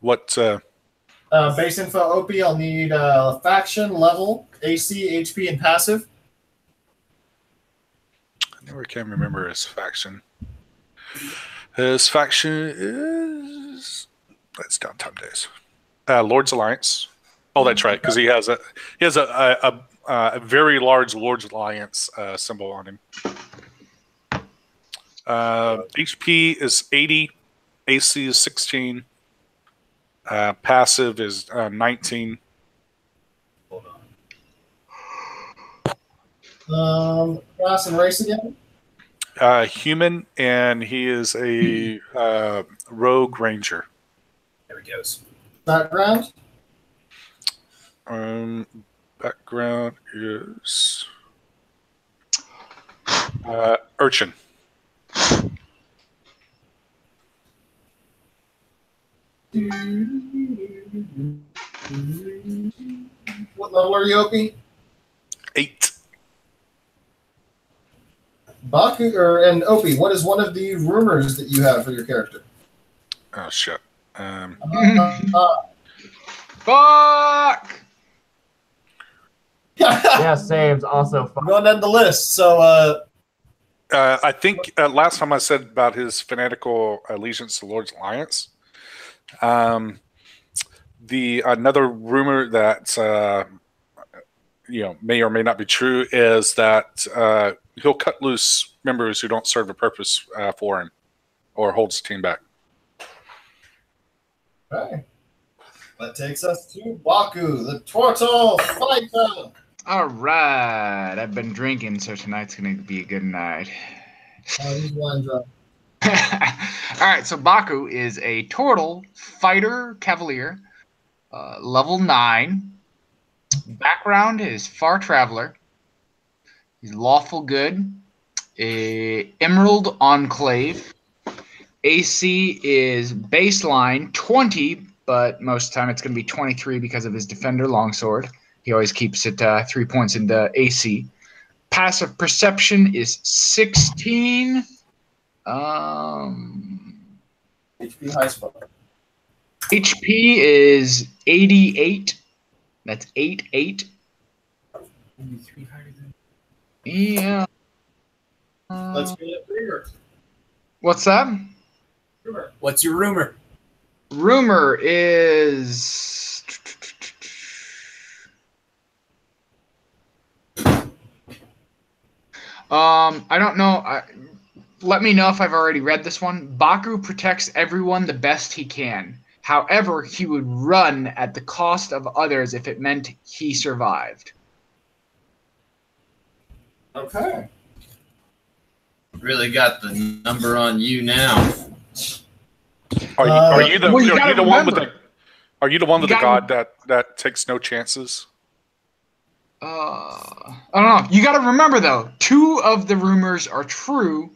What? Base info, Opie. I'll need faction, level, AC, HP, and passive. I never can remember his faction. His faction is that's downtime days. Lord's Alliance. Oh, that's right, because he has a very large Lord's Alliance symbol on him. HP is 80, AC is 16, passive is 19. Hold on. Class and race again. Human, and he is a rogue ranger. There he goes. Background. Background is urchin. What level are you, Opie? 8. Baku and Opie, what is one of the rumors that you have for your character? Oh shit. Fuck! Yeah, Same's also fun. I'm going down the list. So I think last time I said about his fanatical allegiance to Lord's Alliance. The another rumor that may or may not be true is that he'll cut loose members who don't serve a purpose for him or holds the team back. okay. That takes us to Baku, the Turtle Fighter. All right. I've been drinking, so tonight's going to be a good night. He's one drunk. All right, so Baku is a turtle fighter cavalier, level 9. Background is far traveler. He's lawful good. Emerald enclave. AC is baseline 20, but most of the time it's going to be 23 because of his defender longsword. He always keeps it 3 points into AC. Passive perception is 16. HP high spot. HP is 88. That's 8. Yeah. Let's get it rumor. What's that? Rumor. What's your rumor? Rumor is I don't know. Let me know if I've already read this one. Baku protects everyone the best he can. However, he would run at the cost of others if it meant he survived. Okay. Really got the number on you now. Are you the one with the god that takes no chances? I don't know. You got to remember though, 2 of the rumors are true.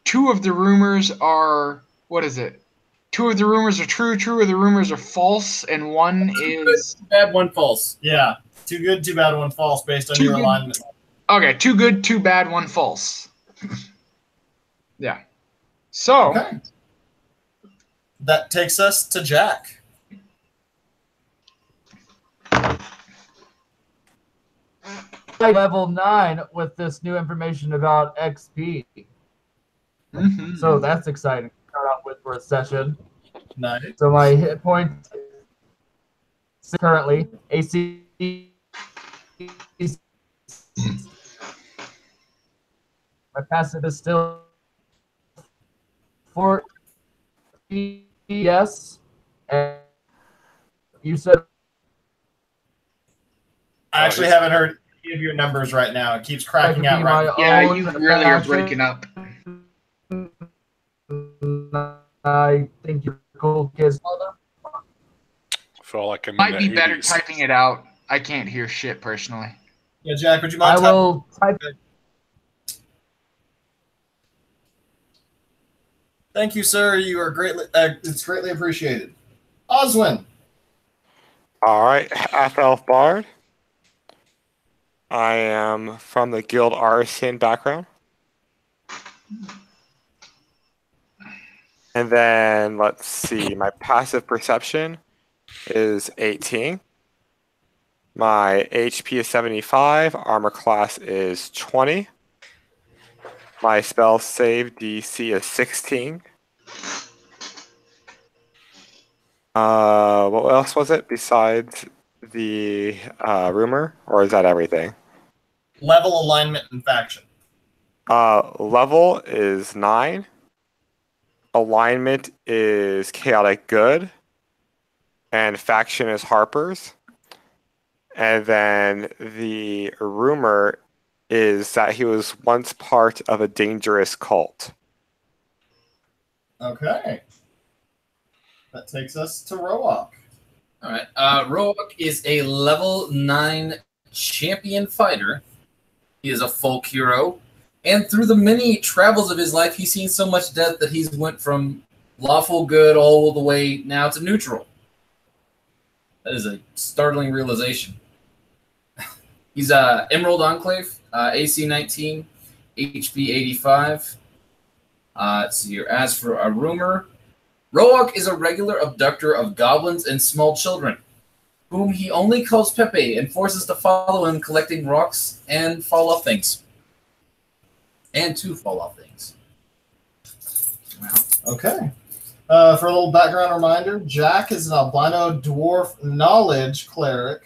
2 of the rumors are what is it? 2 of the rumors are true. 2 of the rumors are false, and 1 is Too bad, 1 false. Yeah. 2 good, 2 bad, 1 false based on your alignment. Okay, 2 good, 2 bad, 1 false. Yeah. So okay. That takes us to Jack. Level 9 with this new information about XP. mm-hmm. So that's exciting to start off with for a session. Nice. So my hit point currently AC. My passive is still 4 yes. And you said I actually haven't heard any of your numbers right now. It keeps cracking out right now. Yeah, you really are breaking up. I think you're cool kids. I feel like I'm Might in be the better 80s. typing it out. I can't hear shit personally. Yeah, Jack, would you mind I will type it. Thank you, sir. You are greatly. It's greatly appreciated. Oswin. All right, half-elf bard. I am from the guild artisan background. And then let's see, my passive perception is 18. My HP is 75. Armor class is 20. My spell save DC is 16. What else was it besides the rumor, or is that everything? Level, alignment, and faction. Level is 9. Alignment is chaotic good. And faction is Harper's. And then the rumor is that he was once part of a dangerous cult. Okay. That takes us to Roak. All right. Roak is a level 9 champion fighter. He is a folk hero. And through the many travels of his life, he's seen so much death that he's went from lawful good all the way now to neutral. That is a startling realization. He's Emerald Enclave, AC 19, HP 85. Let's see here. As for a rumor, Roak is a regular abductor of goblins and small children, whom he only calls Pepe and forces to follow him, collecting rocks and fall off things. And to fall off things. Wow. Okay. For a little background reminder, Jack is an albino dwarf knowledge cleric.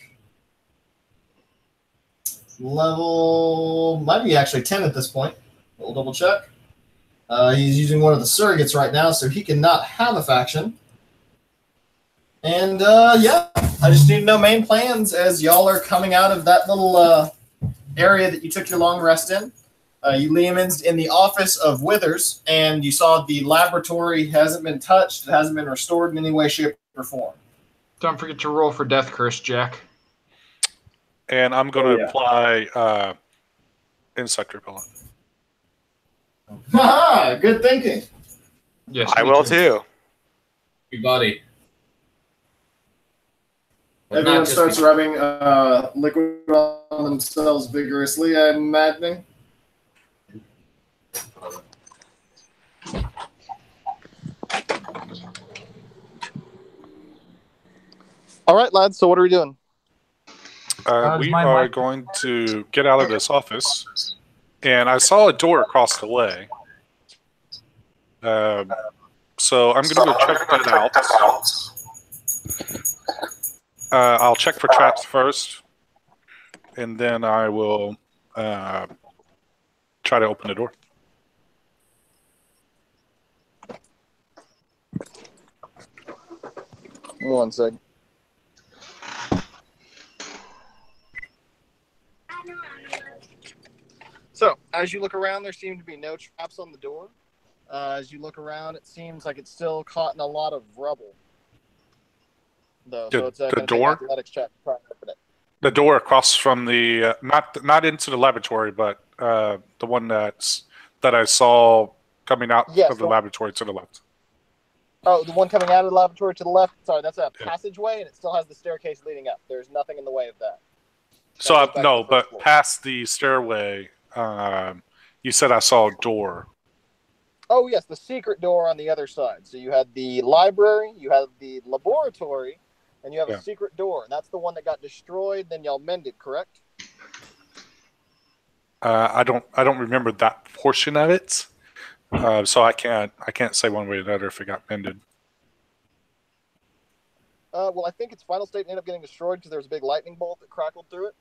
Level might be actually 10 at this point. We'll double check. He's using one of the surrogates right now, so he cannot have a faction. And yeah, I just need to know main plans as y'all are coming out of that little area that you took your long rest in. You Leomans in the office of Withers, and you saw the laboratory hasn't been touched. It hasn't been restored in any way, shape, or form. Don't forget to roll for Death Curse, Jack. And I'm going to apply Insect Repellent. Haha, good thinking. Yes, I will too. Everybody. Everyone starts rubbing liquid on themselves vigorously, I'm imagining. All right, lads. So what are we doing? We are going to get out of this office, and I saw a door across the way. So I'm going to go check that out. I'll check for traps first, and then I will try to open the door. One second. So, as you look around, there seem to be no traps on the door. As you look around, it seems like it's still caught in a lot of rubble. Though, so it's the gonna take door? an athletics check to try and open it. The door across from the not into the laboratory, but the one that I saw coming out Yes, of the laboratory to the left. Oh, the one coming out of the laboratory to the left? Sorry, that's a passageway, and it still has the staircase leading up. There's nothing in the way of that. So goes back to no, the first but floor. past the stairway, you said I saw a door. Oh, yes, the secret door on the other side. So you had the library, you have the laboratory, and you have a secret door. And that's the one that got destroyed, then y'all mended, correct? I don't remember that portion of it, so I can't say one way or another if it got mended. Well, I think its final state ended up getting destroyed because there was a big lightning bolt that crackled through it.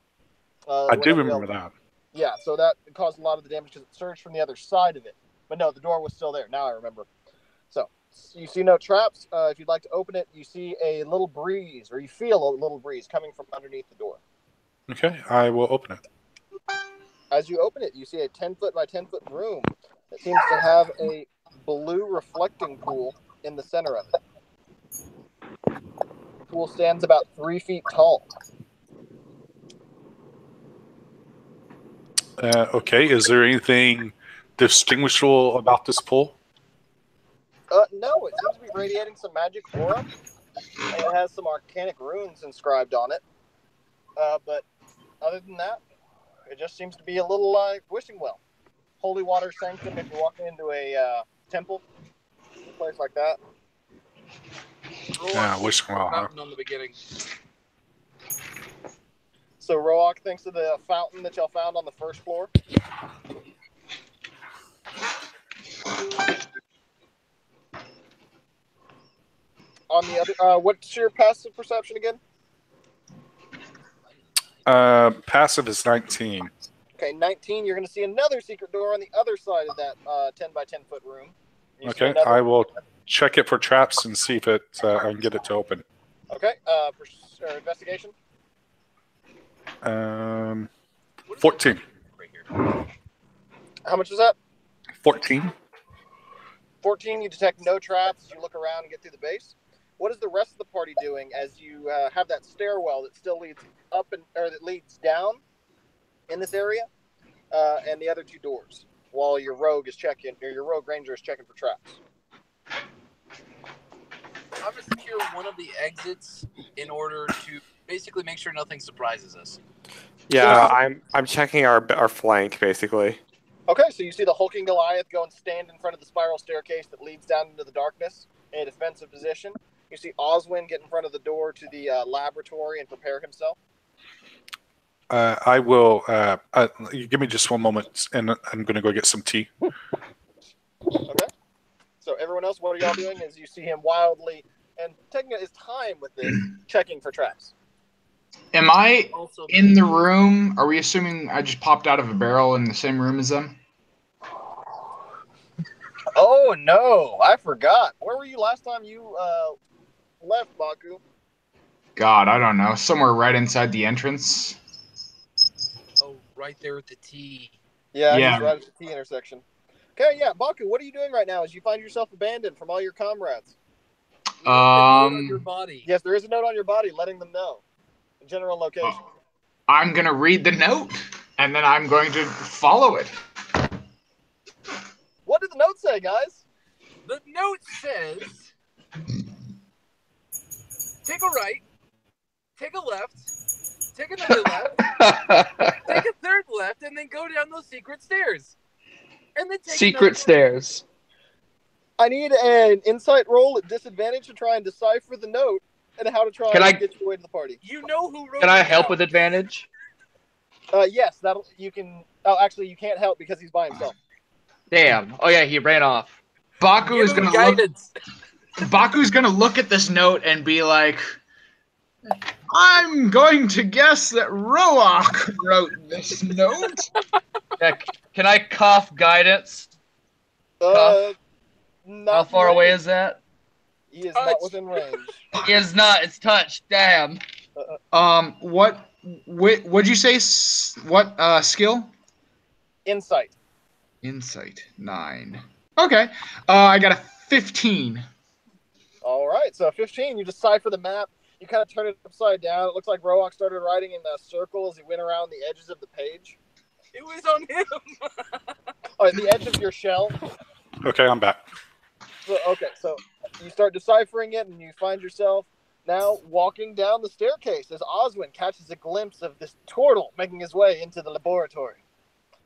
I do remember that. Yeah, so that caused a lot of the damage because it surged from the other side of it. But no, the door was still there. Now I remember. So you see no traps. If you'd like to open it, you see a little breeze, or you feel a little breeze coming from underneath the door. Okay, I will open it. As you open it, you see a 10-foot by 10-foot room that seems to have a blue reflecting pool in the center of it. The pool stands about 3 feet tall. Okay, is there anything distinguishable about this pool? No, it seems to be radiating some magic aura, and it has some arcanic runes inscribed on it. But other than that, it just seems to be a little wishing well. Holy water sanctum if you're walking into a temple, a place like that. Yeah, wish him well, huh? Fountain on the beginning. So Roak thinks of the fountain that y'all found on the first floor. On the other, what's your passive perception again? Passive is 19. Okay, 19. You're going to see another secret door on the other side of that 10 by 10 foot room. You see Okay, another- I will check it for traps and see if I can get it to open. Okay, investigation. 14. Right here. How much is that? 14. 14. You detect no traps as you look around and get through the base. What is the rest of the party doing as you have that stairwell that still leads up or that leads down in this area, and the other two doors, while your rogue is checking, or your rogue ranger is checking for traps? I'm going to secure one of the exits in order to basically make sure nothing surprises us. Yeah, I'm checking our flank basically. Okay, so you see the hulking Goliath go and stand in front of the spiral staircase that leads down into the darkness in a defensive position. You see Oswin get in front of the door to the laboratory and prepare himself. I will. You give me just one moment, and I'm going to go get some tea. Okay. So everyone else, what are y'all doing? As you see him wildly and taking his time with this, checking for traps. Am I Also, in the room? Are we assuming I just popped out of a barrel in the same room as them? Oh no, I forgot. Where were you last time you left, Baku? God, I don't know. Somewhere right inside the entrance. oh, right there at the T. Yeah, Yeah. he's right at the T intersection. Okay, yeah, Baku, what are you doing right now as you find yourself abandoned from all your comrades? You left a note on your body. Yes, there is a note on your body letting them know. The general location. I'm going to read the note, and then I'm going to follow it. What did the note say, guys? The note says, take a right, take a left, take another left, take a third left, and then go down those secret stairs. And then take Secret another- stairs. I need an insight roll at disadvantage to try and decipher the note and how to try Can and I- get your way to the party. You know who wrote Can I it help down. with advantage? Yes, you can. Oh, actually, you can't help because he's by himself. Damn. Oh yeah, he ran off. Baku Give is him going to look. guidance. Baku's going to look at this note and be like, I'm going to guess that Roak wrote this note. Yeah, can I cough guidance? Not How far away range. is that? He is Touch. not within range. It is not. It's touched. Damn. What'd you say? What skill? Insight. Insight 9. Okay. I got a 15. All right, so 15. You decipher the map. You kind of turn it upside down. It looks like Roak started writing in a circle as he went around the edges of the page. It was on him. Oh, the edge of your shell. Okay, I'm back. So you start deciphering it, and you find yourself now walking down the staircase as Oswin catches a glimpse of this turtle making his way into the laboratory.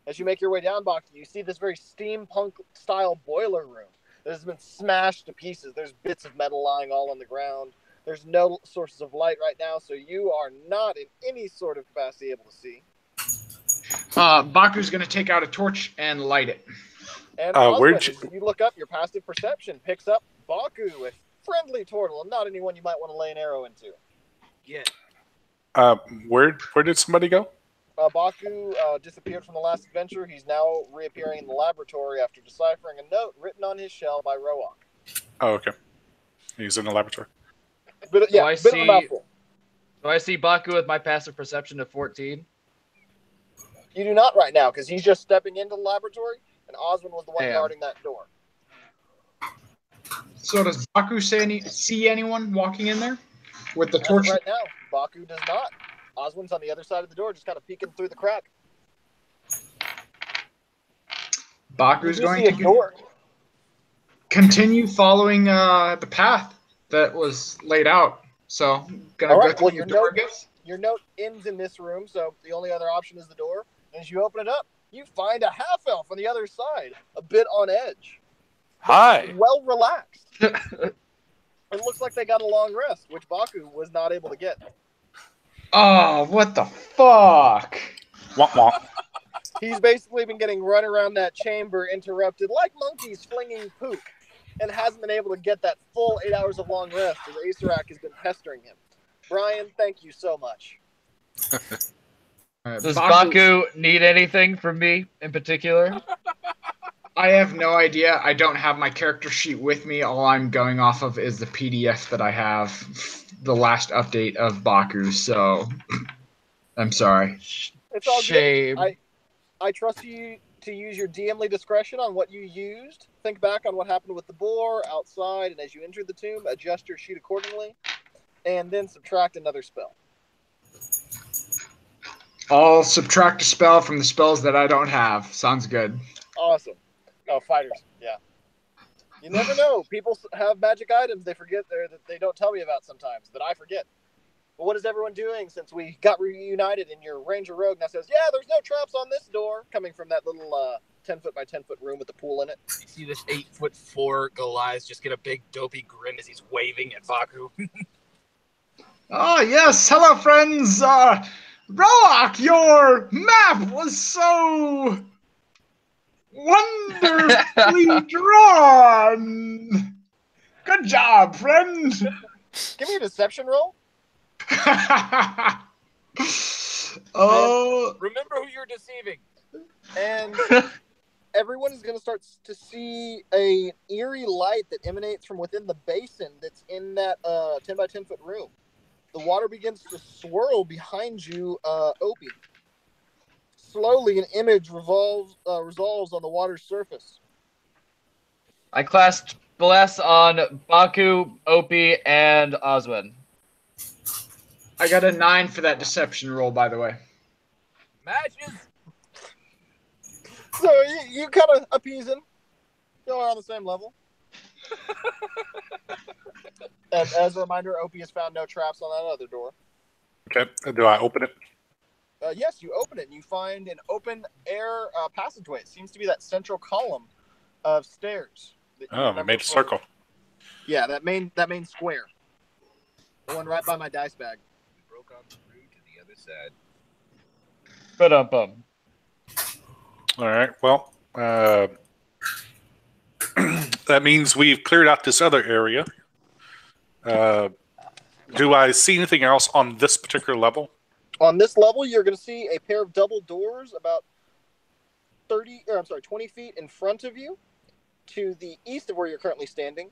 As you make your way down, Baki, you see this very steampunk-style boiler room that has been smashed to pieces. There's bits of metal lying all on the ground. There's no sources of light right now, so you are not in any sort of capacity able to see. Baku's going to take out a torch and light it. And where'd Oswin, as you look up, your passive perception picks up Baku, a friendly turtle, and not anyone you might want to lay an arrow into. Yeah. Where did somebody go? Baku disappeared from the last adventure. He's now reappearing in the laboratory after deciphering a note written on his shell by Roak. Oh, okay. He's in the laboratory. Bit I of a see- mouthful. Do I see Baku with my passive perception of 14? You do not right now, because he's just stepping into the laboratory, and Oswin was the one Damn. guarding that door. So does Baku see anyone walking in there with the As of torch? right now, Baku does not. Oswin's on the other side of the door, just kind of peeking through the crack. Baku's You going see a to door. continue following the path that was laid out. So, gonna All go right, through well, the your door, note- I guess. Your note ends in this room, so the only other option is the door. And as you open it up, you find a half-elf on the other side, a bit on edge. Hi. Well relaxed. It looks like they got a long rest, which Baku was not able to get. Oh, what the fuck? Womp womp. He's basically been getting run around that chamber, interrupted like monkeys flinging poop, and hasn't been able to get that full 8 hours of long rest as Acerak has been pestering him. Brian, thank you so much. Does Baku need anything from me in particular? I have no idea. I don't have my character sheet with me. All I'm going off of is the PDF that I have, the last update of Baku. So, I'm sorry. It's all Shame. good. I trust you to use your DMly discretion on what you used. Think back on what happened with the boar outside, and as you enter the tomb, adjust your sheet accordingly, and then subtract another spell. I'll subtract a spell from the spells that I don't have. Sounds good. Awesome. Oh, fighters. Yeah. You never know. People have magic items they forget that they don't tell me about sometimes, that I forget. But what is everyone doing since we got reunited and your ranger rogue now says, yeah, there's no traps on this door, coming from that little 10-foot by 10-foot room with the pool in it? You see this 8'4" Goliath just get a big dopey grin as he's waving at Baku. Oh, yes. Hello, friends. Rock, your map was so wonderfully drawn. Good job, friend. Give me a deception roll. Oh, Remember who you're deceiving. And everyone is going to start to see an eerie light that emanates from within the basin that's in that 10 by 10 foot room. The water begins to swirl behind you, Opie. Slowly, an image resolves on the water's surface. I cast Bless on Baku, Opie, and Oswin. I got a 9 for that deception roll, by the way. Matches. So you kind of appease him. Y'all are on the same level. And as a reminder, Opie has found no traps on that other door. Okay. Do I open it? Yes, you open it and you find an open air passageway. It seems to be that central column of stairs. Oh, we made a circle. Yeah, that main square. The one right by my dice bag. We broke on through to the other side. Ba-dum-bum. All right. Well, that means we've cleared out this other area. Do I see anything else on this particular level? On this level, you're going to see a pair of double doors about 20 feet in front of you, to the east of where you're currently standing.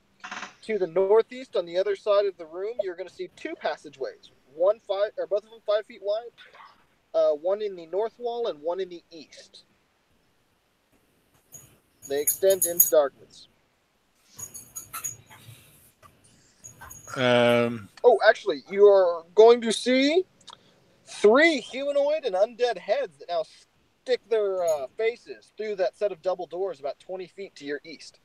To the northeast, on the other side of the room, you're going to see two passageways. Both of them 5 feet wide. One in the north wall and one in the east. They extend into darkness. Actually, you are going to see 3 humanoid and undead heads that now stick their faces through that set of double doors about 20 feet to your east.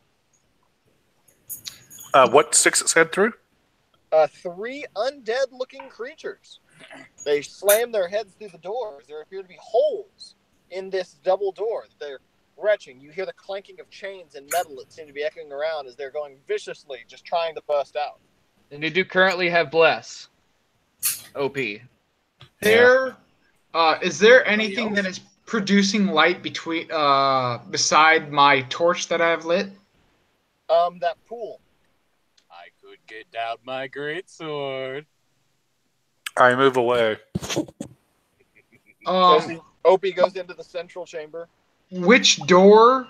What sticks its head through? 3 undead-looking creatures. They slam their heads through the doors. There appear to be holes in this double door that they're retching. You hear the clanking of chains and metal that seem to be echoing around as they're going viciously, just trying to bust out. And you do currently have Bless. OP. Is there anything that is producing light between beside my torch that I have lit? That pool. I could get out my greatsword. I move away. Opie goes into the central chamber. Which door?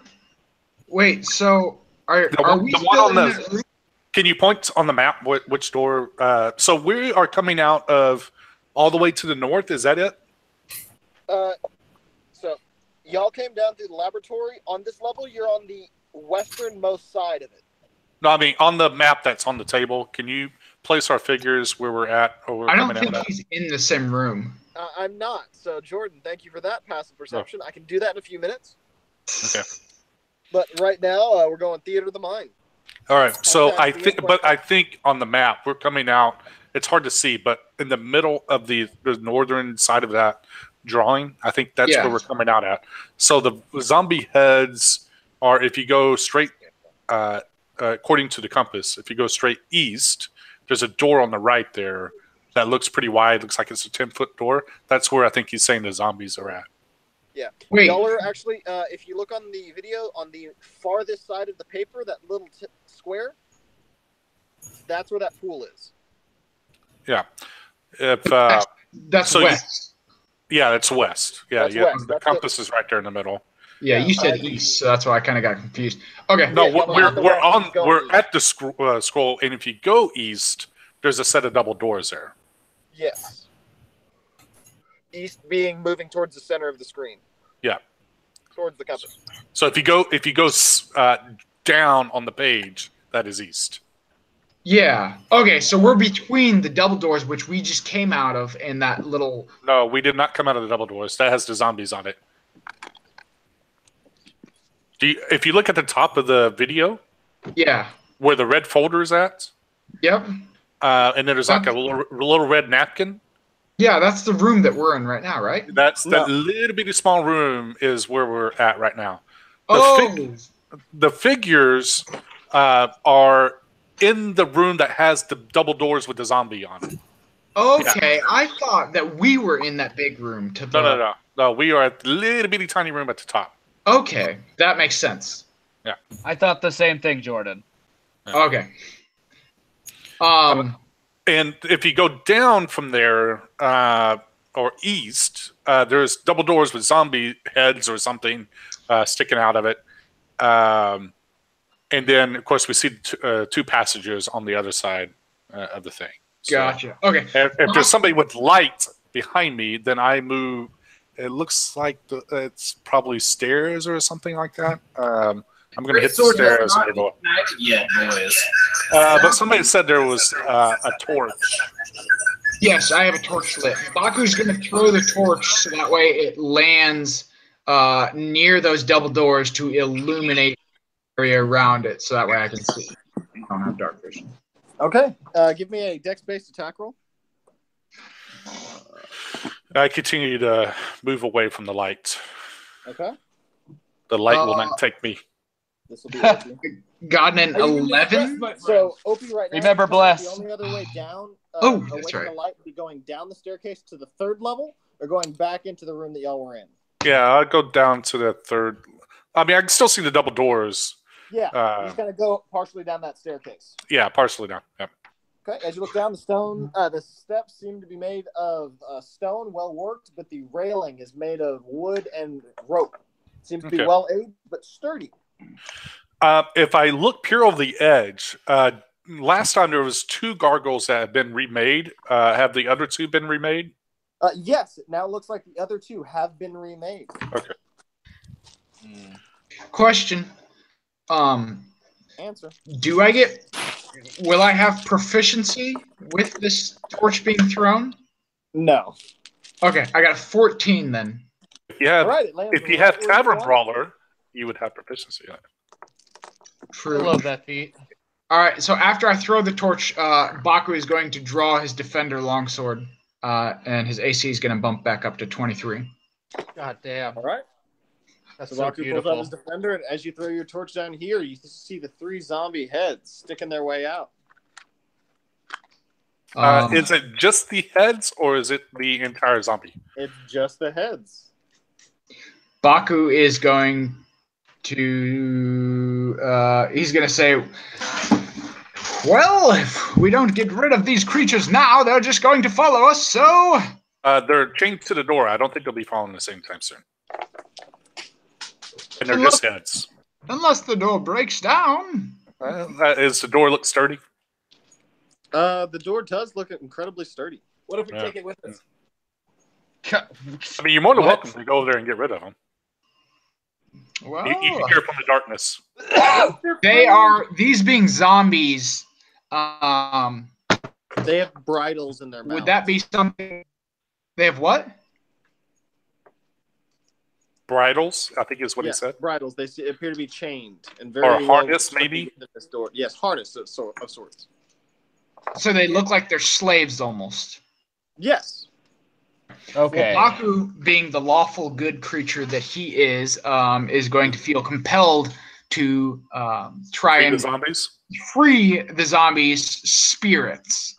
Wait, so are we the still one on in the- that room? Can you point on the map which door? So we are coming out of all the way to the north. Is that it? So y'all came down through the laboratory. On this level, you're on the westernmost side of it. No, I mean on the map that's on the table. Can you place our figures where we're at? Or we're I don't coming think out at? he's in the same room. I'm not. So Jordan, thank you for that passive perception. I can do that in a few minutes. Okay. But right now, we're going theater of the mind. All right. So Okay, I think on the map we're coming out. It's hard to see, but in the middle of the northern side of that drawing, I think that's where we're coming out at. So the zombie heads are, if you go straight, according to the compass, if you go straight east, there's a door on the right there that looks pretty wide. Looks like it's a 10-foot door. That's where I think he's saying the zombies are at. Yeah. Wait. Y'all are actually, if you look on the video, on the farthest side of the paper, that little square, that's where that pool is. Yeah. If That's so west. yeah, it's west. Yeah, That's yeah. west. The That's compass is right there in the middle. Yeah, you said Yeah. east, so that's why I kind of got confused. Okay. No, Yeah, we're at the scroll, and if you go east, there's a set of double doors there. Yes. East being moving towards the center of the screen. Yeah. Towards the compass. So if you go down on the page, that is east. Yeah. Okay, so we're between the double doors, which we just came out of, and that little. No, we did not come out of the double doors. That has the zombies on it. If you look at the top of the video, Yeah. where the red folder is at, Yep. and then there's like a little red napkin. Yeah, that's the room that we're in right now, right? That's the little bitty small room is where we're at right now. The figures are in the room that has the double doors with the zombie on it. Okay, yeah. I thought that we were in that big room. No. We are at the little bitty tiny room at the top. Okay, that makes sense. Yeah. I thought the same thing, Jordan. Yeah. Okay. And if you go down from there or east, there's double doors with zombie heads or something sticking out of it. And then, of course, we see two passages on the other side of the thing. So gotcha. Okay. If there's somebody with light behind me, then I move. It looks like it's probably stairs or something like that. I'm going to hit the stairs. Yeah, boys. But somebody said there was a torch. Yes, I have a torch lit. Baku's going to throw the torch so that way it lands near those double doors to illuminate the area around it, so that way I can see. I don't have dark vision. Okay. Give me a dex-based attack roll. I continue to move away from the light. Okay. The light will not take me. This will be Opie. Gotten an 11? So, Opie right now, Remember, bless. the only other way down away that's from the light would be going down the staircase to the third level or going back into the room that y'all were in. Yeah, I'll go down to the third. I mean, I can still see the double doors. Yeah, he's going to go partially down that staircase. Yeah, partially down. Yep. Okay, as you look down, the steps seem to be made of stone, well worked, but the railing is made of wood and rope. Seems to be well aged, but sturdy. If I look pure over the edge, last time there was 2 gargoyles that have been remade. Have the other 2 been remade? Yes, it now looks like the other 2 have been remade. Okay. Question. Answer. Will I have proficiency with this torch being thrown? No. Okay, I got a 14 then. Yeah. Right, if you have Tavern Brawler, you would have proficiency on it. True. I love that feat. All right, so after I throw the torch, Baku is going to draw his Defender Longsword, and his AC is going to bump back up to 23. God damn. All right. That's So so Baku pulls out his beautiful. defender, and as you throw your torch down here, you see the 3 zombie heads sticking their way out. Is it just the heads, or is it the entire zombie? It's just the heads. Baku is going to he's going to say, well, if we don't get rid of these creatures now, they're just going to follow us, so... They're chained to the door. I don't think they'll be following the same time soon. And they're just heads. Unless the door breaks down. Does the door look sturdy? The door does look incredibly sturdy. What if we take it with us? I mean, you're more than welcome to go over there and get rid of them. Well, You can hear from the darkness. these being zombies, They have bridles in their mouths. would that be something? They have what? Bridles, I think is what he said. Bridles. They appear to be chained and very Or harness, maybe? This door. Yes, harness of sorts. So they look like they're slaves almost. Yes. Okay. Well, Baku, being the lawful good creature that he is going to feel compelled to try Free and the zombies. free the zombies' spirits.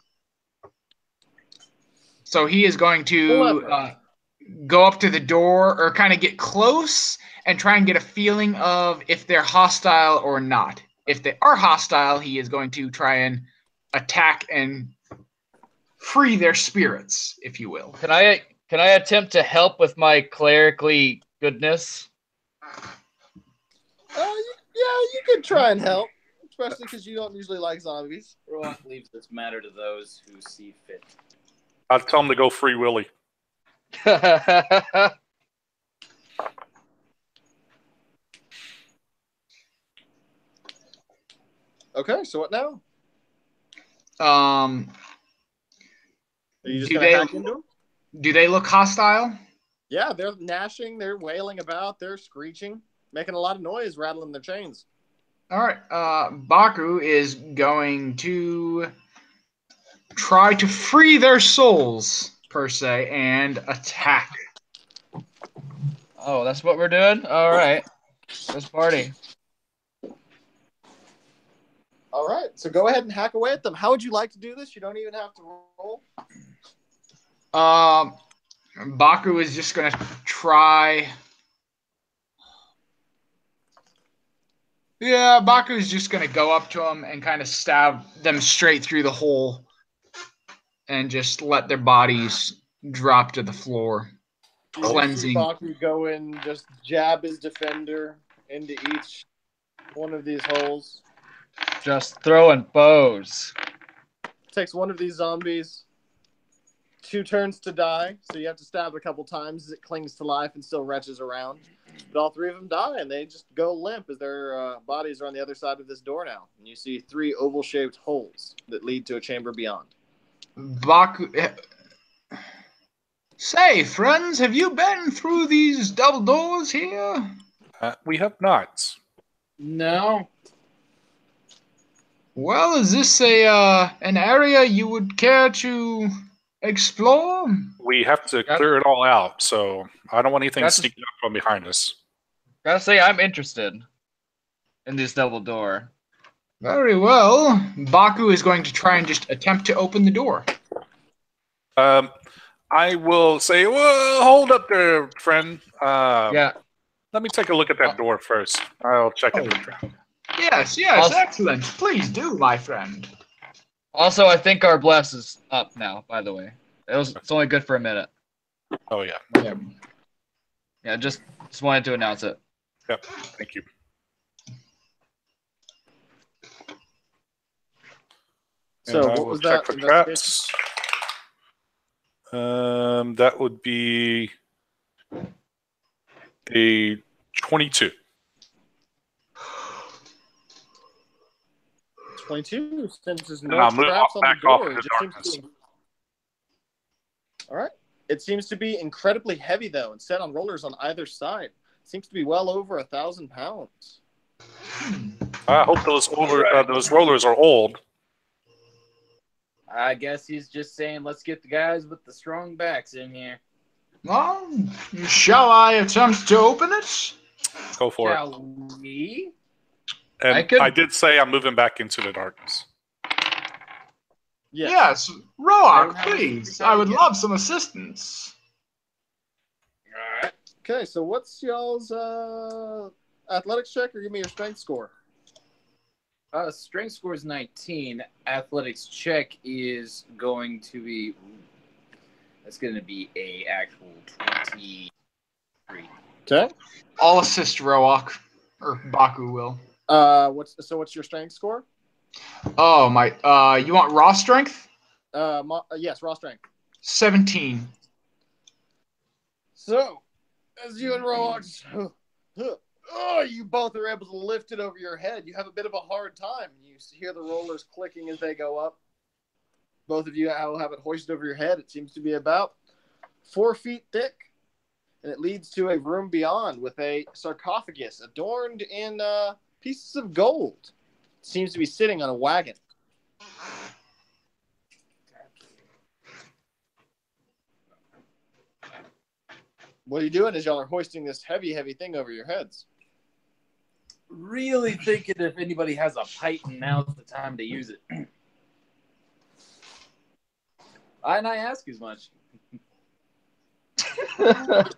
So he is going to go up to the door or kind of get close and try and get a feeling of if they're hostile or not. If they are hostile, he is going to try and attack and free their spirits, if you will. Can I attempt to help with my clerically goodness? You could try and help, especially because you don't usually like zombies. Rock leaves this matter to those who see fit. I'd tell him to go free Willy. Okay, so what now? Are Um, you just Do gonna they- hack into them? do they look hostile? Yeah, they're gnashing, they're wailing about, they're screeching, making a lot of noise, rattling their chains. All right. Baku is going to try to free their souls, per se, and attack. Oh, that's what we're doing? All right. Let's party. All right, so go ahead and hack away at them. How would you like to do this? You don't even have to roll. Baku is just going to try. Yeah, Baku is just going to go up to them and kind of stab them straight through the hole and just let their bodies drop to the floor. You Cleansing. see Baku go in, just jab his defender into each one of these holes. Just throwing bows. Takes one of these zombies 2 turns to die, so you have to stab a couple times as it clings to life and still retches around. But all 3 of them die, and they just go limp as their bodies are on the other side of this door now. And you see 3 oval-shaped holes that lead to a chamber beyond. Baku. Say, friends, have you been through these double doors here? We have not. No. Well, is this an area you would care to explore? We have to clear it all out, so I don't want anything That's- sneaking up from behind us. Gotta say, I'm interested in this double door. Very well. Baku is going to try and just attempt to open the door. I will say, well, hold up there, friend. Yeah. Let me take a look at that door first. I'll check it. Yes, Also- excellent. Please do, my friend. Also, I think our bless is up now, by the way. It's only good for a minute. Oh, yeah. Yeah, just wanted to announce it. Yep. Thank you. So And I what will was check that for traps. That would be a 22. 22, since there's And no I'll move traps on back the off door. into It just seems darkness. to be... All right. It seems to be incredibly heavy, though, and set on rollers on either side. It seems to be well over 1,000 pounds. I hope those rollers are old. I guess he's just saying, let's get the guys with the strong backs in here. Well, shall I attempt to open it? Go for it. Shall we? And I could- I did say I'm moving back into the darkness. Yes, I Roark, don't have please. a- I would love some assistance. All right. Okay, so what's y'all's athletics check, or give me your strength score? Strength score is 19. Athletics check is going to be. That's going to be a actual 23. Okay. I'll assist Roark, or Baku will. What's your strength score? Oh my! You want raw strength? Yes, raw strength. 17. So, as you and Roax, you both are able to lift it over your head. You have a bit of a hard time. You hear the rollers clicking as they go up. Both of you will have it hoisted over your head. It seems to be about 4 feet thick, and it leads to a room beyond with a sarcophagus adorned in pieces of gold. It seems to be sitting on a wagon. What are you doing as y'all are hoisting this heavy, heavy thing over your heads? really thinking if anybody has a Python, now's the time to use it. And I ask as much. Python.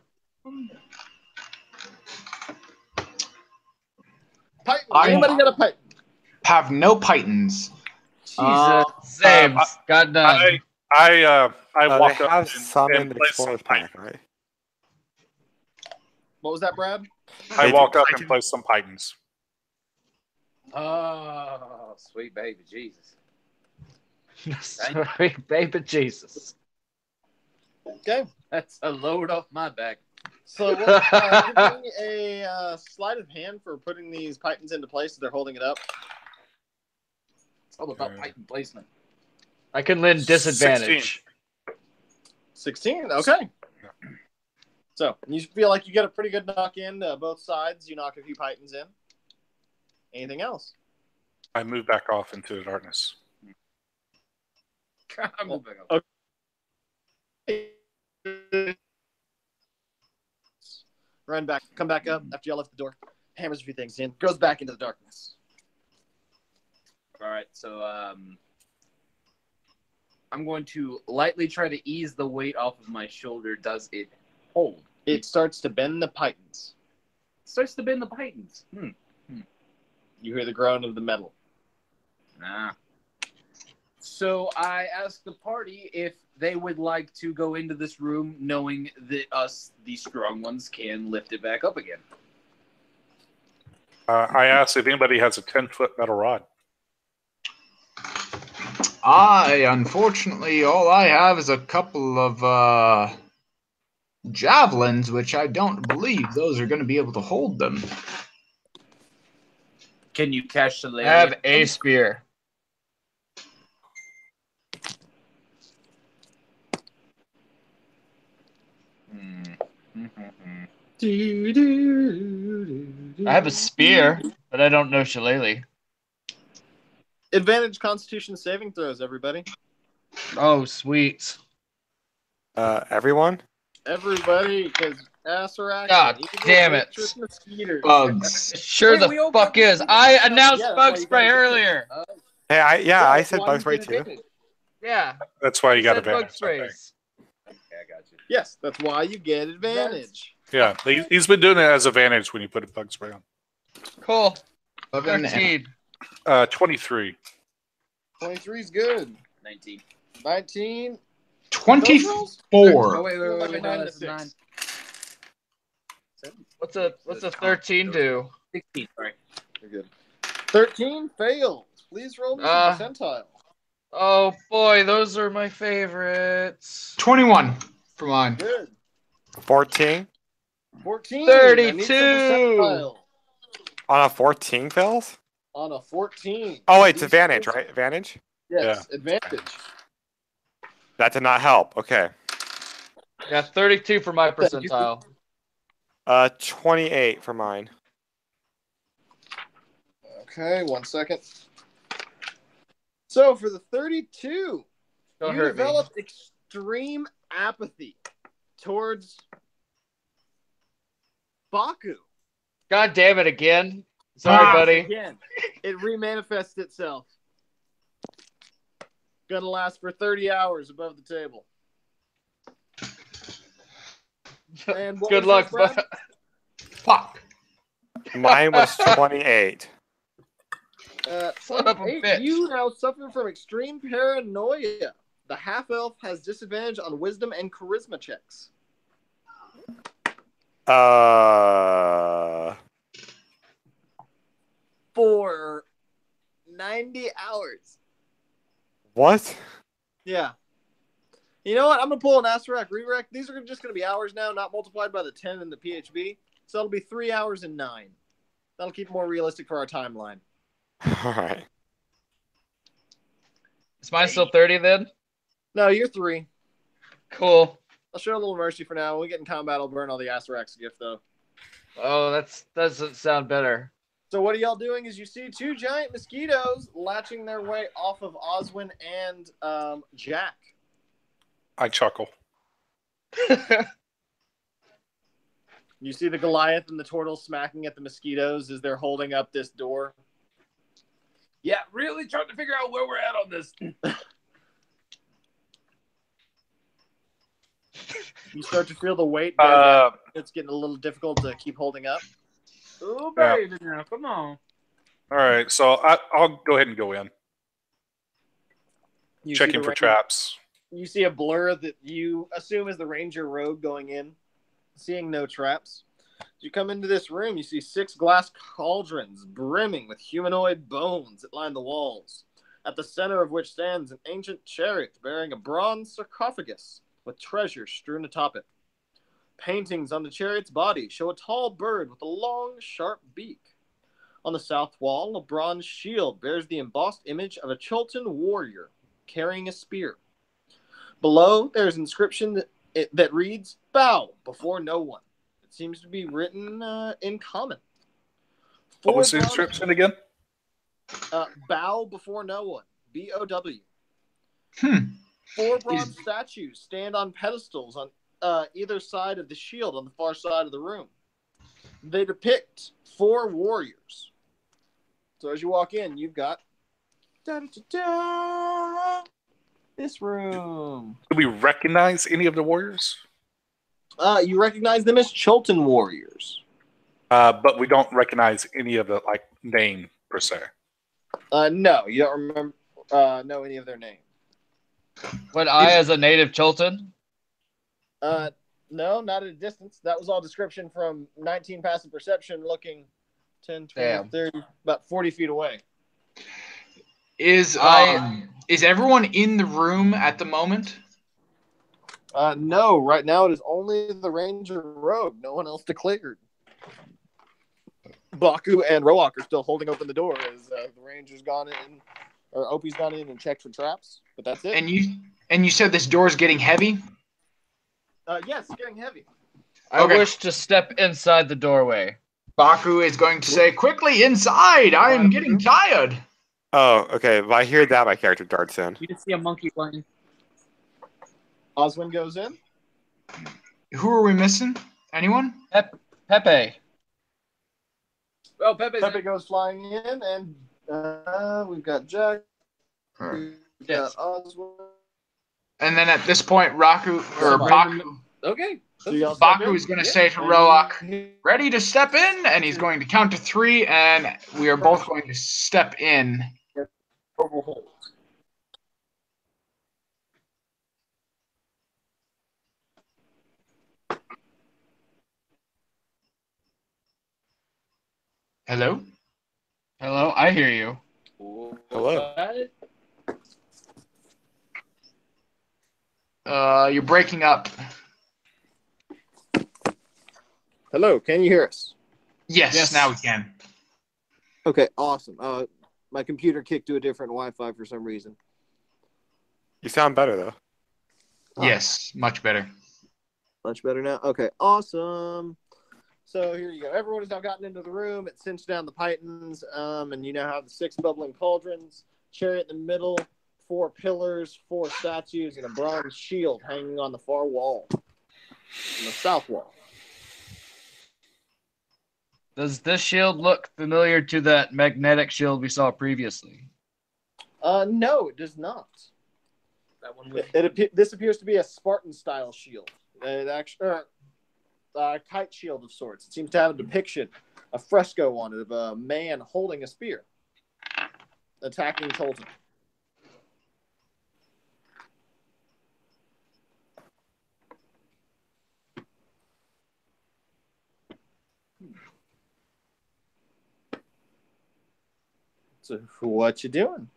I'm- Anybody got a Python? Have no Pythons. Jesus. Same. Got none. I They walked up have some in and the placed some Explorer's Pythons. pack, right? What was that, Brad? I They walked do up Python? and placed some Pythons. Oh, sweet baby Jesus. Sorry, baby Jesus. Okay. That's a load off my back. So give me a sleight of hand for putting these Pythons into place as they're holding it up. It's all about Python placement. I can lend disadvantage. 16. Okay. So you feel like you get a pretty good knock in both sides. You knock a few Pythons in. Anything else? I moved back off into the darkness. I'm moving back up. Okay. Run back, come back up after y'all left the door. Hammers a few things in, goes back into the darkness. All right, so I'm going to lightly try to ease the weight off of my shoulder. Does it hold? It starts to bend the Pythons. Starts to bend the Pythons. You hear the groan of the metal. Nah. So I asked the party if they would like to go into this room knowing that us, the strong ones, can lift it back up again. I asked if anybody has a 10-foot metal rod. Unfortunately, all I have is a couple of javelins, which I don't believe those are going to be able to hold them. Can you catch the I lady? have a spear. I have a spear, but I don't know shillelagh. Advantage Constitution saving throws, everybody. Oh, sweet. Everyone? Everybody, because Acerak. God damn it. Bugs. It sure Wait, the we all fuck got is. the I spear. announced Yeah, that's bug why you spray gotta get it. earlier. Hey, I said bug spray too. Yeah. That's why you got said bug advantage. I think. sprays. Okay, I got you. Yes, that's why you get advantage. Yeah, he's been doing it as advantage when you put a bug spray on. Cool. 11 13. 23. 23 is good. 19. 19. 24. Oh, wait, no, Behind the that's 9. What's a 13 do? 16, sorry. You're good. 13 fails. Please roll me some percentile. Oh boy, those are my favorites. 21 for mine. Good. 14? 14. 32. I need some percentile. On a 14 fails? On a 14. Oh, wait, it's advantage, right? Advantage? Yes, advantage. That did not help. Okay. Yeah, 32 for my percentile. 28 for mine. Okay, 1 second. So for the 32, Don't you hurt me. developed extreme apathy towards Baku. God damn it again. Sorry, buddy. Again, it remanifests itself. Gonna last for 30 hours above the table. And what Good was luck, yours, Brad? bud. Fuck. Mine was 28. Son of a bitch. You now suffer from extreme paranoia. The half-elf has disadvantage on wisdom and charisma checks. For 90 hours. What? Yeah. You know what? I'm going to pull an Acerak re-rec. These are just going to be hours now, not multiplied by the 10 in the PHB. So it'll be 3 hours and 9. That'll keep it more realistic for our timeline. All right. Is mine still 30 then? No, you're 3. Cool. I'll show a little mercy for now. When we get in combat, I'll burn all the Acerak's gift, though. Oh, that doesn't sound better. So what are y'all doing is you see 2 giant mosquitoes latching their way off of Oswin and Jack. I chuckle. You see the Goliath and the turtle smacking at the mosquitoes as they're holding up this door. Yeah, really trying to figure out where we're at on this. You start to feel the weight. It's getting a little difficult to keep holding up. Oh, Yeah. baby, now come on. All right, so I'll go ahead and go in. You see Checking the for ranger- traps. You see a blur that you assume is the ranger rogue going in, seeing no traps. As you come into this room, you see 6 glass cauldrons brimming with humanoid bones that line the walls, at the center of which stands an ancient chariot bearing a bronze sarcophagus with treasure strewn atop it. Paintings on the chariot's body show a tall bird with a long, sharp beak. On the south wall, a bronze shield bears the embossed image of a Chultan warrior carrying a spear. Below, there's an inscription that reads, "Bow before no one." It seems to be written in common. What was the inscription again? Bow before no one. B-O-W. 4 bronze statues stand on pedestals on either side of the shield on the far side of the room. They depict 4 warriors. So as you walk in, you've got this room. Do we recognize any of the warriors? You recognize them as Chultan warriors. But we don't recognize any of the name per se. No, you don't remember know any of their name. Would I, as a native Chultan? No, not at a distance. That was all description from 19 passive perception, looking 10, 20, Damn. 30, about 40 feet away. Is everyone in the room at the moment? No, right now it is only the Ranger Rogue. No one else declared. Baku and Roak are still holding open the door as the Ranger's gone in, or Opie's gone in and checked for traps. But that's it. And you said this door's getting heavy? Yes, it's getting heavy. I wish to step inside the doorway. Baku is going to say, "Quickly inside! I am getting tired." Oh, okay. If I hear that, my character darts in. You can see a monkey playing. Oswin goes in. Who are we missing? Anyone? Pepe. Oh, Pepe's Pepe goes flying in, and we've got Jack. We've got Oswin. And then at this point, Baku Okay. Baku is going to say to Roak, "Ready to step in," and he's going to count to 3, and we are both going to step in. Hello? Hello, I hear you. Hello. You're breaking up. Hello, can you hear us? Yes, now we can. Okay, awesome. My computer kicked to a different Wi-Fi for some reason. You sound better, though. Yes, much better. Much better now? Okay, awesome. So here you go. Everyone has now gotten into the room. It cinched down the pythons, and you now have the 6 bubbling cauldrons, chariot in the middle, 4 pillars, 4 statues, and a bronze shield hanging on the far wall, on the south wall. Does this shield look familiar to that magnetic shield we saw previously? No, it does not. That one with This appears to be a Spartan-style shield. It actually, a kite shield of sorts. It seems to have a depiction, a fresco on it of a man holding a spear, attacking Tolton. So, what you doing?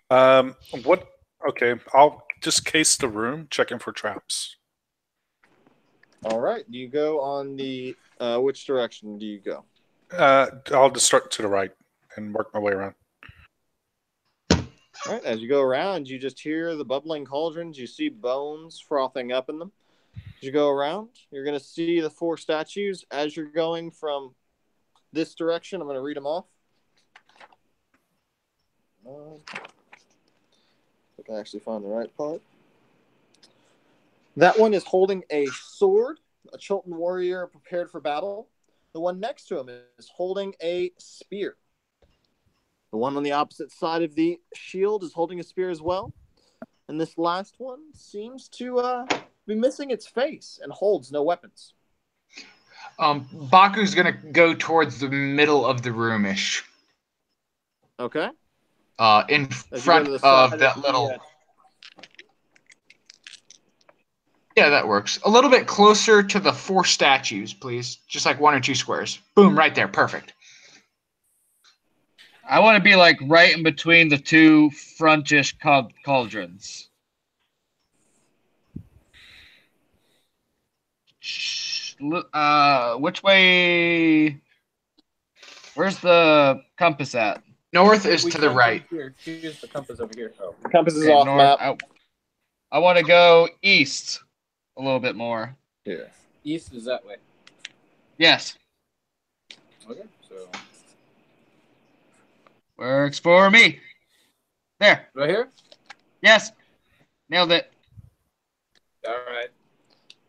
What? Okay, I'll just case the room, checking for traps. All right. Do you go on the which direction do you go? I'll just start to the right and work my way around. All right. As you go around, you just hear the bubbling cauldrons. You see bones frothing up in them. As you go around, you're going to see the 4 statues. As you're going from this direction, I'm going to read them off. If I can actually find the right part. That one is holding a sword a Chilton warrior prepared for battle. The one next to him is holding a spear. The one on the opposite side of the shield is holding a spear as well. And this last one seems to be missing its face and holds no weapons. Baku's gonna go towards the middle of the room-ish. Okay. In As you front go to the side of that the, little. Yeah, that works. A little bit closer to the 4 statues, please. Just like 1 or 2 squares. Boom, right there. Perfect. I want to be like right in between the 2 frontish cauldrons. Which way? Where's the compass at? North is We to the come right. from here. Here's the compass over here. Oh. The compass is Okay, off north. map. I want to go east a little bit more. Here. East is that way. Yes, Okay, so works for me. There. right here. Yes, nailed it. All right.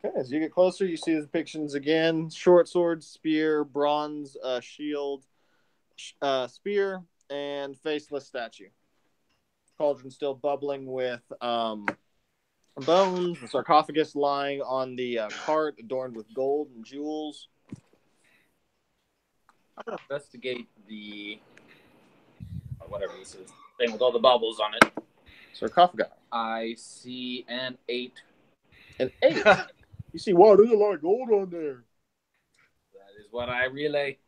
Okay, as you get closer, you see the depictions again: short sword, spear, bronze shield, spear, and faceless statue. Cauldron still bubbling with bones, the sarcophagus lying on the cart adorned with gold and jewels. I'm gonna investigate the whatever this is thing with all the bubbles on it. Sarcophagi. I see an 8. An 8. You see, wow, there's a lot of gold on there. That is what I relay.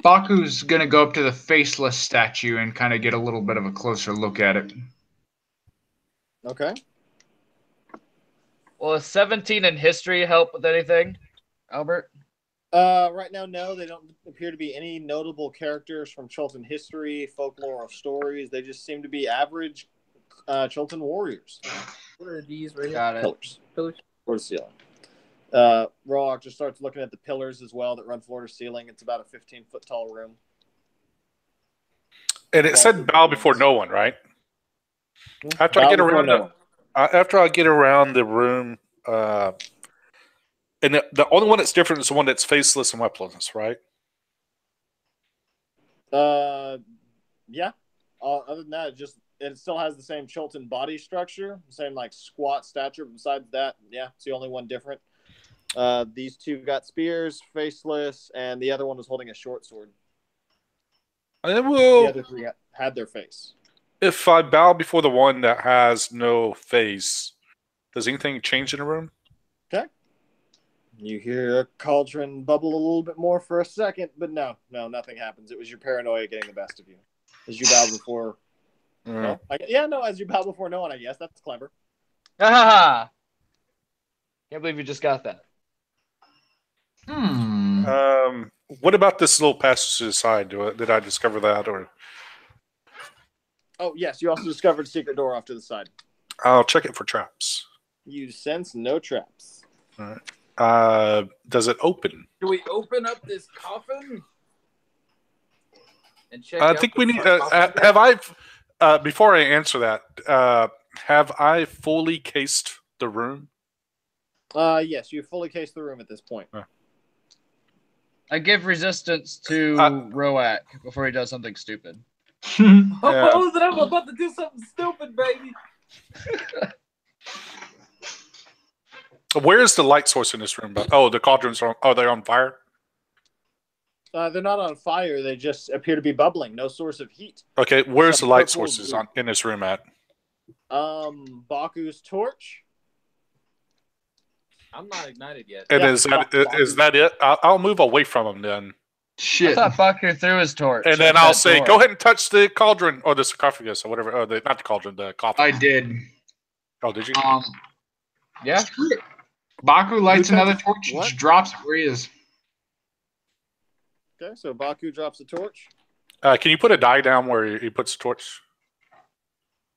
Baku's gonna go up to the faceless statue and kind of get a little bit of a closer look at it. Okay. Will a 17 in history help with anything, Albert? Right now, no, they don't appear to be any notable characters from Chilton history, folklore, or stories. They just seem to be average Chilton warriors. What are these right here? Got it. Pillars. Pillars. Floor to ceiling. Rock just starts looking at the pillars as well that run floor to ceiling. It's about a 15-foot tall room. And it said bow before no one, right? After Bow I get before around, no one. after I get around the room, and the only one that's different is the one that's faceless and weaponless, right? Yeah. Other than that, it still has the same Chilton body structure, same like squat stature. Besides that, yeah, it's the only one different. These 2 got spears, faceless, and the other one was holding a short sword. And then The other 3 had their face. if I bow before the one that has no face, does anything change in the room? Okay. You hear a cauldron bubble a little bit more for a second, but no, nothing happens. It was your paranoia getting the best of you. As you bow before... as you bow before no one, I guess. That's clever. Ha! Can't believe you just got that. What about this little passage to the side? Did I discover that, or? Oh, yes. You also discovered a secret door off to the side. I'll check it for traps. You sense no traps. All right. Does it open? Do we open up this coffin and check? I think we need. Have I? Before I answer that, have I fully cased the room? Yes, you fully cased the room at this point. I give resistance to Roak before he does something stupid. Oh, that I'm about to do something stupid, baby. Where is the light source in this room? Oh, the cauldrons are they on fire? They're not on fire. They just appear to be bubbling. No source of heat. Okay, where's Some the light purple sources blue. in this room at? Baku's torch. I'm not ignited yet. And Yeah, is that it? I'll move away from him then. I Shit. thought Baku threw his torch. And at then I'll that say, door. go ahead and touch the cauldron or the sarcophagus or whatever. Or not the cauldron, the coffin. I did. Oh, did you? Yeah. Baku lights Who another touched- torch and what? just drops it where he is. Okay, so Baku drops a torch. Can you put a die down where he puts the torch?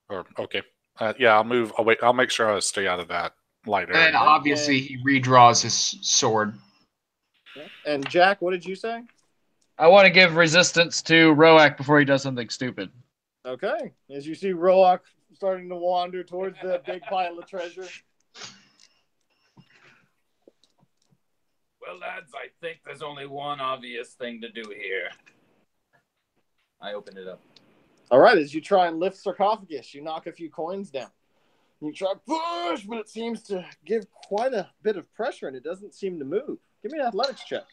Or okay, yeah, I'll move away. I'll make sure I stay out of that light And area. then obviously he redraws his sword. Okay. And Jack, what did you say? I want to give resistance to Roak before he does something stupid. Okay. As you see Roak starting to wander towards the big pile of treasure. Well, lads, I think there's only one obvious thing to do here. I open it up. All right. As you try and lift sarcophagus, you knock a few coins down. You try to push, but it seems to give quite a bit of pressure, and it doesn't seem to move. Give me an athletics check.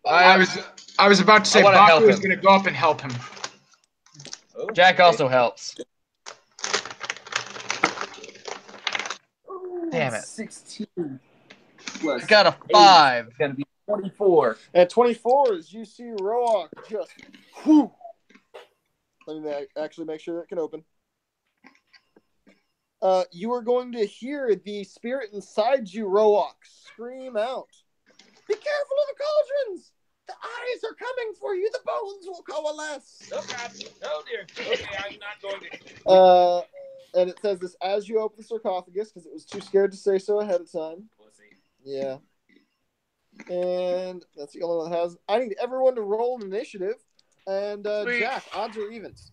I was about to say I wanna help Baku is him. going to go up and help him. Oh, Jack okay. also helps. Ooh, Damn it. 16 plus I got a 8. 5. It's going to be 24. At 24, as you see Roak just, whew. Let me actually make sure that it can open. You are going to hear the spirit inside you, Roak, scream out. Be careful of the cauldrons! The eyes are coming for you. The bones will coalesce. Oh, God. Oh, dear. Okay, I'm not going to. And it says this as you open the sarcophagus because it was too scared to say so ahead of time. Pussy. Yeah. And that's the only one that has. I need everyone to roll an initiative. And Sweet. Jack, odds or evens?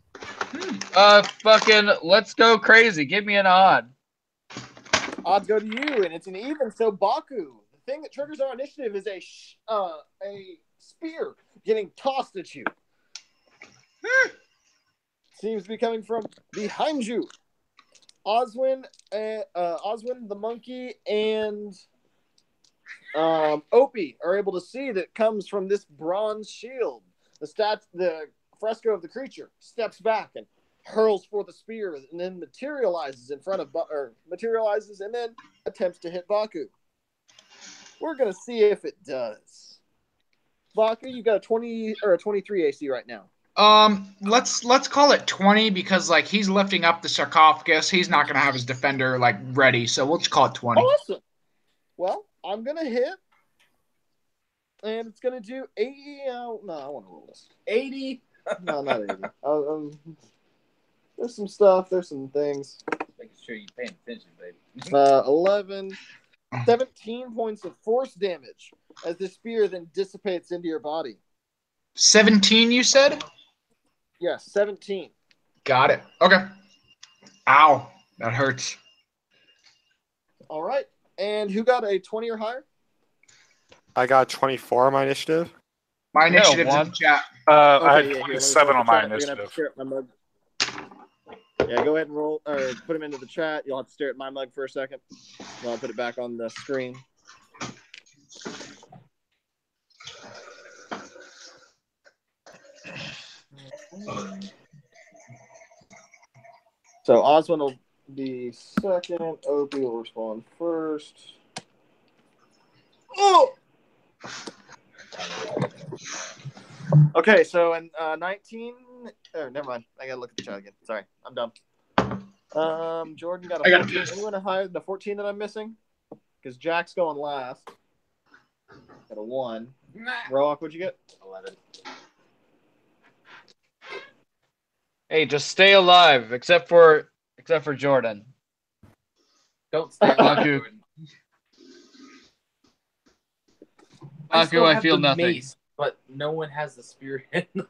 Fucking, let's go crazy. Give me an odd. Odds go to you, and it's an even. So Baku, the thing that triggers our initiative is a spear getting tossed at you. Seems to be coming from behind you. Oswin, the monkey, and Opie are able to see that it comes from this bronze shield. The fresco of the creature steps back and hurls forth the spear, and then materializes and then attempts to hit Baku. We're gonna see if it does. Baku, you got a 20 or a 23 AC right now. Let's call it 20 because like he's lifting up the sarcophagus. He's not gonna have his defender like ready, so we'll just call it 20. Awesome. Well, I'm gonna hit, and it's gonna do 80. No, I want to roll this. 80. No, not 80. There's some stuff. There's some things. Making sure you're paying attention, baby. 11, 17 points of force damage as the spear then dissipates into your body. 17, you said? Yes, 17. Got it. Okay. Ow, that hurts. All right. And who got a 20 or higher? I got 24 on my initiative. My I got a initiative's in 1. the chat. I had here, let me 27 pull on up the my chat. You're gonna have to initiative. stare at my mug. Yeah, go ahead and roll or put them into the chat. You'll have to stare at my mug for a second. Then I'll put it back on the screen. So Oswin will be second. Opie will respond first. Oh! Okay, so in 19. Oh, never mind. I gotta look at the chat again. Sorry, I'm dumb. Jordan got a I got 14. this. Anyone higher than the 14 that I'm missing? Because Jack's going last. Got a 1. Roak, what'd you get? 11. Hey, just stay alive, except for Jordan. Don't stand Baku. up, Jordan. Baku, still I have feel the nothing. mace, but no one has the spear in them.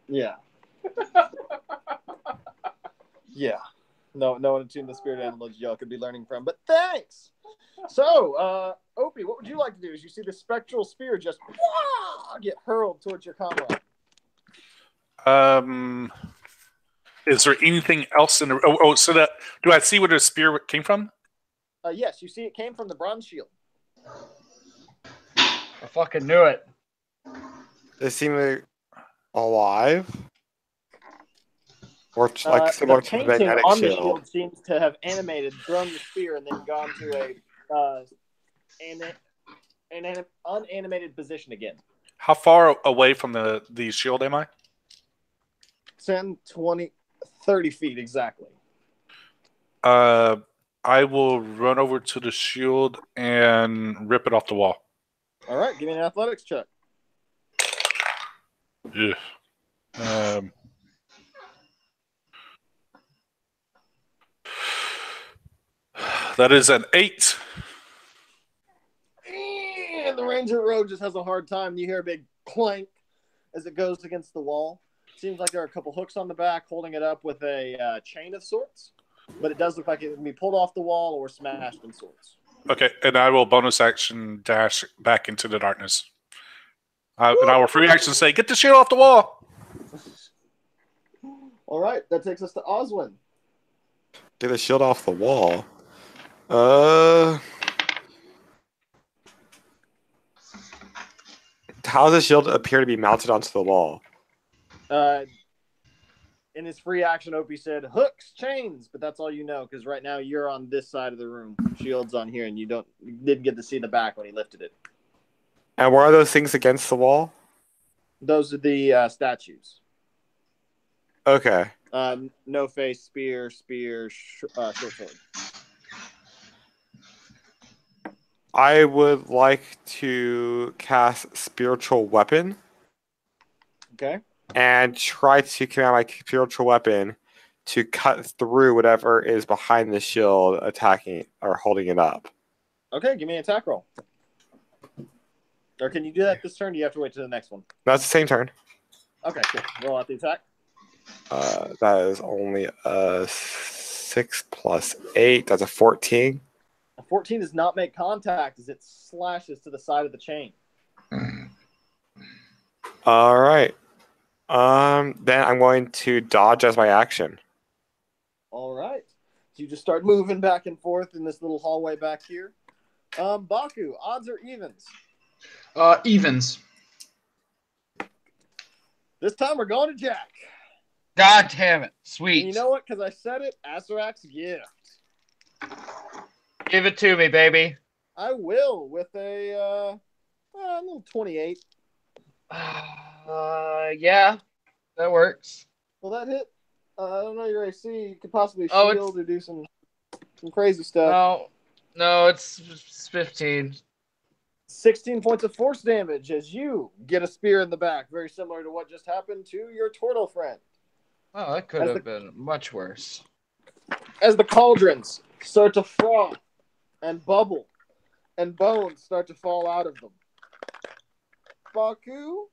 Yeah. Yeah. No one attuned the spirit animals y'all could be learning from, but thanks. So, Opie, what would you like to do as you see the spectral spear just get hurled towards your comrade? Is there anything else in the? So that do I see where the spear came from? Yes, you see it came from the bronze shield. I fucking knew it. They seem alive. Or like similar the to the painting magnetic on the shield. shield seems to have animated, thrown the spear, and then gone to an unanimated position again. How far away from the shield am I? 10, 20, 30 feet exactly. I will run over to the shield and rip it off the wall. All right, give me an athletics check. Yeah. That is an 8. And the Ranger Road just has a hard time. You hear a big clank, as it goes against the wall. Seems like there are a couple hooks on the back holding it up with a chain of sorts, but it does look like it can be pulled off the wall or smashed in sorts. Okay, and I will bonus action dash back into the darkness. And I will free action say, "Get the shit off the wall." All right, that takes us to Oswin. Get the shield off the wall. How does the shield appear to be mounted onto the wall? In his free action, Opie said, hooks, chains, but that's all you know, because right now you're on this side of the room. Shield's on here, and you didn't get to see the back when he lifted it. And what are those things against the wall? Those are the statues. Okay. No face, spear, short sword. I would like to cast Spiritual Weapon. Okay. And try to command my Spiritual Weapon to cut through whatever is behind the shield attacking or holding it up. Okay, give me an attack roll. Or can you do that this turn? Or do you have to wait to the next one? That's the same turn. Okay, cool. Roll out the attack. That is only a 6 plus 8. That's a 14. A 14 does not make contact as it slashes to the side of the chain. All right. Then I'm going to dodge as my action. All right. So you just start moving back and forth in this little hallway back here. Baku, odds or evens? Evens. This time we're going to Jack. God damn it. Sweet. And you know what? Because I said it, Asarak's gift. Give it to me, baby. I will with a little 28. Yeah, that works. Will that hit? I don't know your AC. You could possibly shield or do some crazy stuff. No, it's 15. 16 points of force damage as you get a spear in the back, very similar to what just happened to your turtle friend. Oh, that could have been much worse. As the cauldrons start to froth and bubble, and bones start to fall out of them. Baku,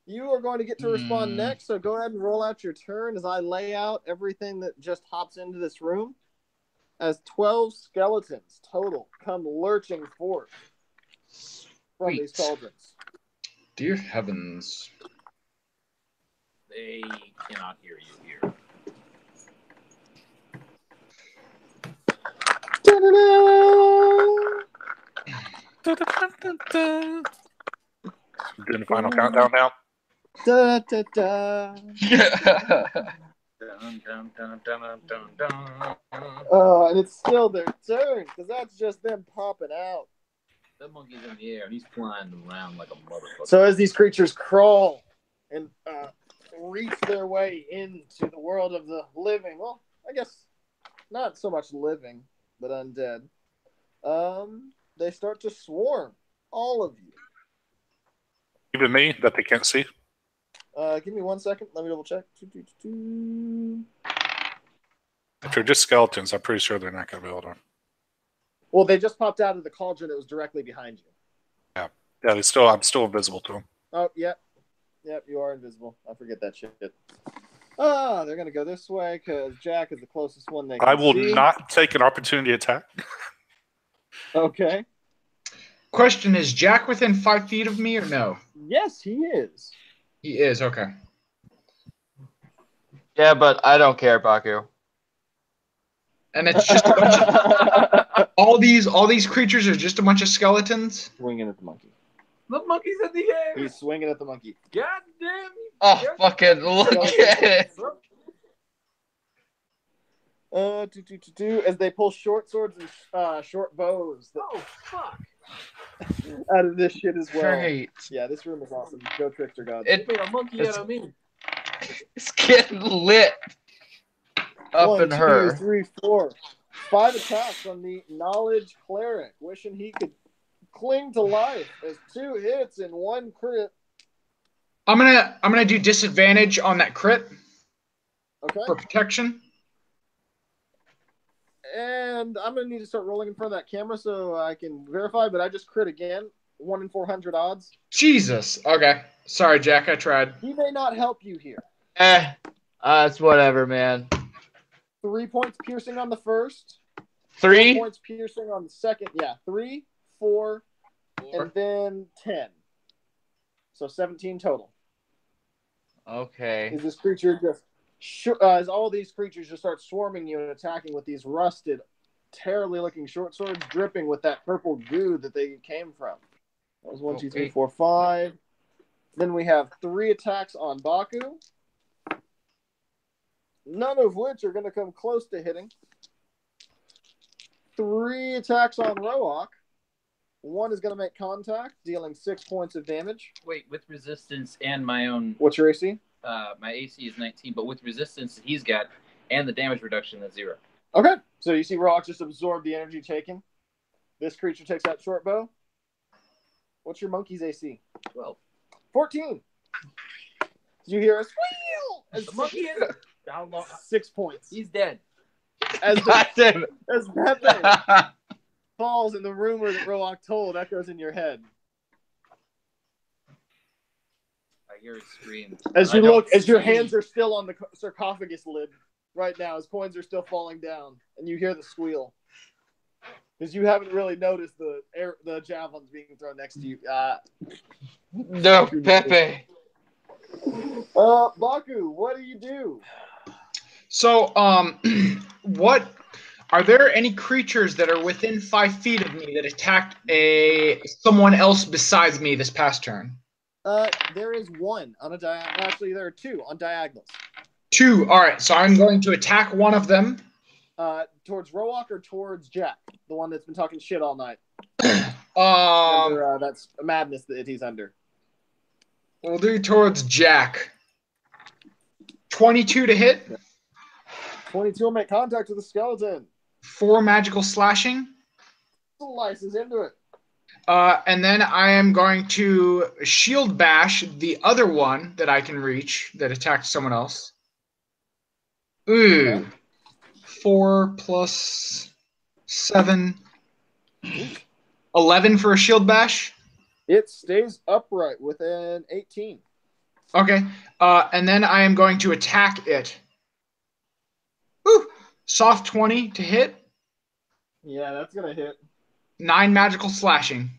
you are going to get to respond next, so go ahead and roll out your turn as I lay out everything that just hops into this room. As 12 skeletons total come lurching forth from these cauldrons. Dear heavens. They cannot hear you here. Doing the final countdown now. Da, da, da. Oh, and it's still their turn, because that's just them popping out. That monkey's in the air, and he's flying around like a motherfucker. So as these creatures crawl and reach their way into the world of the living, well, I guess not so much living, but undead, they start to swarm, all of you. Even me, that they can't see. Give me 1 second. Let me double check. If they're just skeletons, I'm pretty sure they're not going to be able to. Well, they just popped out of the cauldron that was directly behind you. Yeah, I'm still invisible to them. Oh, yep. Yep, you are invisible. I forget that shit. They're going to go this way because Jack is the closest one they can I will see. not take an opportunity attack. Okay. Question, is Jack within 5 feet of me or no? Yes, he is. He is, okay. Yeah, but I don't care, Baku. And it's just a bunch of, all these creatures are just a bunch of skeletons? Swinging at the monkey. The monkey's in the air. He's swinging at the monkey. God damn you. Oh, fucking look at it. As they pull short swords and short bows. Oh, fuck. Out of this shit as well. Great. Yeah, this room is awesome. Go Trickster God. It made a monkey out of me. It's getting lit up 1, in 2, her. 3, 4. 5 attacks on the Knowledge Cleric, wishing he could cling to life as 2 hits and 1 crit. I'm gonna do disadvantage on that crit Okay. for protection. And I'm going to need to start rolling in front of that camera so I can verify, but I just crit again. 1 in 400 odds. Jesus. Okay. Sorry, Jack. I tried. He may not help you here. It's whatever, man. 3 points piercing on the first. 3 4 points piercing on the second. Yeah, 3, 4, and then 10. So 17 total. Okay. Is this creature just... as all these creatures just start swarming you and attacking with these rusted, terribly looking short swords dripping with that purple goo that they came from. That was 1, 2, 3, 4, 5. Then we have 3 attacks on Baku. None of which are going to come close to hitting. 3 attacks on Roak. 1 is going to make contact, dealing 6 points of damage. Wait, with resistance and my own... What's your AC? My AC is 19, but with resistance that he's got and the damage reduction, that's 0. Okay, so you see Roak just absorb the energy taken. This creature takes that short bow. What's your monkey's AC? 12. 14. Did you hear a squeal? As The monkey is... How long? 6 points. He's dead. As God damn it. as Pepe falls and the rumor that Roak told echoes in your head. I hear it scream. As you look, as your hands are still on the sarcophagus lid right now, as coins are still falling down, and you hear the squeal. Because you haven't really noticed the javelins being thrown next to you. No, Pepe. Baku, what do you do? So, what are there any creatures that are within 5 feet of me that attacked someone else besides me this past turn? There is 1 on a diagonal. Actually, there are 2 on diagonals. 2. All right. So I'm going to attack one of them. Towards Roak or towards Jack, the one that's been talking shit all night. That's a madness that he's under. We'll do towards Jack. 22 to hit. 22 will make contact with the skeleton. 4 magical slashing. Slices into it. And then I am going to shield bash the other one that I can reach that attacked someone else. Ooh. Okay. 4 plus 7. 11 for a shield bash. It stays upright with an 18. Okay. And then I am going to attack it. Ooh. Soft 20 to hit. Yeah, that's going to hit. 9 magical slashing.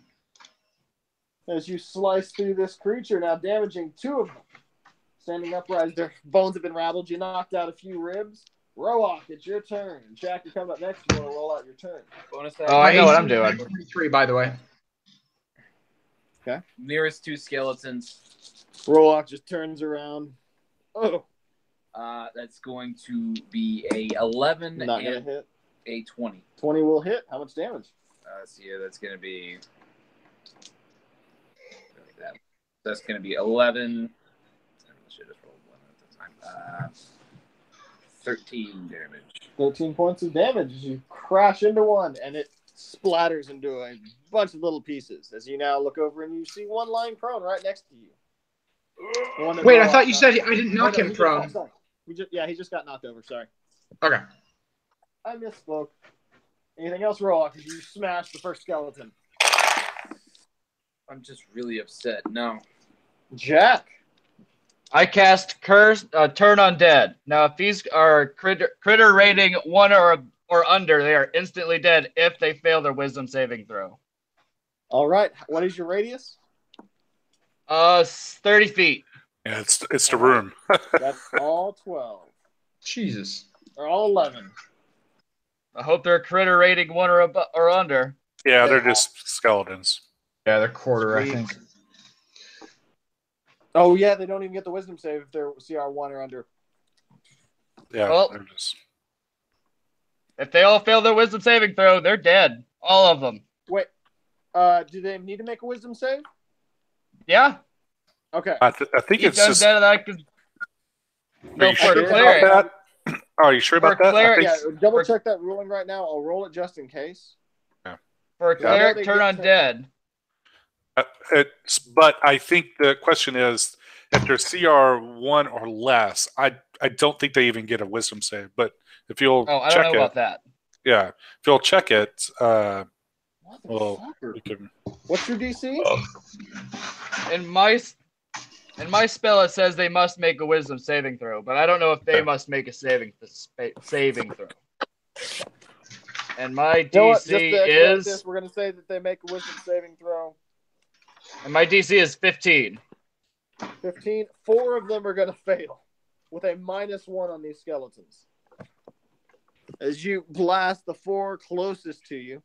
As you slice through this creature, now damaging 2 of them. Standing upright, their bones have been rattled. You knocked out a few ribs. Roak, it's your turn. Jack, you're coming up next. You want to roll out your turn. Bonus Oh, I know what I'm doing. 23, by the way. Okay. Nearest 2 skeletons. Roak just turns around. Oh. That's going to be a 11 Not and gonna hit. A 20. 20 will hit. How much damage? So yeah, that's going to be... That's going to be 11... I should have rolled 1 at the time. 13 damage. 13 points of damage as you crash into one, and it splatters into a bunch of little pieces. As you now look over and you see one lying prone right next to you. Wait, I thought you said I didn't knock him prone. He just got knocked over. Sorry. Okay. I misspoke. Anything else, Roak? You smashed the first skeleton. I'm just really upset. No. Jack. I cast Curse, Turn Undead. Now, if these are critter rating 1 or under, they are instantly dead if they fail their Wisdom saving throw. All right. What is your radius? 30 feet. Yeah, it's the room. That's all 12. Jesus. Or all 11. I hope they're critter rating 1 or under. Yeah, they're just skeletons. Yeah, they're quarter, I think. Oh, yeah, they don't even get the wisdom save if they're CR1 or under. Yeah, well, they're just... If they all fail their wisdom saving throw, they're dead. All of them. Wait, do they need to make a wisdom save? Yeah. Okay. I think it's just... That I could... Are you sure about that? Are you sure about that? Yeah, double check that ruling right now. I'll roll it just in case. Yeah. For a cleric, turn undead. But I think the question is, if they're CR1 or less, I don't think they even get a wisdom save. But if you'll I check don't know about that. Yeah, if you'll check it, What? Well, Motherfucker. we can. What's your DC? In my spell, it says they must make a wisdom saving throw, but I don't know if they must make a saving throw. And my You know what? Just DC to expedite is this, we're going to say that they make a wisdom saving throw. 15. 15. 4 of them are going to fail with a -1 on these skeletons. As you blast the 4 closest to you,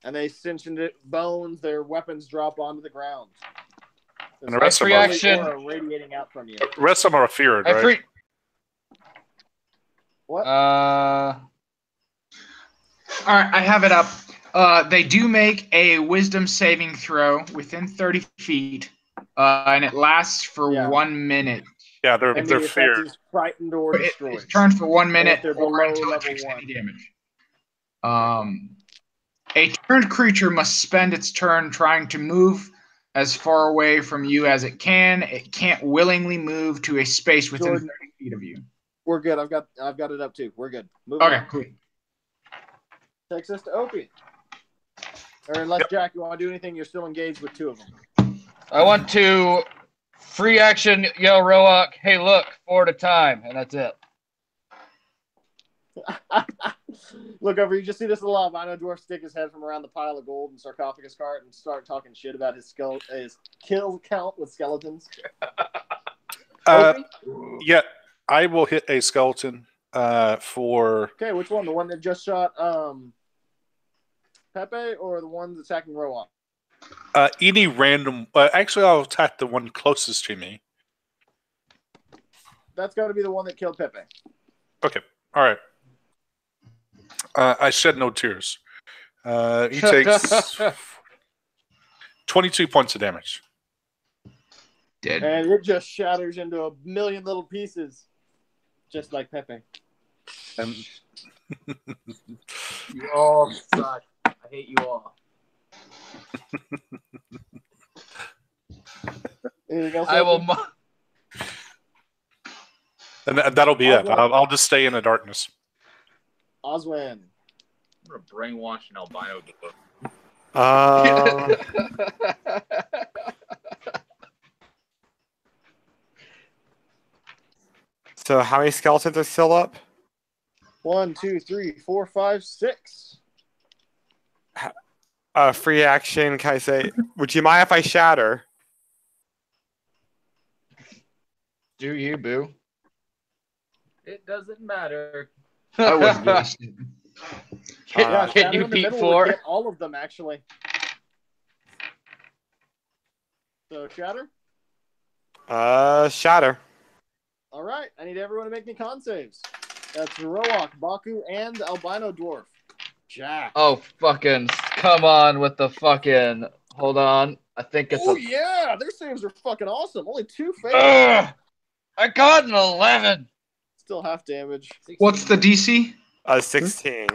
and they cinch into bones, their weapons drop onto the ground. And the rest of them reaction are radiating out from you. The rest of them are feared, right? What? All right, I have it up. They do make a wisdom saving throw within 30 feet, and it lasts for 1 minute. Yeah, they're And the effect feared. is frightened or destroyed. It's turned for 1 And minute if they're or below until it level takes 1. any damage. A turned creature must spend its turn trying to move as far away from you as it can. It can't willingly move to a space within Jordan, 30 feet of you. We're good. I've got it up too. We're good. Move Okay, on. cool. Takes us to Opie. Or unless Jack, you want to do anything, you're still engaged with 2 of them. I want to free action yell Roak, hey look, 4 at a time, and that's it. Look over, you just see this little albino dwarf stick his head from around the pile of gold and sarcophagus cart and start talking shit about his kill count with skeletons. Yeah, I will hit a skeleton for. Okay, which one? The one that just shot Pepe or the one that's attacking Roak? Any random. Actually, I'll attack the one closest to me. That's got to be the one that killed Pepe. Okay, all right. I shed no tears. He takes 22 points of damage. Dead. And it just shatters into a million little pieces, just like Pepe. And You all suck. I hate you all. Anything else? I will. and that'll be it. I'll just stay in the darkness. Oswan. I'm gonna brainwash an albino dwarf. So how many skeletons are still up? 1, 2, 3, 4, 5, 6. Free action. Can I say? Would you mind if I shatter? Do you, boo? It doesn't matter. I wouldn't give a shit. Yeah, Can shatter you in the beat middle 4? would get all of them, actually. So, shatter? Shatter. All right, I need everyone to make me con saves. That's Roak, Baku, and Albino Dwarf. Jack. Oh, fucking come on with the fucking. Hold on. I think it's Oh, yeah, their saves are fucking awesome. Only 2 fails. Ugh! I got an 11. Still half damage. What's the DC? 16.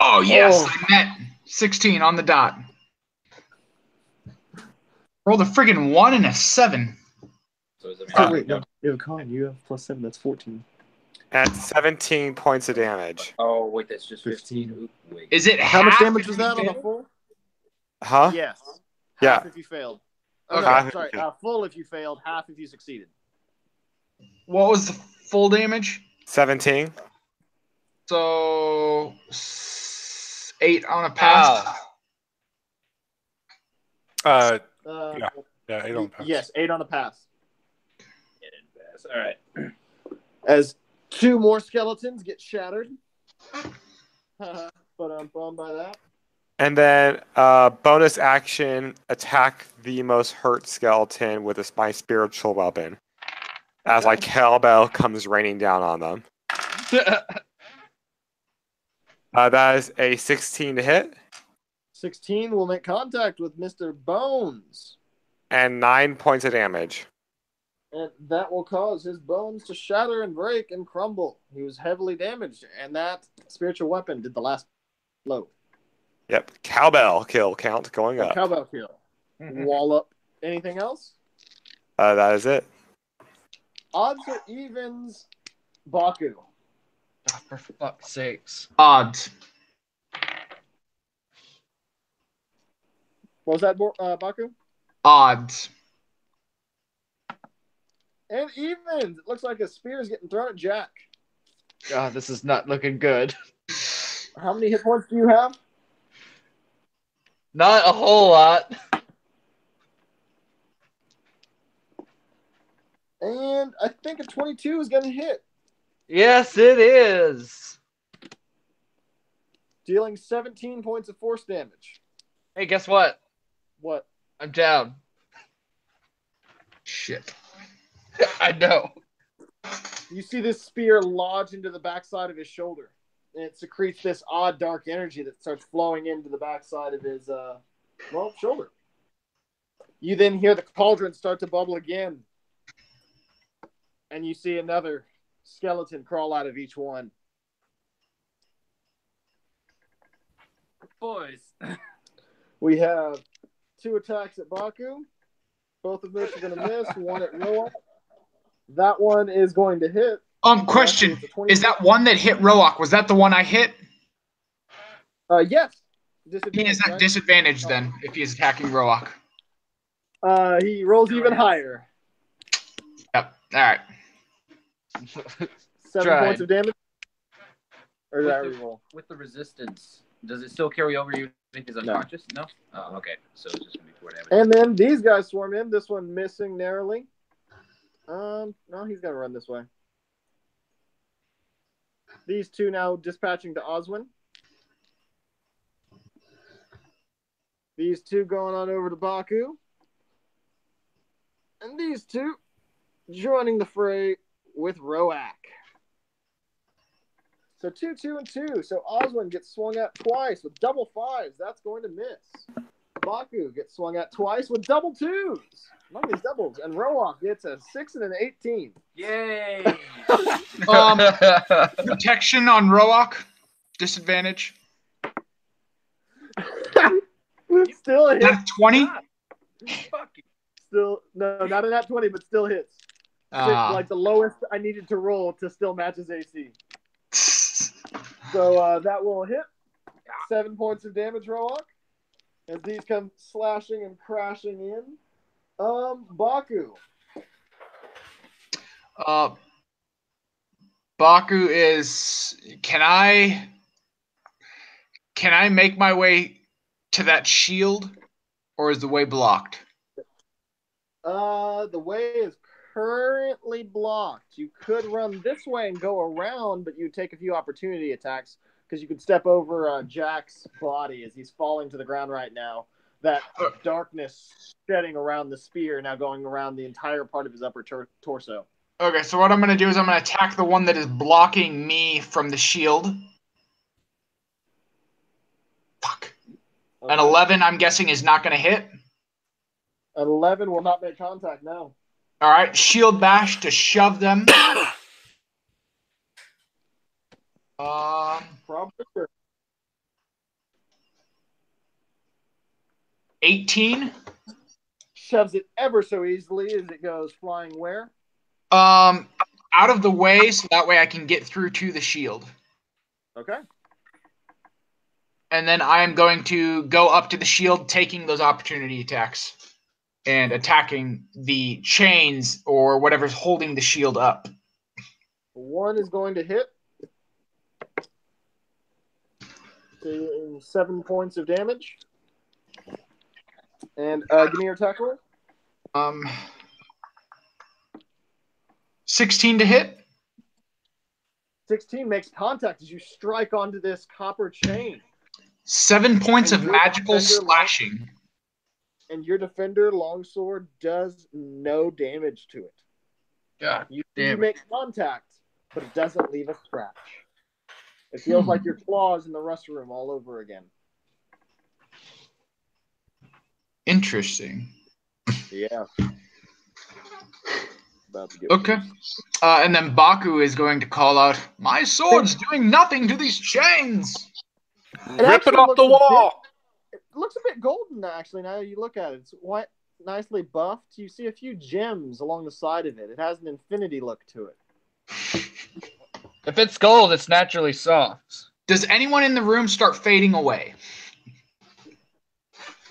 Oh, yes, Oh. I met 16 on the dot. Rolled a friggin' 1 and a 7. So is it Oh, wait, no. You have a con. You have +7. That's 14. At 17 points of damage. Oh wait, that's just 15. Oop, wait. Is it How much half damage if was you that on a fail? full? Huh? Yes. Yeah. Half if you failed. Oh, Okay. no, Half if sorry. you failed. Full if you failed, half if you succeeded. What was the full damage? 17. So 8 on a pass. Ow. Yeah, 8 on pass. Yes, 8 on a pass. It didn't pass. All right. As 2 more skeletons get shattered. But I'm bummed by that. And then bonus action, attack the most hurt skeleton with my spiritual weapon. As like cowbell comes raining down on them. That is a 16 to hit. 16 will make contact with Mr. Bones. And 9 points of damage. And that will cause his bones to shatter and break and crumble. He was heavily damaged. And that spiritual weapon did the last blow. Yep. Cowbell kill count going A up. cowbell kill. Wallop. Anything else? That is it. Odds or evens? Baku. Oh, for fuck's sakes. Odds. What was that, Baku? Odds. And evens. It looks like a spear is getting thrown at Jack. God, this is not looking good. How many hit points do you have? Not a whole lot. And I think a 22 is going to hit, Yes, it is. dealing 17 points of force damage. Hey, guess what? What? I'm down. Shit. I know. You see this spear lodge into the backside of his shoulder, and it secretes this odd dark energy that starts flowing into the backside of his shoulder. You then hear the cauldron start to bubble again, and you see another skeleton crawl out of each one. Boys. We have 2 attacks at Baku. Both of which are going to miss. One at Roa. That one is going to hit. Question. It's a 20. Is that one that hit Roak? Was that the one I hit? Yes. He is at disadvantage then if he is attacking Roak. He rolls even higher. Yep. All right. 7 points of damage. Or did I reroll? With the resistance, does it still carry over even if he's unconscious? No? Oh, okay. So it's just going to be 4 damage. And then these guys swarm in. This one missing narrowly. No, he's going to run this way. These 2 now dispatching to Oswin. These 2 going on over to Baku. And these 2 joining the fray with Roak. So 2, 2, and 2. So Oswin gets swung at twice with double 5s. That's going to miss. Baku gets swung at twice with double 2s. Among these doubles. And Roak gets a 6 and an 18. Yay! Protection on Roak. Disadvantage. Still a hit. That's 20? Still, no, not in that 20, but still hits. Like the lowest I needed to roll to still match his AC. So that will hit. 7 points of damage, Roak. As these come slashing and crashing in. Baku. Baku is. Can I make my way to that shield, or is the way blocked? The way is currently blocked. You could run this way and go around, but you'd take a few opportunity attacks because you could step over Jack's body as he's falling to the ground right now. That darkness shedding around the spear, now going around the entire part of his upper torso. Okay, so what I'm going to do is I'm going to attack the one that is blocking me from the shield. Fuck. Okay. An 11, I'm guessing, is not going to hit. An 11 will not make contact, no. All right, shield bash to shove them. Probably. 18. Shoves it ever so easily as it goes flying where? Out of the way, so that way I can get through to the shield. Okay. And then I am going to go up to the shield, taking those opportunity attacks and attacking the chains or whatever's holding the shield up. 1 is going to hit. Taking 7 points of damage. And give me your attack roll. 16 to hit. 16 makes contact as you strike onto this copper chain. 7 points And of your magical defender slashing. And your defender longsword does no damage to it. God You damn it. make contact, but it doesn't leave a scratch. It feels like your claws in the rust room all over again. Interesting. Yeah. About to get Okay. And then Baku is going to call out, "My sword's doing nothing to these chains!" Rip it actually off looks the a wall. It looks a bit golden, actually, now you look at it. It's white, nicely buffed. You see a few gems along the side of it. It has an infinity look to it. If it's gold, it's naturally soft. Does anyone in the room start fading away?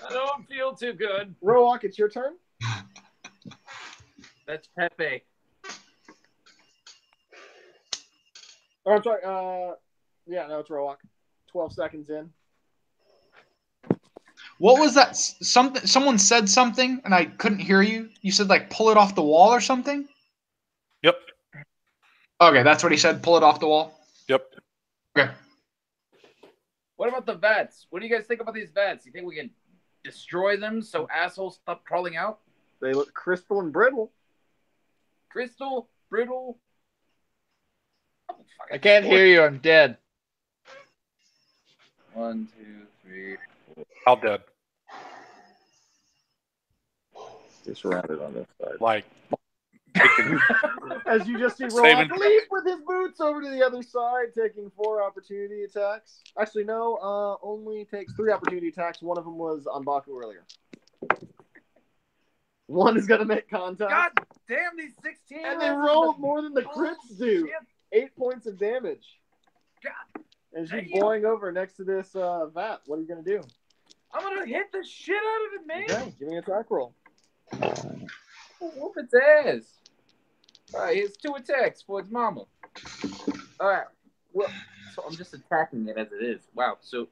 I don't don't feel too good. Roark, it's your turn. That's Pepe. Oh, I'm sorry. Yeah, no, it's Roark. 12 seconds in. What was that? Something. Someone said something, and I couldn't hear you. You said like pull it off the wall or something. Yep. Okay, that's what he said. Pull it off the wall. Yep. Okay. What about the vats? What do you guys think about these vats? You think we can destroy them so assholes stop crawling out? They look crystal and brittle. Crystal, brittle. I can't hear you. I'm dead. 1, 2, 3. All dead. They're surrounded on this side. Like, as you just see Saving- Roark leap with his boots over to the other side, taking 4 opportunity attacks. Actually, no, only takes 3 opportunity attacks. One of them was on Baku earlier. One is going to make contact. God damn these 16. And they rolled more than the crits do. 8 points of damage. God. As you're Damn. boring over next to this vat, what are you going to do? I'm gonna hit the shit out of it, man. Okay, give me an attack roll. Whoop its ass. Alright, here's 2 attacks for its mama. Alright. Well, so I'm just attacking it as it is. Wow. So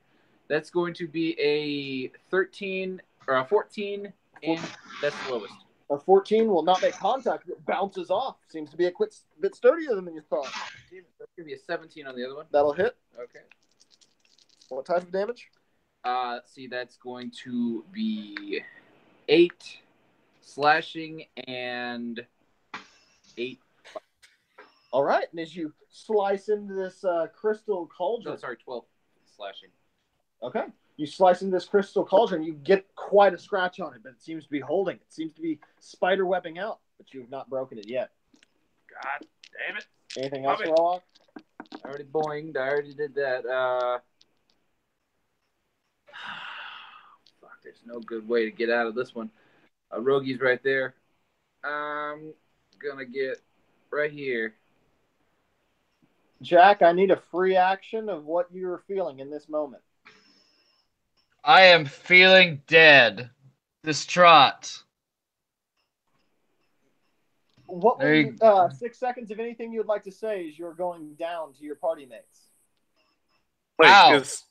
that's going to be a 13 or a 14, and that's the lowest. A 14 will not make contact. It bounces off. Seems to be a bit sturdier than you thought. Damn it, that's gonna be a 17 on the other one. That'll hit. Okay. What type of damage? See, that's going to be 8 slashing and 8. All right, and as you slice into this crystal cauldron, No, sorry, 12 slashing. okay, you slice into this crystal cauldron, you get quite a scratch on it, but it seems to be holding. It seems to be spider webbing out, but you have not broken it yet. God damn it! Anything else, Love it. Roark? I already boinged. I already did that. Fuck, there's no good way to get out of this one. Rogi's right there. I'm gonna get right here. Jack, I need a free action of what you're feeling in this moment. I am feeling dead. Distraught. What There would you- you, 6 seconds of anything you'd like to say as you're going down to your party mates? Wait, Ow. is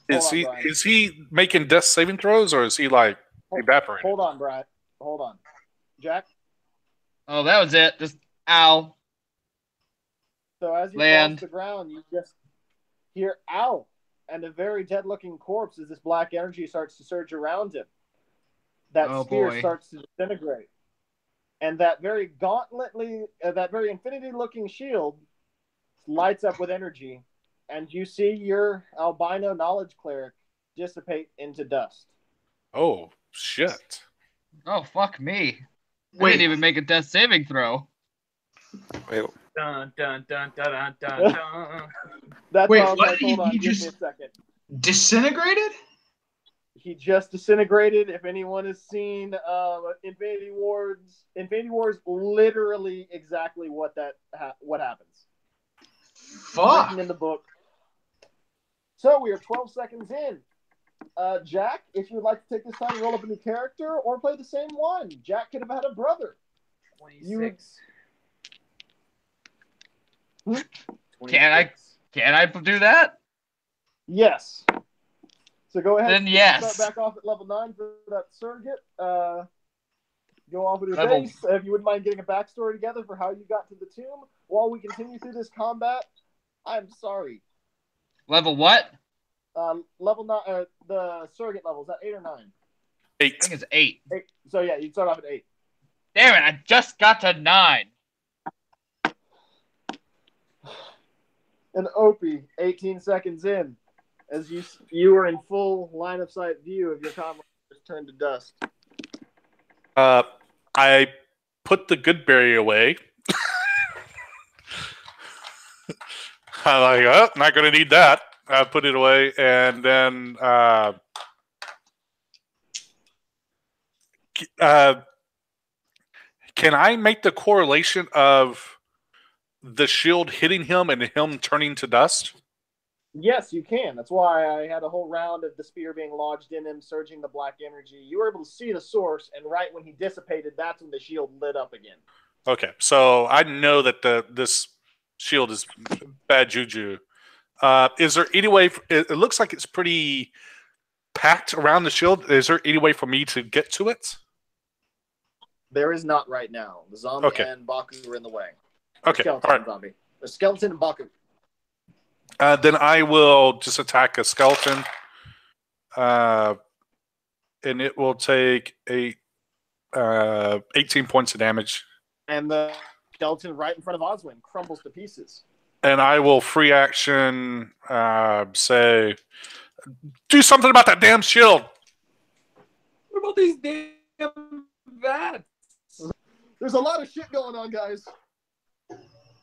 Hold on, Brian. is he making death saving throws, or is he like evaporated? Hold on, Brad. Hold on. Jack, Oh, that was it. Just ow. so as you Land. cross the ground, you just hear ow, and a very dead-looking corpse as this black energy starts to surge around him. That Oh, spear boy. starts to disintegrate. And that very that very infinity-looking shield lights up with energy, and you see your albino knowledge cleric dissipate into dust. Oh shit! Oh, fuck me. I Wait. didn't even make a death saving throw. Wait, Dun dun dun dun dun dun dun. That's Wait, why I was what? like, hold on, He give me just- a second. Disintegrated? He just disintegrated. If anyone has seen Infinity Wars literally exactly what happens. Fuck. Written in the book. So we are 12 seconds in. Jack, if you would like to take this time and roll up a new character or play the same one, Jack could have had a brother. 26. Hmm? Can I do that? Yes. So go ahead. Then yes. Start back off at level 9 for that surrogate. Go off with your Level- base. If you wouldn't mind getting a backstory together for how you got to the tomb while we continue through this combat, I'm sorry. Level what? Level 9, the surrogate level, is that 8 or 9? I 8. think it's 8. 8. So yeah, you'd start off at 8. Damn it, I just got to 9. And Opie, 18 seconds in, as you are in full line of sight view of your comrades turned to dust. I put the good berry away. I'm like, oh, not going to need that. I put it away, and then can I make the correlation of the shield hitting him and him turning to dust? Yes, you can. That's why I had a whole round of the spear being lodged in him, surging the black energy. You were able to see the source, and right when he dissipated, that's when the shield lit up again. Okay, so I know that this shield is bad juju. Is there any way? It looks like it's pretty packed around the shield. Is there any way for me to get to it? There is not right now. The zombie Okay. and Baku are in the way. Okay, Skeleton all right. and zombie. The skeleton and Baku. Then I will just attack a skeleton, and it will take 18 points of damage. And the skeleton right in front of Oswin crumbles to pieces. And I will free action say, do something about that damn shield. What about these damn vats? There's a lot of shit going on, guys.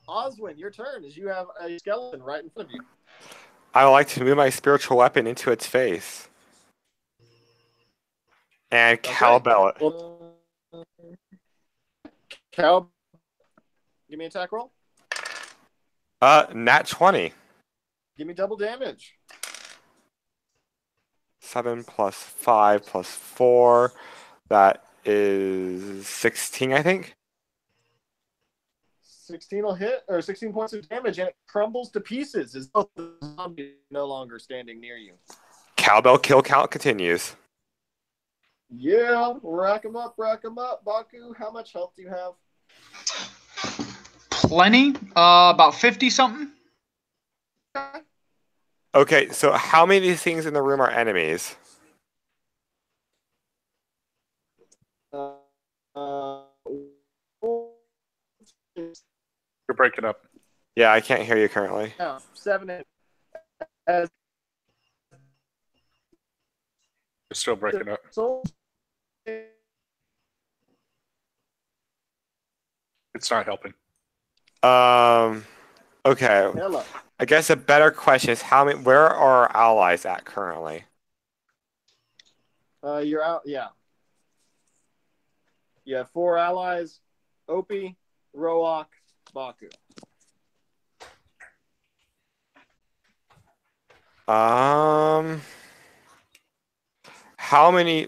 Oswin, your turn, as you have a skeleton right in front of you. I would like to move my spiritual weapon into its face. And cowbell it. Well, cow. Give me an attack roll. Nat 20. Give me double damage. 7 plus 5 plus 4. That is 16, I think. 16 will hit, or 16 points of damage, and it crumbles to pieces as though the zombie is no longer standing near you. Cowbell kill count continues. Yeah, rack him up, rack him up. Baku, how much health do you have? Plenty. About 50 something. Okay, so how many of these things in the room are enemies? You're breaking up. Yeah, I can't hear you currently. No, 7. As You're still breaking up. It's not helping. Okay. Hello. I guess a better question is where are our allies at currently? You're out. Yeah. You have 4 allies: Opie, Roak, Baku. How many?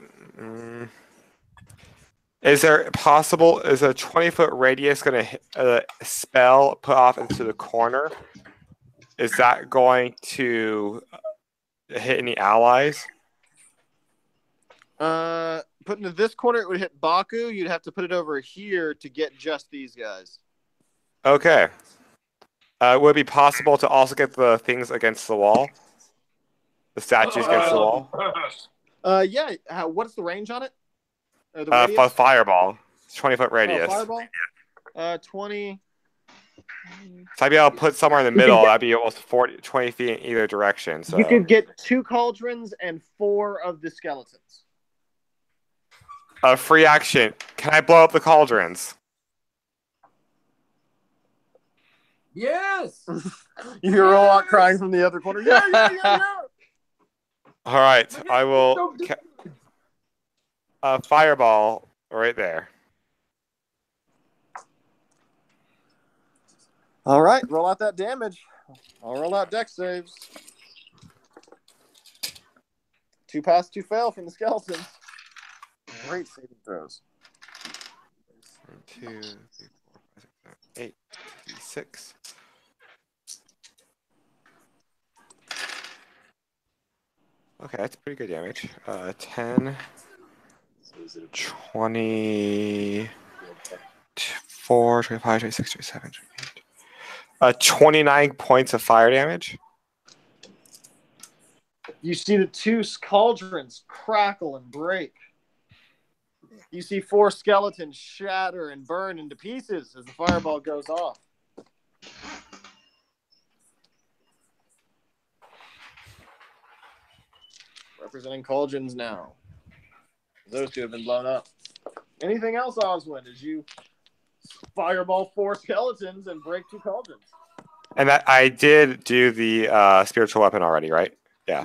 Is a 20-foot radius going to spell put off into the corner? Is that going to hit any allies? Put into this corner, it would hit Baku. You'd have to put it over here to get just these guys. Okay. Would it be possible to also get the things against the wall? The statues against the wall? Yeah. What's the range on it? Or the radius? Fireball. It's 20-foot radius. Fireball? 20. So I'd be able to put somewhere in the middle. That'd be almost 20 feet in either direction. So you could get 2 cauldrons and 4 of the skeletons. Free action. Can I blow up the cauldrons? Yes. You hear Roak crying from the other corner. Yeah. All right. I will fireball right there. All right, roll out that damage. I'll roll out dex saves. 2 pass, 2 fail from the skeletons. Great saving throws. 1, 2, 3, 4, 5, 6, 7, 8, 6. Okay, that's pretty good damage. 10, 24, 25, 26, 27, 28. 29 points of fire damage. You see the 2 cauldrons crackle and break. You see 4 skeletons shatter and burn into pieces as the fireball goes off. Representing cauldrons now. Those 2 have been blown up. Anything else, Oswin, as you fireball 4 skeletons and break 2 cauldrons? And that I did do the spiritual weapon already, right? Yeah.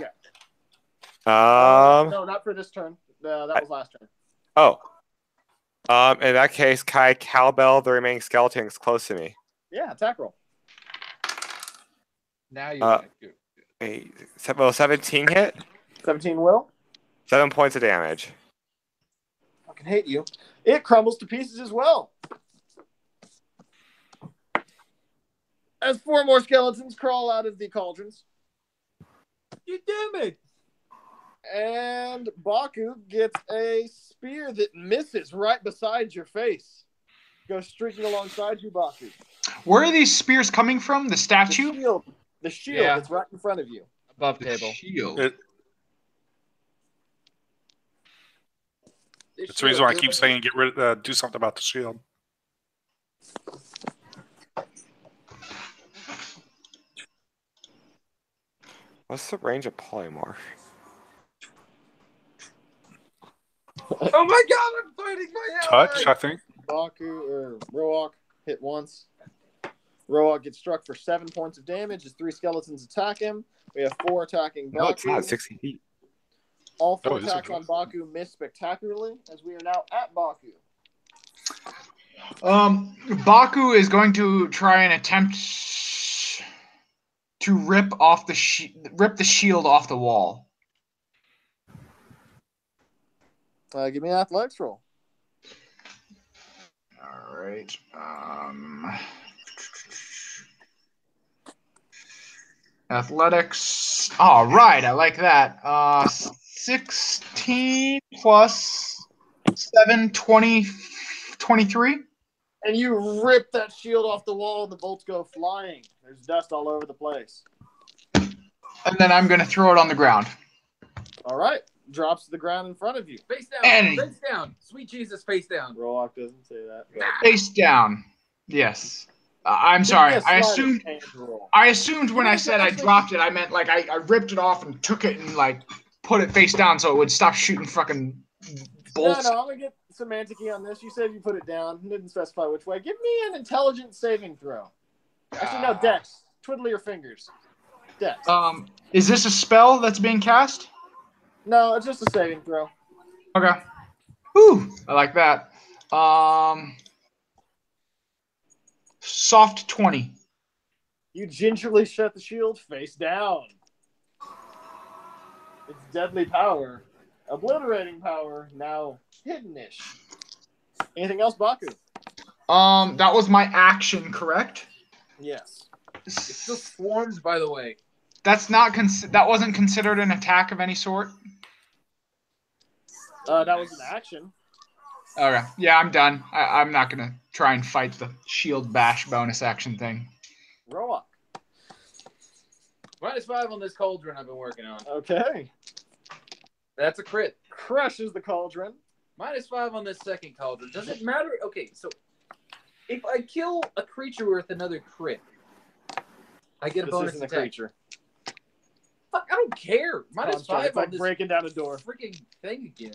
No, not for this turn. That was last turn. Oh. In that case, can I cowbell the remaining skeletons close to me? Yeah, attack roll. Now you Will 17 hit? 17 will. 7 points of damage. Fucking hate you. It crumbles to pieces as well. As 4 more skeletons crawl out of the cauldrons. You damn it! And Baku gets a spear that misses right beside your face. Goes streaking alongside you, Baku. Where are these spears coming from? The statue? The shield Yeah. that's right in front of you. Above The table. shield. That's the reason why I keep saying do something about the shield. What's the range of polymorph? Oh my god, I'm fighting my Touch, I think. Baku or Roak hit once. Roak gets struck for 7 points of damage as 3 skeletons attack him. We have 4 attacking Baku. No, it's not 60 feet. All 4 it is attacks okay. on Baku miss spectacularly as we are now at Baku. Baku is going to try and attempt to rip the shield off the wall. Give me an athletics roll. All right. Athletics. All right, I like that. 16 plus 7, 20, 23. And you rip that shield off the wall and the bolts go flying. There's dust all over the place. And then I'm going to throw it on the ground. All right. Drops to the ground in front of you. Face down. And- Face down. Sweet Jesus, face down. Roak doesn't say that. but- Face down. Yes. I'm sorry. Give me a I sleight of assumed. hand roll. I assumed when You I guys said I actually- dropped it, I meant like I ripped it off and took it and like put it face down so it would stop shooting fucking bolts. No, I'm going to get semantic-y on this. You said you put it down. Didn't specify which way. Give me an intelligence saving throw. Actually, no, Dex. Twiddle your fingers. Dex. Is this a spell that's being cast? No, it's just a saving throw. Okay. Ooh, I like that. Soft 20. You gingerly shut the shield face down. Its deadly power, obliterating power, now hidden-ish. Anything else, Baku? That was my action, correct? Yes. It's still swarmed, by the way. That's not that wasn't considered an attack of any sort. That was an action. Okay. Yeah, I'm done. I'm not gonna try and fight the shield bash bonus action thing. Roak. -5 on this cauldron I've been working on. Okay. That's a crit. Crushes the cauldron. -5 on this second cauldron. Does it matter? Okay, so if I kill a creature with another crit, I get a This bonus isn't a attack. creature. Fuck, I don't care. -5 It's on like this breaking down a door. freaking thing again.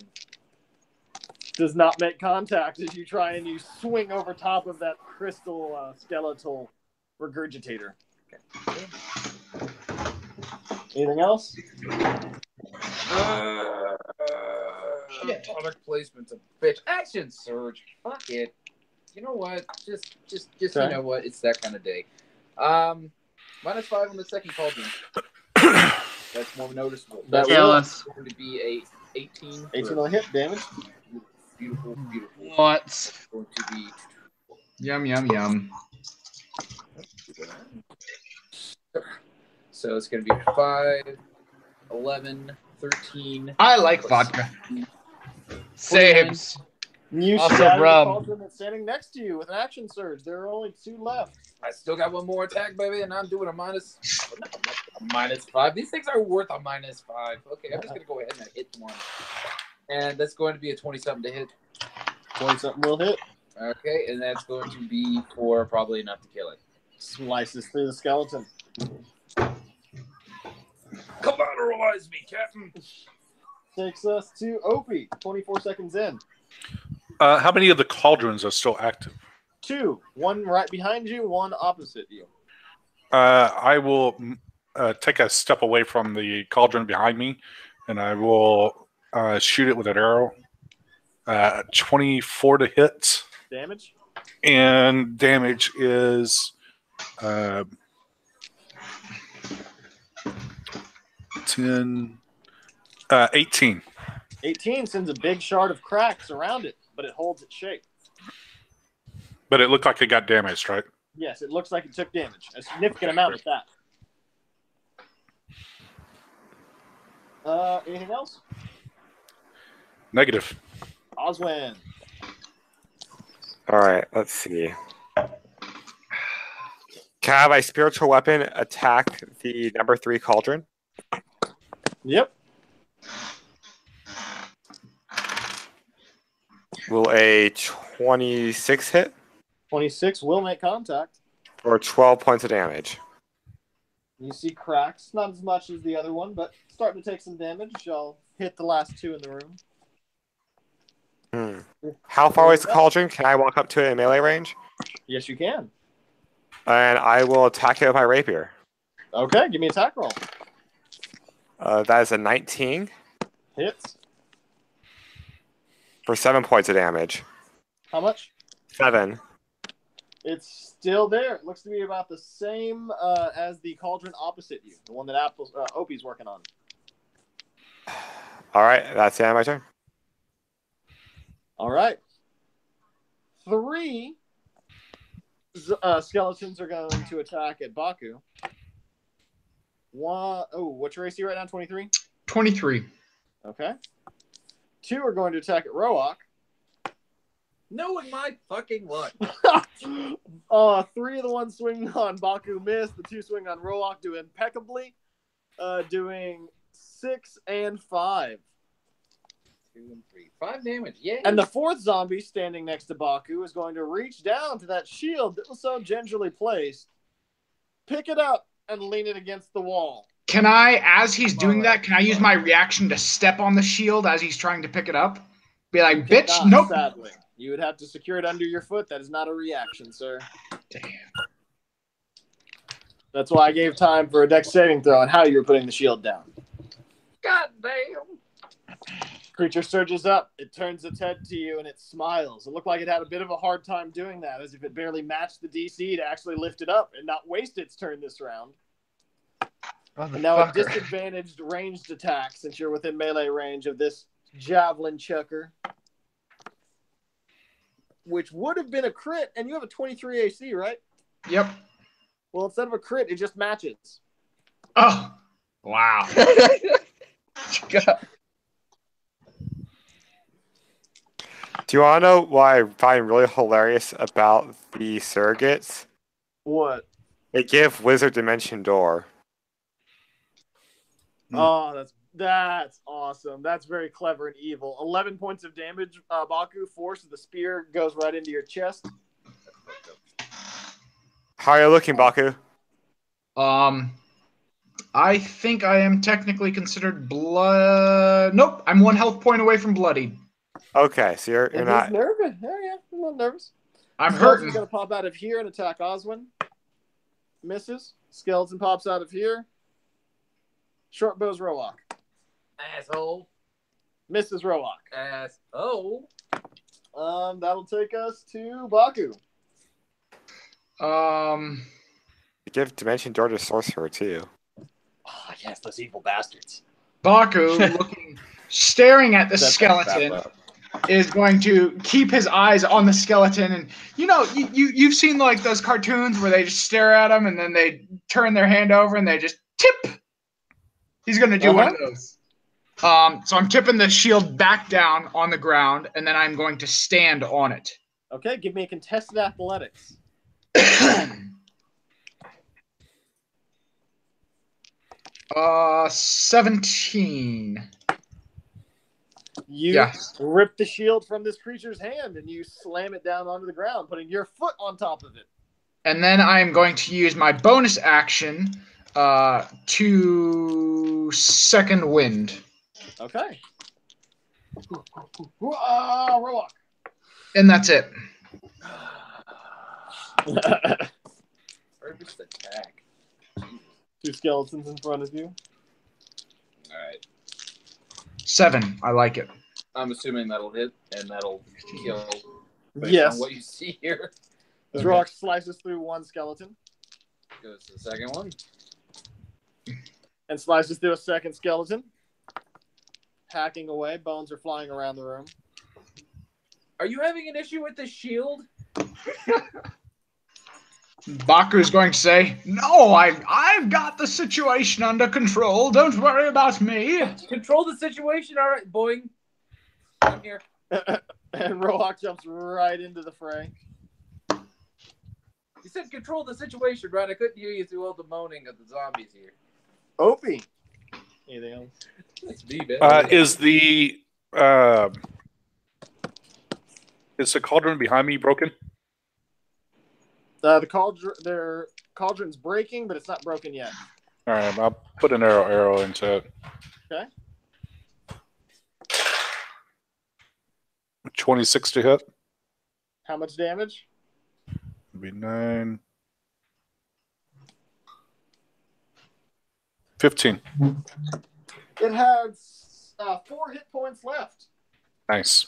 Does not make contact as you try and you swing over top of that crystal skeletal regurgitator. Okay. Anything else? Product placement's a bitch. Action surge. Fuck it. You know what? Just Okay. you know what? It's that kind of day. -5 on the second cauldron. That's more noticeable. That That's Jealous. going to be a 18. 18 on hit damage. Beautiful, beautiful. What? It's going to be Yum yum yum. so it's going to be 5, 11, 13. I like vodka. Saves. You Also shatter the rum. cauldron that's standing next to you with an action surge. There are only 2 left. I still got one more attack, baby, and I'm doing a -5. These things are worth a -5. Okay, I'm just going to go ahead and hit one. And that's going to be a 20-something to hit. 20-something will hit. Okay, and that's going to be for probably enough to kill it. Slices through the skeleton. Collateralize me, Captain. Takes us to Opie. 24 seconds in. How many of the cauldrons are still active? 2. 1 right behind you, 1 opposite you. I will take a step away from the cauldron behind me, and I will shoot it with an arrow. 24 to hit, Damage? and damage is 10, 18. 18 sends a big shard of cracks around it, but it holds its shape. But it looked like it got damaged, right? Yes, it looks like it took damage. A significant amount at that. Anything else? Negative. Oswin. All right, let's see. Can I have a spiritual weapon attack the number 3 cauldron? Yep. Will a 26 hit? 26 will make contact. For 12 points of damage. You see cracks, not as much as the other one, but starting to take some damage. I'll hit the last 2 in the room. How far away is the cauldron? Can I walk up to it in melee range? Yes, you can. And I will attack it with my rapier. Okay, give me an attack roll. That is a 19. Hits. For 7 points of damage. How much? 7. It's still there. It looks to be about the same as the cauldron opposite you, the one that Opie's working on. All right, that's the end of my turn. All right. 3 skeletons are going to attack at Baku. What's your AC right now? 23? 23. Okay. 2 are going to attack at Roak. Knowing my fucking luck. 3 of the ones swinging on Baku miss. The 2 swing on Roak do impeccably, doing 6 and 5. 2 and 3. 5 damage. Yeah. And the 4th zombie standing next to Baku is going to reach down to that shield that was so gingerly placed, pick it up, and lean it against the wall. Can I, as he's doing that, can I use my reaction to step on the shield as he's trying to pick it up? Be like, bitch, nope. Sadly. You would have to secure it under your foot. That is not a reaction, sir. Damn. That's why I gave time for a dex saving throw and how you were putting the shield down. God damn. Creature surges up. It turns its head to you and it smiles. It looked like it had a bit of a hard time doing that, as if it barely matched the DC to actually lift it up and not waste its turn this round. And now a disadvantaged ranged attack, since you're within melee range of this javelin chucker, which would have been a crit, and you have a 23 AC, right? Yep. Well, instead of a crit, it just matches. Oh, wow. Do you want to know what I find really hilarious about the surrogates? What? They give Wizard Dimension Door. Oh, that's awesome. That's very clever and evil. 11 points of damage, Baku. Force of the spear goes right into your chest. How are you looking, Baku? I think I am technically considered blood. Nope, I'm 1 health point away from bloodied. Okay, so you're not nervous. Yeah, I'm not nervous. I'm hurting. Skeleton's gonna pop out of here and attack Oswin. Misses. Skeleton pops out of here. Short bow's Roak. Asshole. Misses Roak. Asshole. That'll take us to Baku. give Dimension Door to Sorcerer too. Oh, yes, those evil bastards. Baku, staring at the skeleton, is going to keep his eyes on the skeleton. And, you know, you've seen, like, those cartoons where they just stare at him and then they turn their hand over and they just tip. He's going to do one of those. So I'm tipping the shield back down on the ground, and then I'm going to stand on it. Okay, give me a contested athletics. 17. You rip the shield from this creature's hand and you slam it down onto the ground, putting your foot on top of it. And then I'm going to use my bonus action to second wind. Okay. Roak. And that's it. First attack. 2 skeletons in front of you. All right. 7. I like it. I'm assuming that'll hit and that'll kill. Yes. On what you see here. This rock slices through one skeleton. Goes to the second one. and slices through a second skeleton. Hacking away, bones are flying around the room. Are you having an issue with the shield? Baku is going to say, "No, I've got the situation under control. Don't worry about me." Control the situation. All right, boing. I'm here. And Rohawk jumps right into the fray. You said control the situation, right? I couldn't hear you through all the moaning of the zombies here. Opie. Anything else? That's me, man. Is the cauldron behind me broken? The their cauldron's breaking, but it's not broken yet. All right, I'll put an arrow into it. Okay. 26 to hit. How much damage? It'll be 9. 15. It has 4 hit points left. Nice.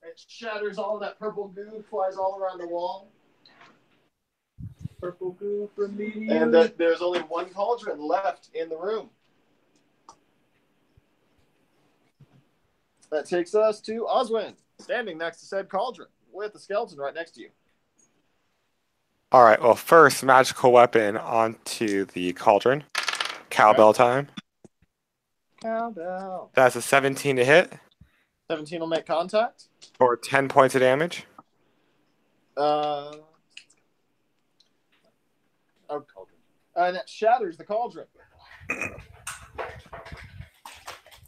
It shatters all of that purple goo, flies all around the wall. Purple goo from me. And there's only one cauldron left in the room. That takes us to Oswin, standing next to said cauldron, with the skeleton right next to you. All right. Well, first, magical weapon onto the cauldron. Cowbell time. Cowbell. That's a 17 to hit 17 will make contact. for 10 points of damage. Cauldron. And it shatters the cauldron.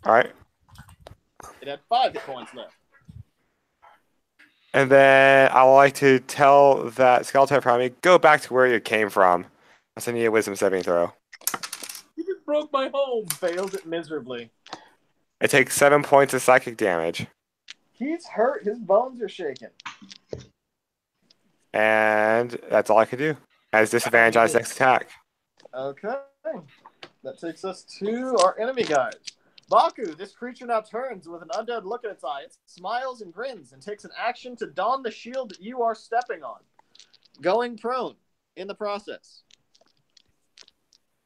All right. It had 5 hit points left. And then I would like to tell that skeleton from me, go back to where you came from. That's a need a wisdom saving throw. You just broke my home. Fails it miserably. It takes 7 points of psychic damage. He's hurt. His bones are shaking. And that's all I can do. As disadvantage on his next attack. Okay. That takes us to our enemy guys. Baku, this creature now turns with an undead look in its eye. It smiles and grins and takes an action to don the shield you are stepping on, going prone in the process.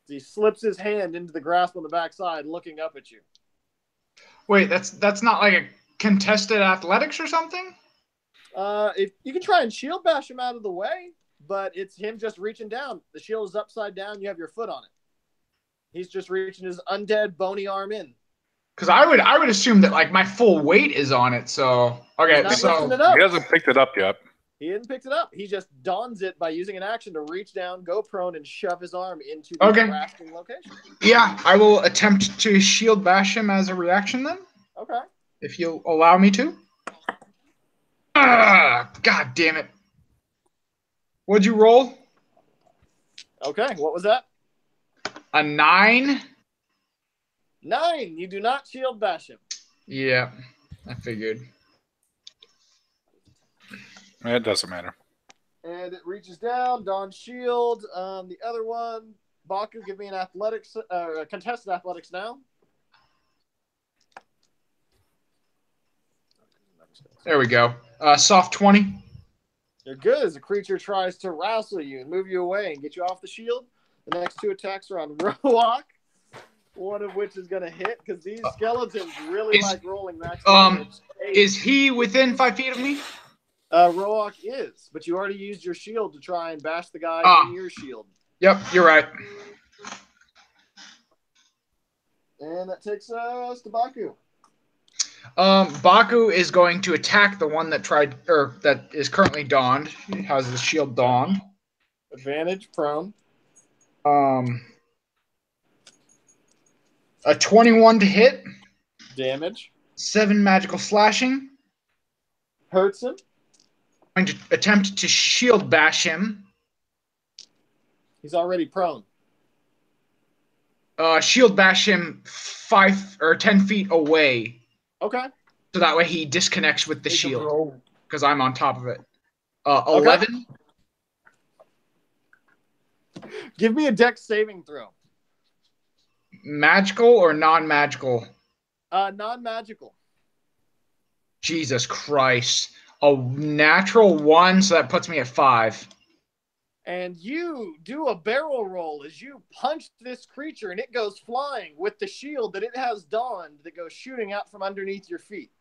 He slips his hand into the grasp on the backside, looking up at you. Wait, that's not like a contested athletics or something? If you can try and shield bash him out of the way, but it's him just reaching down. The shield is upside down. You have your foot on it. He's just reaching his undead bony arm in. Because I would assume that like my full weight is on it. So okay, He's so not lifting it up. He hasn't picked it up yet. He hasn't picked it up. He just dons it by using an action to reach down, go prone, and shove his arm into the grasping location. yeah, I will attempt to shield bash him as a reaction then, Okay. if you'll allow me to. God damn it! What'd you roll? Okay, what was that? A 9. 9. You do not shield bash him. Yeah, I figured. It doesn't matter. And it reaches down, dons shield. The other one, Baku, give me an athletics, contested athletics now. There we go. Soft 20. You're good as the creature tries to wrestle you and move you away and get you off the shield. The next 2 attacks are on Roak, one of which is going to hit because these skeletons really like rolling max damage. Is he within 5 feet of me? Roak is, but you already used your shield to try and bash the guy in your shield. Yep, you're right. And that takes us to Baku. Baku is going to attack the one that that is currently donned. He has the shield donned. Advantage, prone. A 21 to hit. Damage. 7 magical slashing. Hurts him. Going to attempt to shield bash him. He's already prone. Shield bash him 5 or 10 feet away. Okay. So that way he disconnects with the shield. Because I'm on top of it. 11. Give me a dex saving throw. Magical or non-magical? Non-magical. Jesus Christ. A natural 1, so that puts me at 5. And you do a barrel roll as you punch this creature, and it goes flying with the shield that it has donned that goes shooting out from underneath your feet.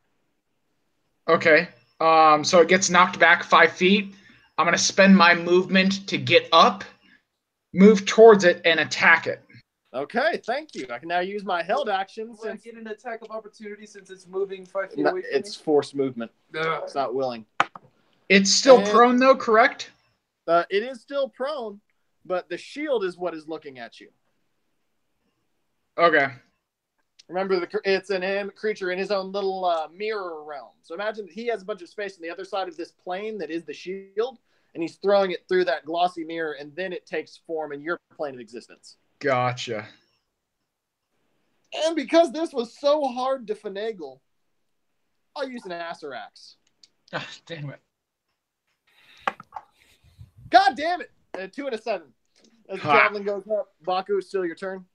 Okay. So it gets knocked back 5 feet. I'm going to spend my movement to get up, move towards it, and attack it. Okay, thank you. I can now use my held action Will I since get an attack of opportunity since it's moving 5 feet away from it's forced movement. It's not willing. It's still And- prone, though, correct? It is still prone, but the shield is what is looking at you. Okay. Remember, it's an creature in his own little mirror realm. So imagine he has a bunch of space on the other side of this plane that is the shield, and he's throwing it through that glossy mirror, and then it takes form in your plane of existence. Gotcha. And because this was so hard to finagle, I'll use an Acerax. Ah, damn it. God damn it! 2 and a 7. As the Ha. javelin goes up, Baku, it's still your turn.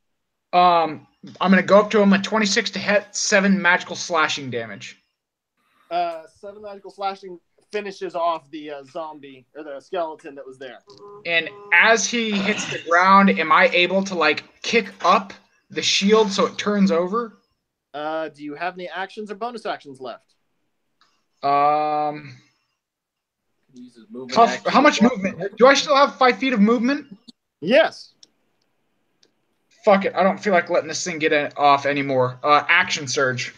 I'm going to go up to him at 26 to hit, 7 magical slashing damage. 7 magical slashing finishes off the zombie, or the skeleton that was there. And as he hits the ground, am I able to, like, kick up the shield so it turns over? Do you have any actions or bonus actions left? He uses movement action How much to walk movement? Do I still have 5 feet of movement? Yes. Fuck it. I don't feel like letting this thing get off anymore. Action surge.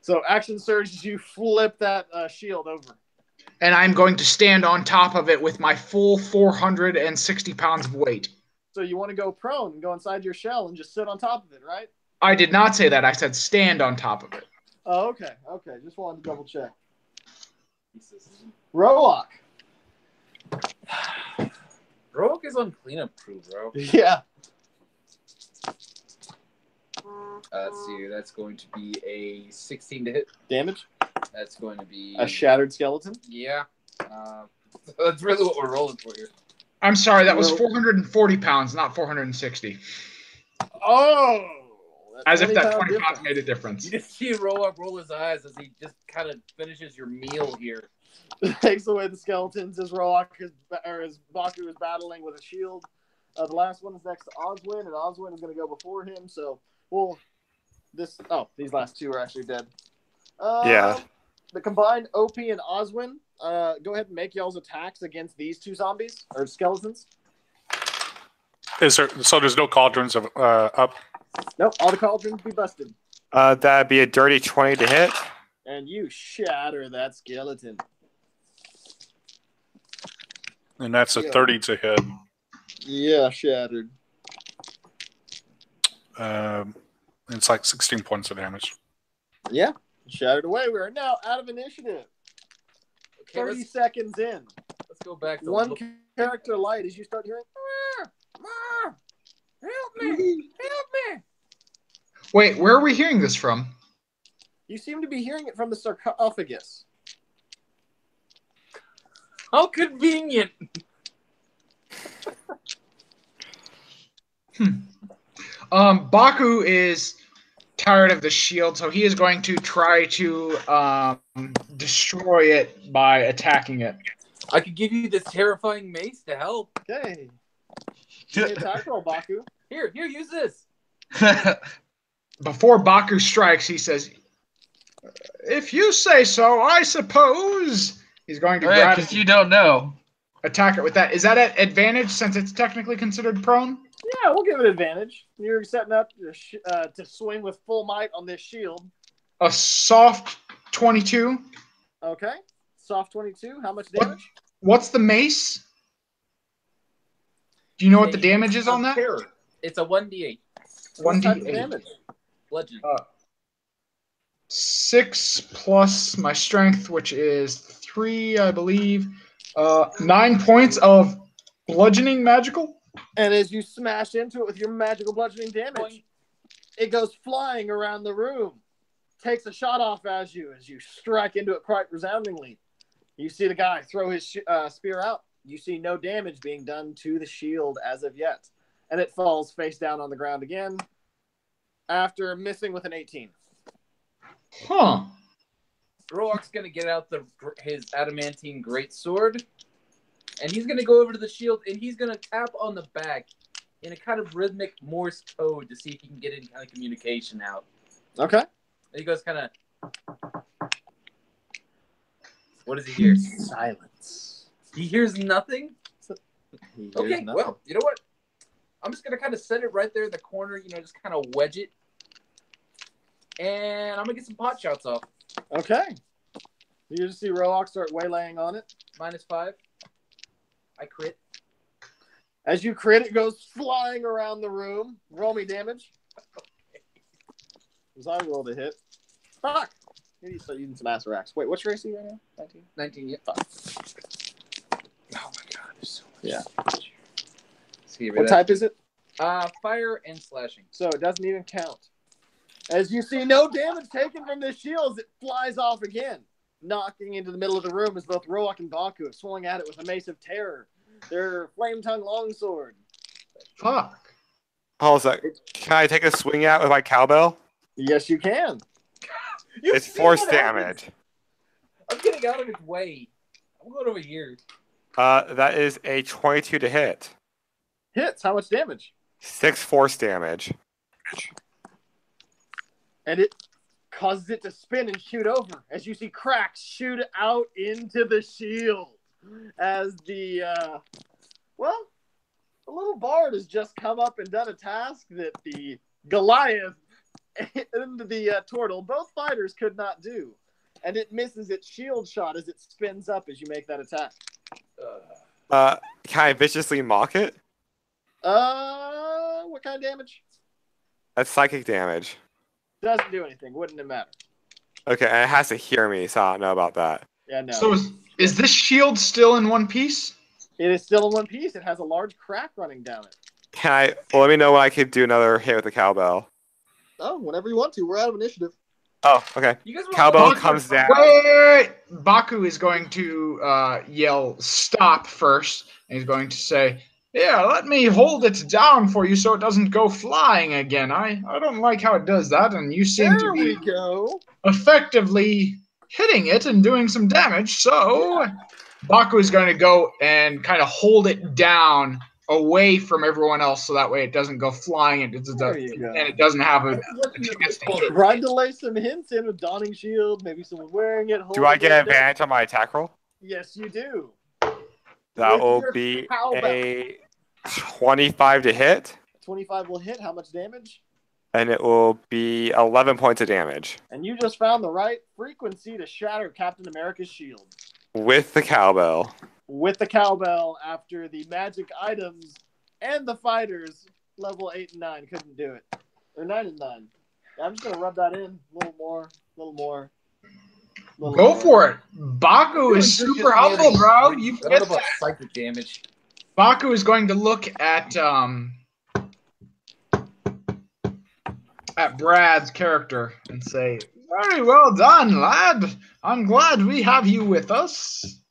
So action surge, you flip that shield over. And I'm going to stand on top of it with my full 460 pounds of weight. So you want to go prone and go inside your shell and just sit on top of it, right? I did not say that. I said stand on top of it. Oh, okay. Okay. Just wanted to double check. Roak. Rogue is on cleanup crew, bro. Yeah. Let's see. That's going to be a 16 to hit. Damage? That's going to be A shattered skeleton? Yeah. That's really what we're rolling for here. I'm sorry. That was 440 pounds, not 460. Oh! As if that 20 20 difference. pounds made a difference. You just see Rogue roll his eyes as he just kind of finishes your meal here. Takes away the skeletons as as Baku is battling with a shield. The last one is next to Oswin, and Oswin is going to go before him. So, these last two are actually dead. Yeah. The combined OP and Oswin, go ahead and make y'all's attacks against these two zombies or skeletons. So there's no cauldrons of up. Nope, all the cauldrons be busted, That'd be a dirty 20 to hit. and you shatter that skeleton. And that's a 30 to hit. Yeah, shattered. It's like 16 points of damage. Yeah, shattered away. We are now out of initiative. Okay, 30 seconds in. let's go back to One character light as you start hearing, "Mom, help me, help me." Wait, where are we hearing this from? You seem to be hearing it from the sarcophagus. How convenient. Baku is tired of the shield, so he is going to try to destroy it by attacking it. I could give you this terrifying mace to help. Okay. Give me an attack roll, Baku. Here, use this. Before Baku strikes, he says, "If you say so, I suppose." He's going to grab because you don't know. attack it with that. Is that at advantage since it's technically considered prone? Yeah, we'll give it advantage. You're setting up to swing with full might on this shield. A soft 22. Okay. Soft 22. How much damage? What's the mace? Do you know what the damage is on that? Terror. It's a 1d8. What type of 1d8. damage? Bludgeon. 6 plus my strength, which is 3, I believe. 9 points of bludgeoning magical. And as you smash into it with your magical bludgeoning damage, it goes flying around the room. Takes a shot off as you strike into it quite resoundingly. You see the guy throw his spear out. You see no damage being done to the shield as of yet. And it falls face down on the ground again after missing with an 18. Huh. Roark's gonna get out his adamantine greatsword, And he's gonna go over to the shield and he's gonna tap on the back in a kind of rhythmic Morse code to see if he can get any kind of communication out. Okay. And he goes kind of. What does he hear? Silence. He hears nothing. He hears Okay, nothing. well, you know what? I'm just gonna kind of set it right there in the corner. Just kind of wedge it, and I'm gonna get some pot shots off. Okay. You just see Rook start waylaying on it. -5. I crit. As you crit, it goes flying around the room. Roll me damage. Because I rolled a hit. Fuck! Maybe you start using some Master Axe. Wait, what's your AC right now? 19? 19, yeah. Fuck. Oh my god, there's so much. Yeah. See, What type is it? Fire and slashing. So it doesn't even count. As you see no damage taken from this shield, it flies off again, knocking into the middle of the room as both Roak and Baku have swung at it with a mace of terror. Their flame-tongue longsword. Fuck. Hold on a sec. Can I take a swing at with my cowbell? Yes, you can. It's force damage. I'm getting out of its way. I'm going over here. That is a 22 to hit. Hits. How much damage? 6 force damage. And it causes it to spin and shoot over as you see cracks shoot out into the shield. As the little bard has just come up and done a task that the Goliath and the turtle, both fighters, could not do. And it misses its shield shot as it spins up as you make that attack. Can I viciously mock it? What kind of damage? That's psychic damage. Doesn't do anything. Wouldn't it matter? Okay, and it has to hear me, so I don't know about that. Yeah, no. So is this shield still in one piece? It is still in one piece. It has a large crack running down it. Can I? Well, let me know when I could do another hit with the cowbell. Oh, whenever you want to. We're out of initiative. Oh, okay. You guys Cowbell comes down. Wait! Baku is going to yell stop first, and he's going to say, "Yeah, let me hold it down for you so it doesn't go flying again. I don't like how it does that, and you seem to be go. effectively hitting it and doing some damage, so Baku is going to go and kind of hold it down away from everyone else so that way it doesn't go flying and it doesn't have a chance to hit. Tried to lay some hints in with Dawning Shield, maybe someone wearing it. Do I get advantage on my attack roll? Yes, you do. That With will your be cowbell. a 25 to hit, 25 will hit. How much damage? and it will be 11 points of damage And you just found the right frequency to shatter Captain America's shield. with the cowbell. With the cowbell after the magic items and the fighters, level 8 and 9, couldn't do it. Or 9 and 9. I'm just going to rub that in. A little more. Go for it. Baku is super humble, bro. You I don't forget know about that. psychic damage. Baku is going to look at Brad's character and say, "Very well done, lad. I'm glad we have you with us."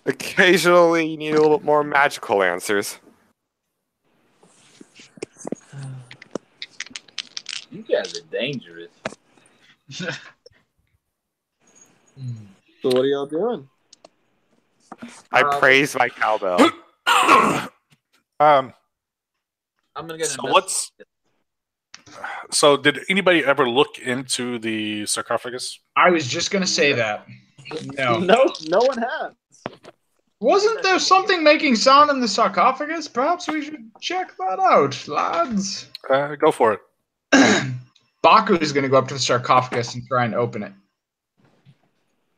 Occasionally, you need a little bit more magical answers. You guys are dangerous. So what are y'all doing? I praise my cowbell. I'm gonna get so what's so did anybody ever look into the sarcophagus? I was just going to say that. No. No one has. Wasn't there something making sound in the sarcophagus? Perhaps we should check that out, lads. Go for it. Baku is going to go up to the sarcophagus and try and open it.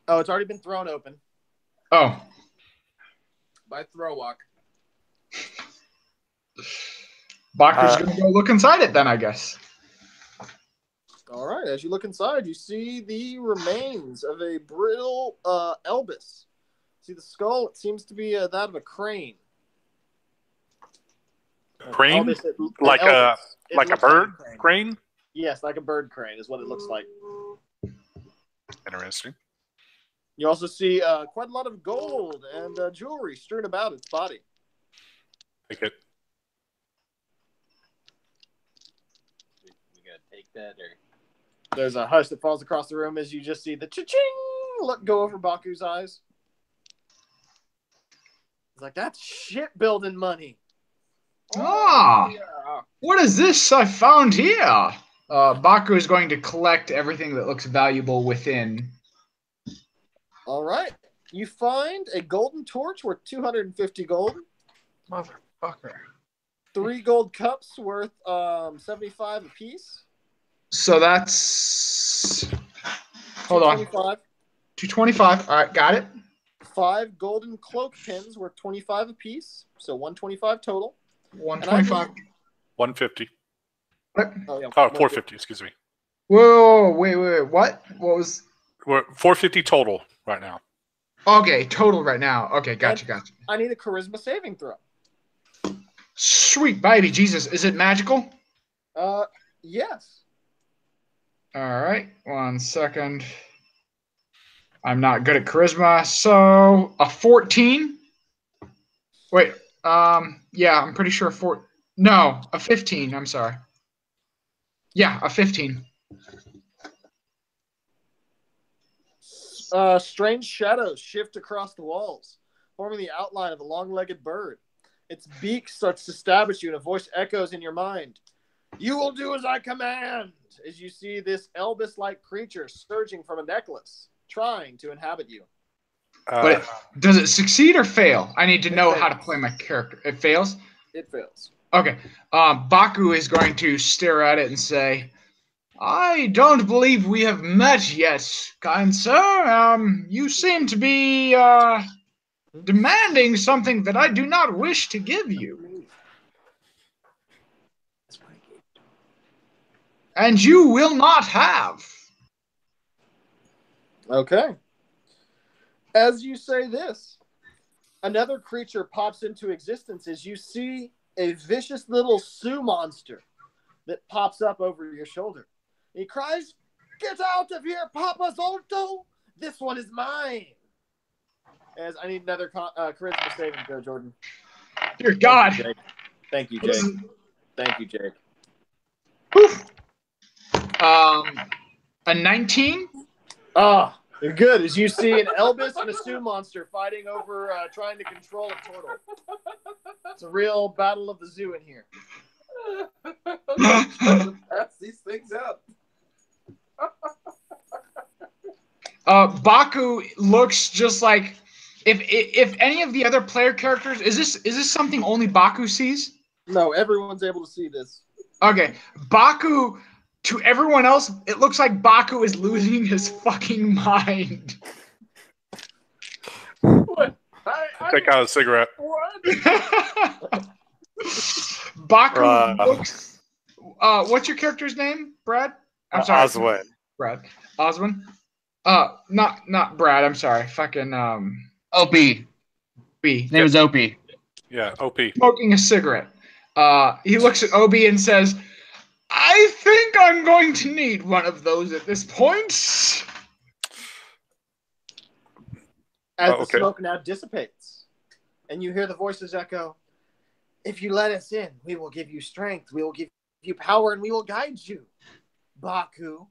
Oh, it's already been thrown open. Oh. By Throwwalk. Baku's going to go look inside it then, I guess. All right. As you look inside, you see the remains of a brittle Elvis. See the skull? It seems to be that of a crane. Crane? Elvis, Like Elvis. It like a looks bird crane. crane? Yes, like a bird crane is what it looks like. Interesting. You also see quite a lot of gold and jewelry strewn about its body. Take it. We gotta take that or There's a hush that falls across the room as you just see the cha-ching look go over Baku's eyes. like, that's shipbuilding money. Ah, Yeah. what is this I found here? Baku is going to collect everything that looks valuable within. All right. You find a golden torch worth 250 gold, Motherfucker. 3 gold cups worth 75 apiece. So that's. Hold on. 225. 225. All right, got it. 5 golden cloak pins worth 25 apiece, so 125 total. 125. 150. Oh, yeah, 450, excuse me. Whoa, wait. What? What was. We're 450 total right now. Okay, total right now. Okay, gotcha. I need a charisma saving throw. Sweet baby Jesus. Is it magical? Yes. All right, 1 second. I'm not good at charisma, so a 14. Wait, yeah, I'm pretty sure a 15. I'm sorry. Yeah, a 15. Strange shadows shift across the walls, forming the outline of a long-legged bird. Its beak starts to stab at you, and a voice echoes in your mind. You will do as I command, as you see this Elvis-like creature surging from a necklace, trying to inhabit you. But does it succeed or fail? I need to know fails. how to play my character. It fails? It fails. Okay. Baku is going to stare at it and say, I don't believe we have met yet, kind sir. You seem to be demanding something that I do not wish to give you. And you will not have. Okay. As you say this, another creature pops into existence as you see a vicious little Sioux monster that pops up over your shoulder. He cries, "Get out of here, Papa Zolto! This one is mine!" As I need another charisma saving throw, Jordan. Dear God. Thank you, Jake. Thank you, Jake. Oof. A 19? Ah, you're good. As you see an Elvis and a Sioux monster fighting over trying to control a turtle. It's a real battle of the zoo in here. Pass these things up. Baku looks just like if any of the other player characters is this something only Baku sees? No, everyone's able to see this. Okay, Baku to everyone else, it looks like Baku is losing his fucking mind. What? Take out a cigarette. What? Baku looks. What's your character's name, Brad? I'm sorry, Oswin. Brad. Oswin. Not Brad. I'm sorry. Fucking Opie. B. His name is Opie. Yeah, OP. Smoking a cigarette. He looks at Obi and says, I think I'm going to need one of those at this point. As the smoke now dissipates, and you hear the voices echo, if you let us in, we will give you strength, we will give you power, and we will guide you, Baku.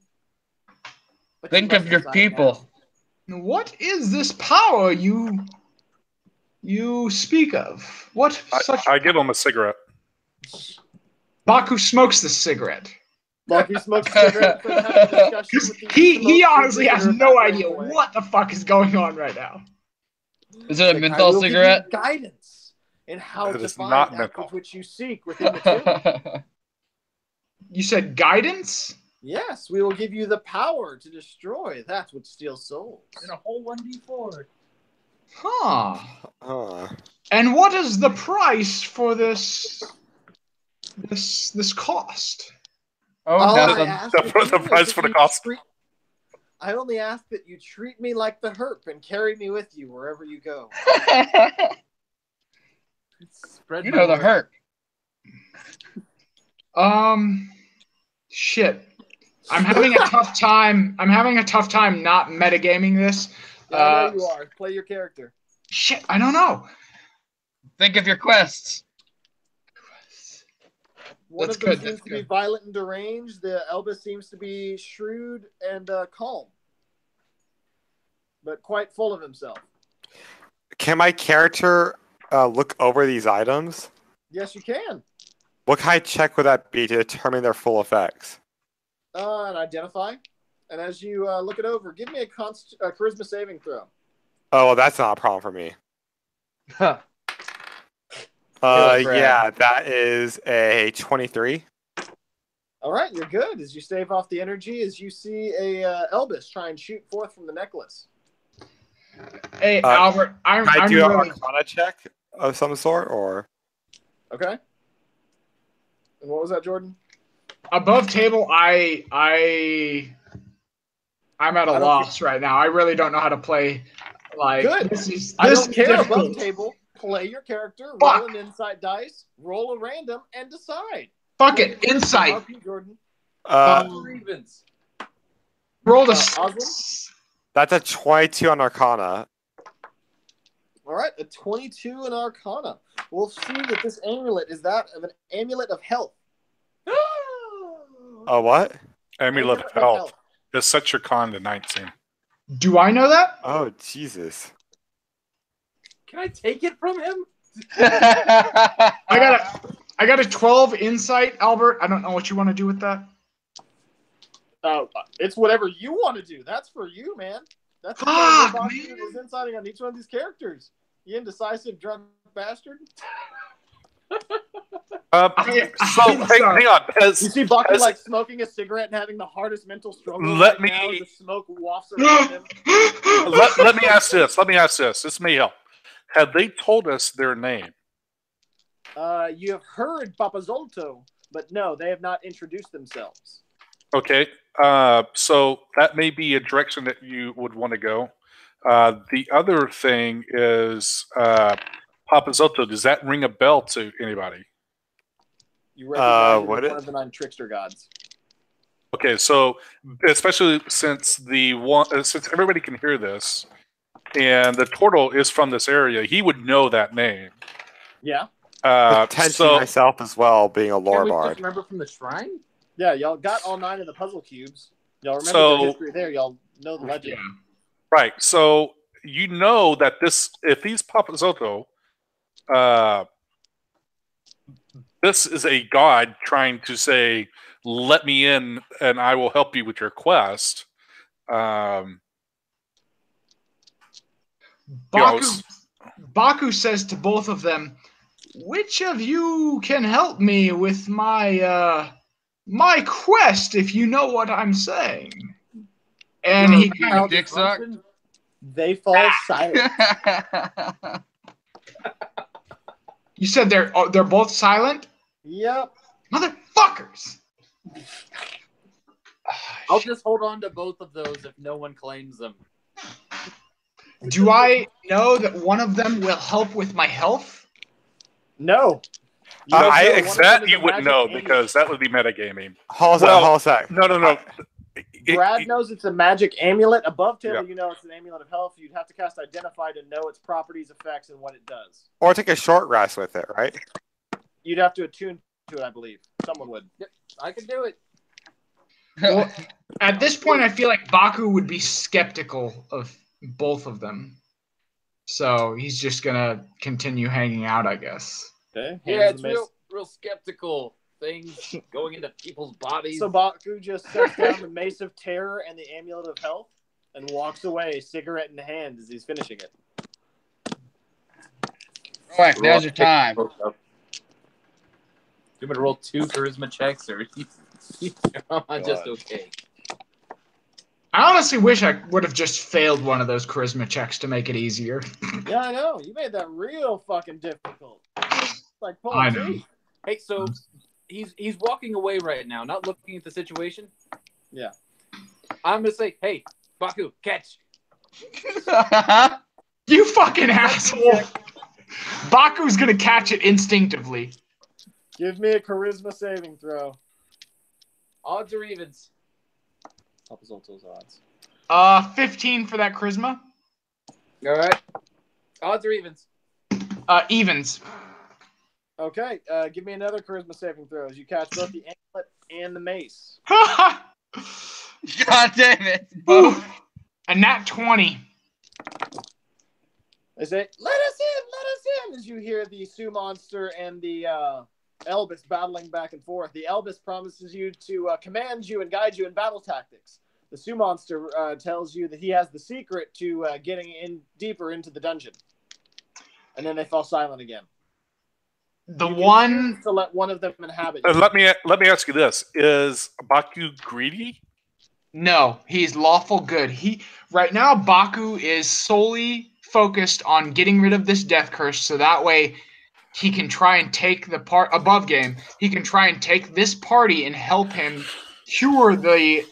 But Think of your people. Now. What is this power you speak of? What I give him a cigarette. Baku smokes the cigarette. Baku smokes a cigarette. For having a discussion with he honestly has no idea what the fuck is going on right now. Is it a menthol cigarette? Guidance in how to find not that which you seek within the tomb. You said guidance? Yes, we will give you the power to destroy that which steals souls. And a whole 1d4. Huh. And what is the price for this cost? Oh, nothing. The price for the cost. I only ask that you treat me like the herp and carry me with you wherever you go. You know the hurt. Shit. I'm having a tough time. I'm having a tough time not metagaming this. Yeah, I know you are. Play your character. Shit, I don't know. Think of your quests. One of them seems to be violent and deranged. The Elvis seems to be shrewd and calm, but quite full of himself. Can my character look over these items? Yes, you can. What kind of check would that be to determine their full effects? And identify. And as you look it over, give me a charisma saving throw. Oh, well, that's not a problem for me. Huh. Brad. Yeah, that is a 23. All right, you're good. As you stave off the energy, as you see a Elvis try and shoot forth from the necklace. Hey, Albert, Can I do an Arcana check of some sort, or? Okay. And what was that, Jordan? Above table, I'm at a loss right now. I really don't know how to play. Like, good. I don't care above table. Play your character, roll an insight dice, roll a random, and decide. Fuck it, insight. Jordan. Evens. Roll the. That's a 22 on Arcana. All right, a 22 in Arcana. We'll see that this amulet is that of an amulet of health. Oh, what? Amulet of health. Just set your con to 19. Do I know that? Oh, Jesus. Can I take it from him? I got a 12 insight, Albert. I don't know what you want to do with that. It's whatever you want to do. That's for you, man. That's what was inciting on each one of these characters. You indecisive drunk bastard. Hang on. You see Bucky like smoking a cigarette and having the hardest mental struggle. Let now me. as the smoke wafts around him. let me ask this. This may help. Have they told us their name? You have heard Papazolto, but no, they have not introduced themselves. Okay. So that may be a direction that you would want to go. The other thing is Papazotto. Does that ring a bell to anybody? You recognize one of the 9 trickster gods. Okay, so especially since since everybody can hear this, and the turtle is from this area, he would know that name. Yeah. Potentially myself as well, being a lore Can we bard. just remember from the shrine? Yeah, y'all got all 9 of the puzzle cubes. Y'all remember the history there. Y'all know the legend. Yeah. Right. So you know that if he's Papazotto, this is a god trying to say, "Let me in, and I will help you with your quest." Baku says to both of them, "Which of you can help me with my my quest, if you know what I'm saying?" And he kind of dick suck. They fall silent. You said they're both silent? Yep. Motherfuckers. I'll just hold on to both of those if no one claims them. Do I know that one of them will help with my health? No. That you wouldn't know because that would be metagaming. Hold on a sec. No. Brad knows it's a magic amulet. Above table, you know it's an amulet of health. You'd have to cast Identify to know its properties, effects, and what it does. Or take a short rest with it, right? You'd have to attune to it, I believe. Someone would. Yep, I can do it. Well, at this point, I feel like Baku would be skeptical of both of them. So he's just going to continue hanging out, I guess. Okay. Yeah, it's real skeptical things going into people's bodies. So Baku just sets down the Mace of Terror and the Amulet of Health and walks away, cigarette in hand, as he's finishing it. All right, now's your time. Do you want me to roll 2 charisma checks, or I'm just okay? I honestly wish I would have just failed one of those charisma checks to make it easier. Yeah, I know. You made that real fucking difficult. It's like pulling I know. teeth. Hey, so he's walking away right now, not looking at the situation. Yeah. I'm gonna say, hey, Baku, catch. You fucking asshole. Baku's gonna catch it instinctively. Give me a charisma saving throw. Odds or evens? Papazolto's odds. 15 for that charisma. All right. Odds or evens? Evens. Okay, give me another charisma saving throw as you catch both the amulet and the mace. God damn it. A nat 20. They say, let us in as you hear the Sioux monster and the Elvis battling back and forth. The Elvis promises you to command you and guide you in battle tactics. The Sioux monster tells you that he has the secret to getting in deeper into the dungeon. And then they fall silent again. The You can one choose to let one of them inhabit you. Let me ask you this: is Baku greedy? No, he's lawful good. He right now Baku is solely focused on getting rid of this death curse, so that way he can try and take the part above game. He can try and take this party and help him cure the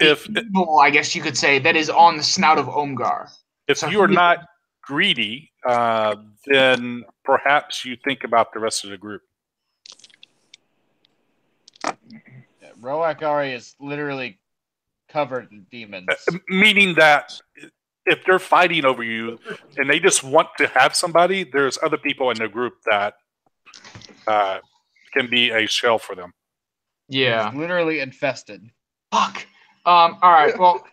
evil, I guess you could say, that is on the snout of Omgar. If So you are he- not greedy, then perhaps you think about the rest of the group. Roakari is literally covered in demons. Meaning that if they're fighting over you and they just want to have somebody, there's other people in the group that can be a shell for them. Yeah. He's literally infested. Fuck. All right. Well,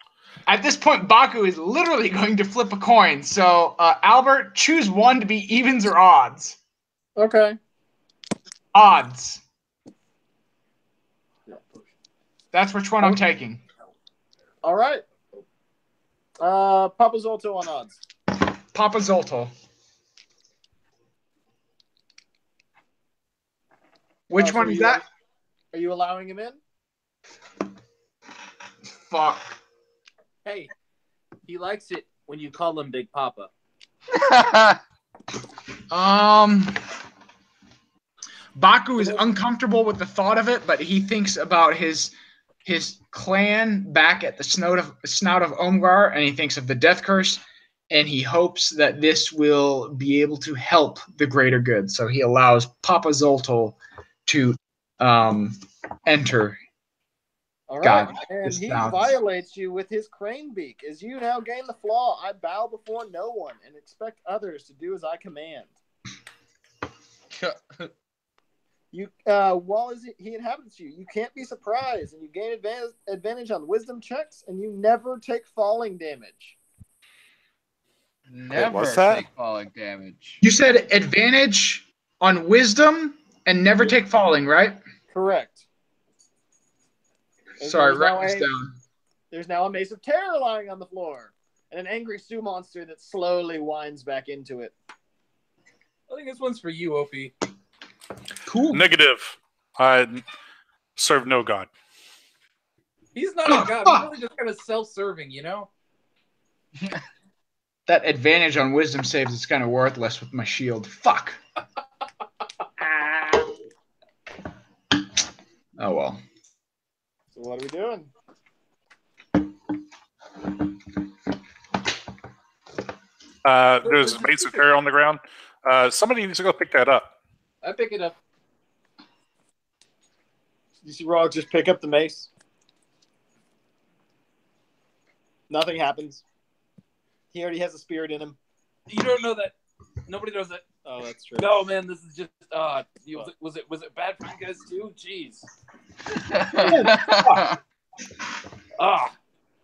at this point, Baku is literally going to flip a coin. So, Albert, choose one to be evens or odds. Okay. Odds. That's which one I'm taking. All right. Papa Zolto on odds. Papa Zolto. Which so one is that? Are you allowing him in? Fuck. Hey, he likes it when you call him Big Papa. Baku is uncomfortable with the thought of it, but he thinks about his clan back at the snout of Omgar, and he thinks of the death curse, and he hopes that this will be able to help the greater good. So he allows Papa Zolto to enter. All God, right. And this he sounds- violates you with his crane beak. As you now gain the flaw, I bow before no one and expect others to do as I command. You, while he inhabits you, you can't be surprised, and you gain advantage on wisdom checks, and you never take falling damage. Never what's that? take falling damage. You said advantage on wisdom and never take falling, right? Correct. Sorry, There's now write this a- down. There's now a mace of terror lying on the floor, and an angry Sioux monster that slowly winds back into it. I think this one's for you, Opie. Cool. Negative. I serve no god. He's not a god. He's really just kind of self-serving, you know? That advantage on wisdom saves is kind of worthless with my shield. Fuck. Oh well. So what are we doing? There's a mace of terror on the ground. Somebody needs to go pick that up. I pick it up. You see Rog just pick up the mace. Nothing happens. He already has a spirit in him. You don't know that. Nobody knows that. Oh, that's true. No, man, this is just. Was it bad for you guys too? Jeez.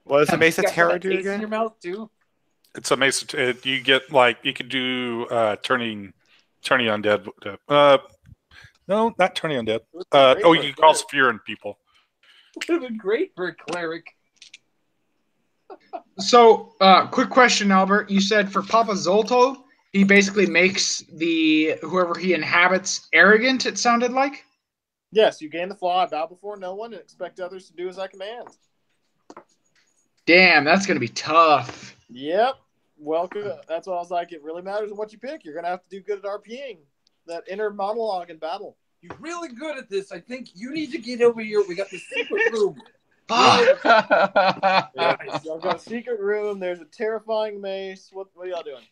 What does the Mace of You got Terror that do taste in again? your mouth too. It's a mace. You get you could do turning undead. No, not turning undead. You can cause fear in people. Would have been great for a cleric. So, quick question, Albert. You said for Papa Zolto, he basically makes whoever he inhabits arrogant, it sounded like? Yes, you gain the flaw. I bow before no one and expect others to do as I command. Damn, that's going to be tough. Yep. Welcome. That's why I was like, it really matters what you pick. You're going to have to do good at RPing. That inner monologue in battle. You're really good at this. I think you need to get over here. We got this secret room. Y'all got a secret room. There's a terrifying mace. What are y'all doing?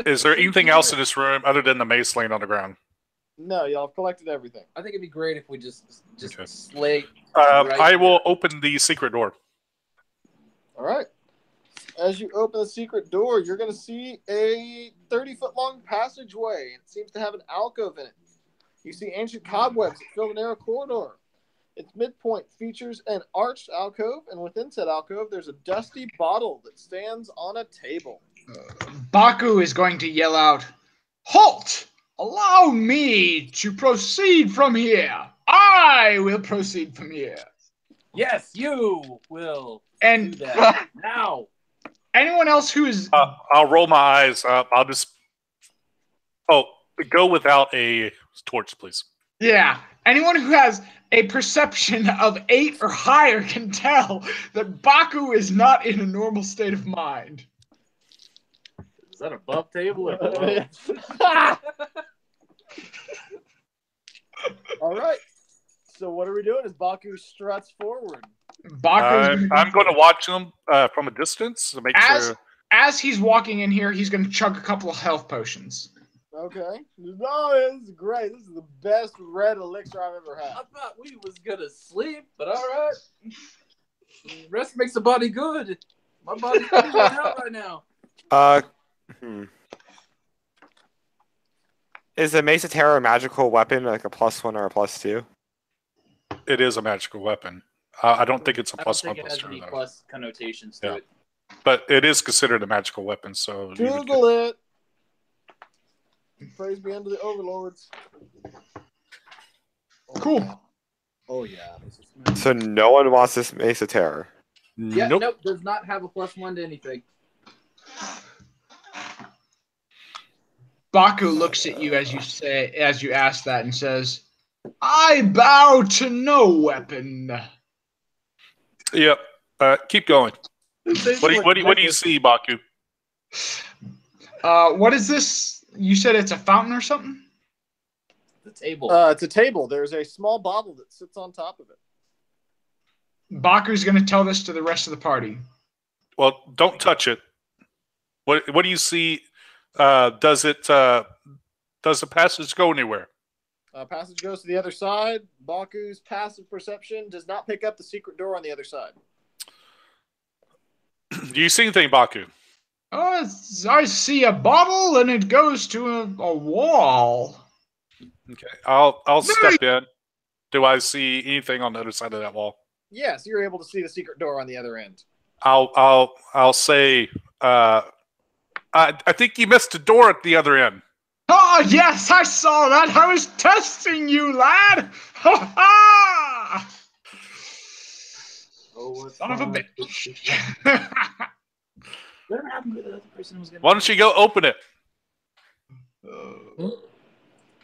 Is there anything else in this room other than the mace laying on the ground? No, y'all have collected everything. I think it'd be great if we just Okay. slay. I will open the secret door. All right. As you open the secret door, you're going to see a 30-foot long passageway. It seems to have an alcove in it. You see ancient cobwebs that fill the narrow corridor. Its midpoint features an arched alcove, and within said alcove, there's a dusty bottle that stands on a table. Baku is going to yell out, "Halt! Allow me to proceed from here. I will proceed from here." Yes, you will And do that now. anyone else who is I'll roll my eyes up. I'll just. Oh, go without a torch, please. anyone who has a perception of 8 or higher can tell that Baku is not in a normal state of mind. Is that above table or below? All right. So what are we doing as Baku struts forward? I'm going to watch him from a distance to make sure. As he's walking in here, he's going to chug a couple of health potions. Okay. No, this is great. This is the best red elixir I've ever had. I thought we was gonna sleep, but all right. Rest makes the body good. My body's pretty worn out right now. Is the Mace of Terror a magical weapon, like a +1 or a +2? It is a magical weapon. I don't think it's a I don't +1 think it has +2 any though. plus connotations to it. But it is considered a magical weapon, so Google it. Praise be unto the overlords. Cool. Oh yeah. So no one wants this Mace of Terror. Yeah, Nope. nope, does not have a +1 to anything. Baku looks at you as you ask that and says, "I bow to no weapon." Yep. Keep going. What do you see, Baku? What is this? You said it's a fountain or something? The table. It's a table. There's a small bottle that sits on top of it. Baku's going to tell this to the rest of the party. Well, don't touch it. What do you see? Does the passage go anywhere? Passage goes to the other side. Baku's passive perception does not pick up the secret door on the other side. Do you see anything, Baku? I see a bottle and it goes to a wall. Okay, I'll step in. Do I see anything on the other side of that wall? Yes, you're able to see the secret door on the other end. I'll say. I think you missed a door at the other end. Oh, yes, I saw that. I was testing you, lad. Ha ha! Oh, Son of a bitch. Whatever happened to the other person who was gonna Why don't you go open it?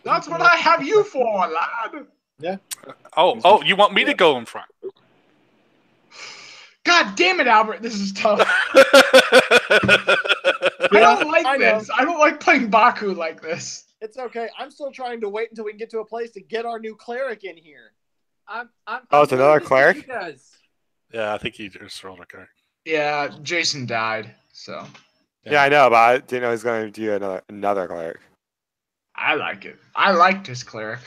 That's what I have you for, lad. Yeah. Oh, you want me to go in front? God damn it, Albert. This is tough. I don't like this. I don't like playing Baku like this. It's okay. I'm still trying to wait until we can get to a place to get our new cleric in here. Oh, it's another cleric? You guys. Yeah, I think he just rolled a card. Yeah, Jason died, so. Yeah, I know, but I didn't know he was going to do another cleric. I like it. I liked his cleric.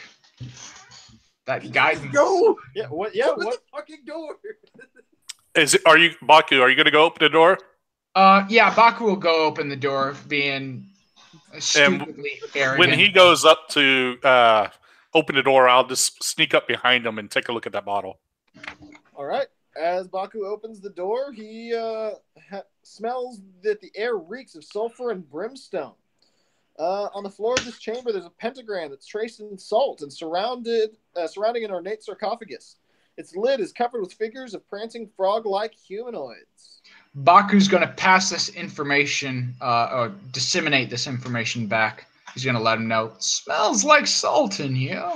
That guidance. Go! Yeah, what? Yeah, Open what? the fucking door! Are you Baku? Are you going to go open the door? Yeah, Baku will go open the door, being stupidly arrogant. When he goes up to open the door, I'll just sneak up behind him and take a look at that bottle. All right. As Baku opens the door, he smells that the air reeks of sulfur and brimstone. On the floor of this chamber, there's a pentagram that's traced in salt and surrounding an ornate sarcophagus. Its lid is covered with figures of prancing frog-like humanoids. Baku's going to pass this information, or disseminate this information back. He's going to let him know, smells like salt in here.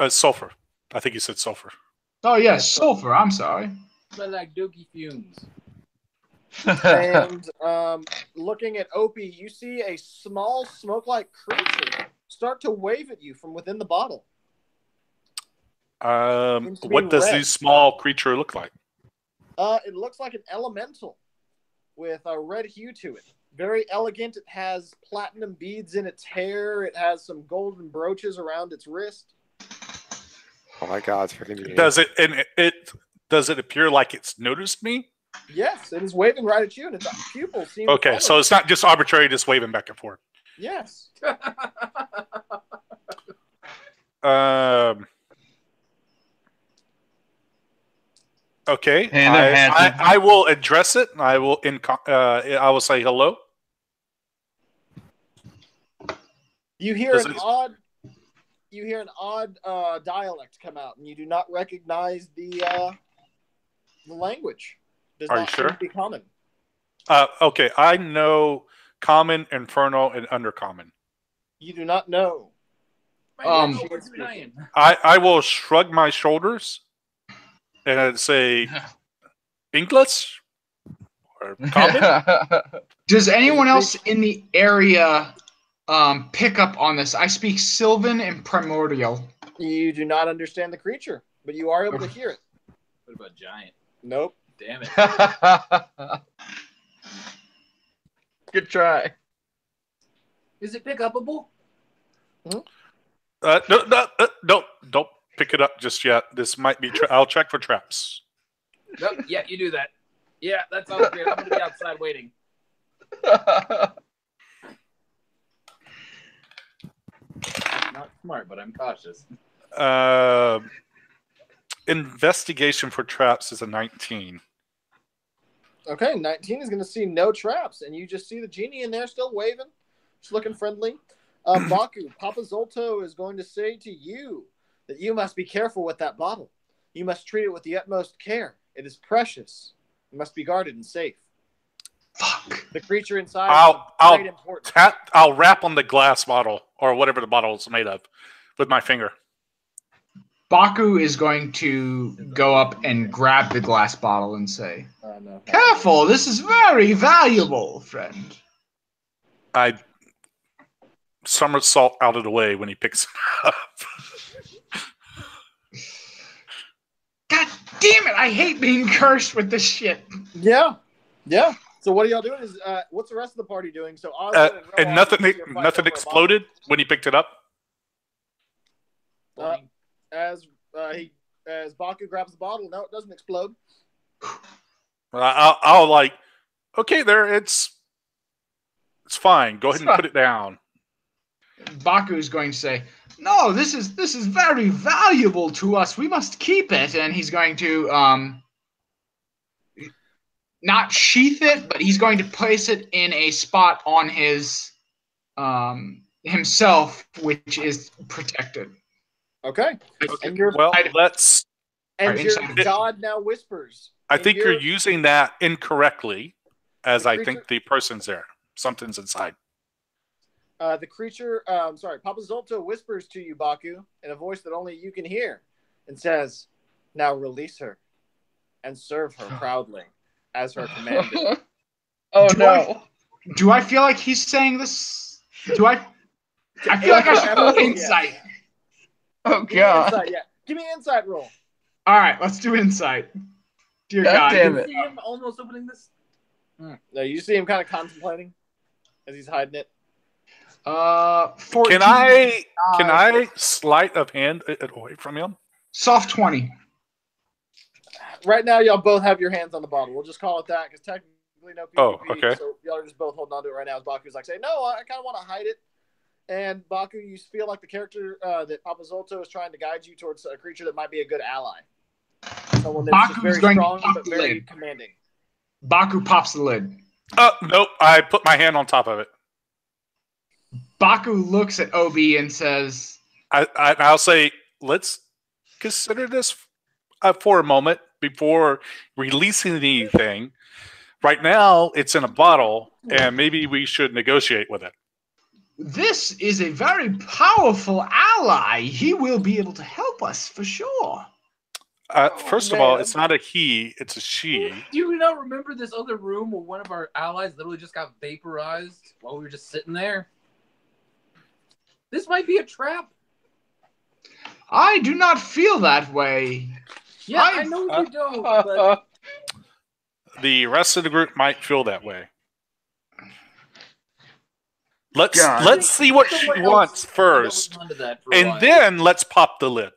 Sulfur. I think you said sulfur. Oh, yes, sulfur. I'm sorry. Smell like dookie fumes. And looking at Opie, you see a small smoke-like creature start to wave at you from within the bottle. What does red. this small creature look like? It looks like an elemental with a red hue to it. Very elegant. It has platinum beads in its hair. It has some golden brooches around its wrist. Oh my god, it's freaking genius. Does it appear like it's noticed me? Yes, it is waving right at you, and its pupils seem to Okay, follow so you. it's not just arbitrary, just waving back and forth. Yes. Okay. Hey there, handsome. I will address it. I will I will say hello. You hear Does an it- odd. You hear an odd dialect come out, and you do not recognize the language. Does Are you not seem sure? to be common. Okay, I know common, infernal, and undercommon. You do not know. What's saying? I will shrug my shoulders and say English or common. Does anyone else in the area pick up on this? I speak Sylvan and Primordial. You do not understand the creature, but you are able to hear it. What about giant? Nope. Damn it. Good try. Is it pick upable? No, don't pick it up just yet. This might be. I'll check for traps. Nope. Yeah, you do that. Yeah, that sounds great. I'm gonna be outside waiting. Not smart, but I'm cautious. Investigation for traps is a 19. Okay, 19 is going to see no traps, and you just see the genie in there still waving, just looking friendly. Baku, Papa Zolto is going to say to you that you must be careful with that bottle. You must treat it with the utmost care. It is precious. It must be guarded and safe. Fuck. The creature inside is of great importance. I'll rap on the glass bottle or whatever the bottle is made of with my finger. Baku is going to go up and grab the glass bottle and say, No. "Careful, this is very valuable, friend." I somersault out of the way when he picks it up. God damn it! I hate being cursed with this shit. Yeah. So what are y'all doing? Is what's the rest of the party doing? So Oswald And Rowan nothing is here fighting over a exploded when he picked it up. bottle. As Baku grabs the bottle, no, it doesn't explode. I'll like, okay, there, it's fine. Go ahead and put it down. Baku is going to say, "No, this is very valuable to us. We must keep it." And he's going to not sheath it, but he's going to place it in a spot on his himself, which is protected. Okay. And let's. And Alright, your inside. god now whispers. I And think you're your- using that incorrectly, as The I creature- think the person's there. Something's inside. The creature, Papa Zolto whispers to you, Baku, in a voice that only you can hear, and says, "Now release her, and serve her proudly, as her commander." Oh no. Do I feel like he's saying this? Do I? I feel like I should roll insight. Oh Give me god. insight, yeah. Give me an insight roll. All right, let's do insight. Dear God God. damn You it. see him almost opening this? No, you see him kind of contemplating as he's hiding it. 14. Can I sleight of hand it away from him? Soft 20. Right now, y'all both have your hands on the bottle. We'll just call it that, because technically no PvP. Oh, okay. So y'all are just both holding on to it right now. As Baku's like, saying, "No, I kind of want to hide it." And Baku, you feel like the character that Papa Zolto is trying to guide you towards a creature that might be a good ally. Someone that's just Baku's very going to strong, pop but the very lid. commanding. Baku pops the lid. Nope. I put my hand on top of it. Baku looks at Obi and says, I'll say, let's consider this for a moment before releasing anything. Right now, it's in a bottle, and maybe we should negotiate with it. "This is a very powerful ally. He will be able to help us for sure." First of all, it's not a he, it's a she. Do you not remember this other room where one of our allies literally just got vaporized while we were just sitting there? This might be a trap. I do not feel that way. Yeah, I know you don't, but The rest of the group might feel that way. Let's see what she someone wants else first, goes onto that for a and while. then let's pop the lid.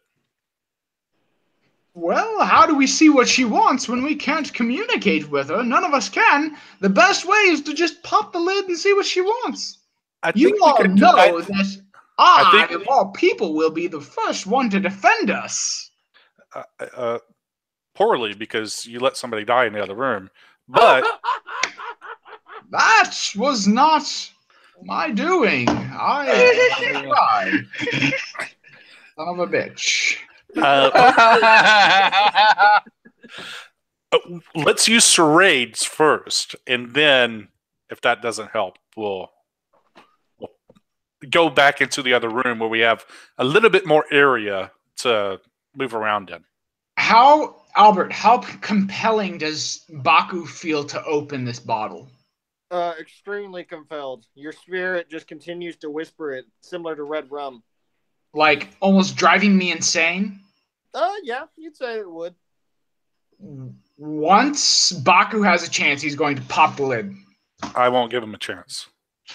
Well, how do we see what she wants when we can't communicate with her? None of us can. The best way is to just pop the lid and see what she wants. You all know that I, of all people, will be the first one to defend us. poorly because you let somebody die in the other room. But That was not my doing. I tried. Son of a bitch. Let's use charades first, and then if that doesn't help, we'll go back into the other room where we have a little bit more area to move around in. Albert, how compelling does Baku feel to open this bottle? Extremely compelled. Your spirit just continues to whisper it, similar to red rum. Like, almost driving me insane? Yeah, you'd say it would. Once Baku has a chance, he's going to pop the lid. I won't give him a chance.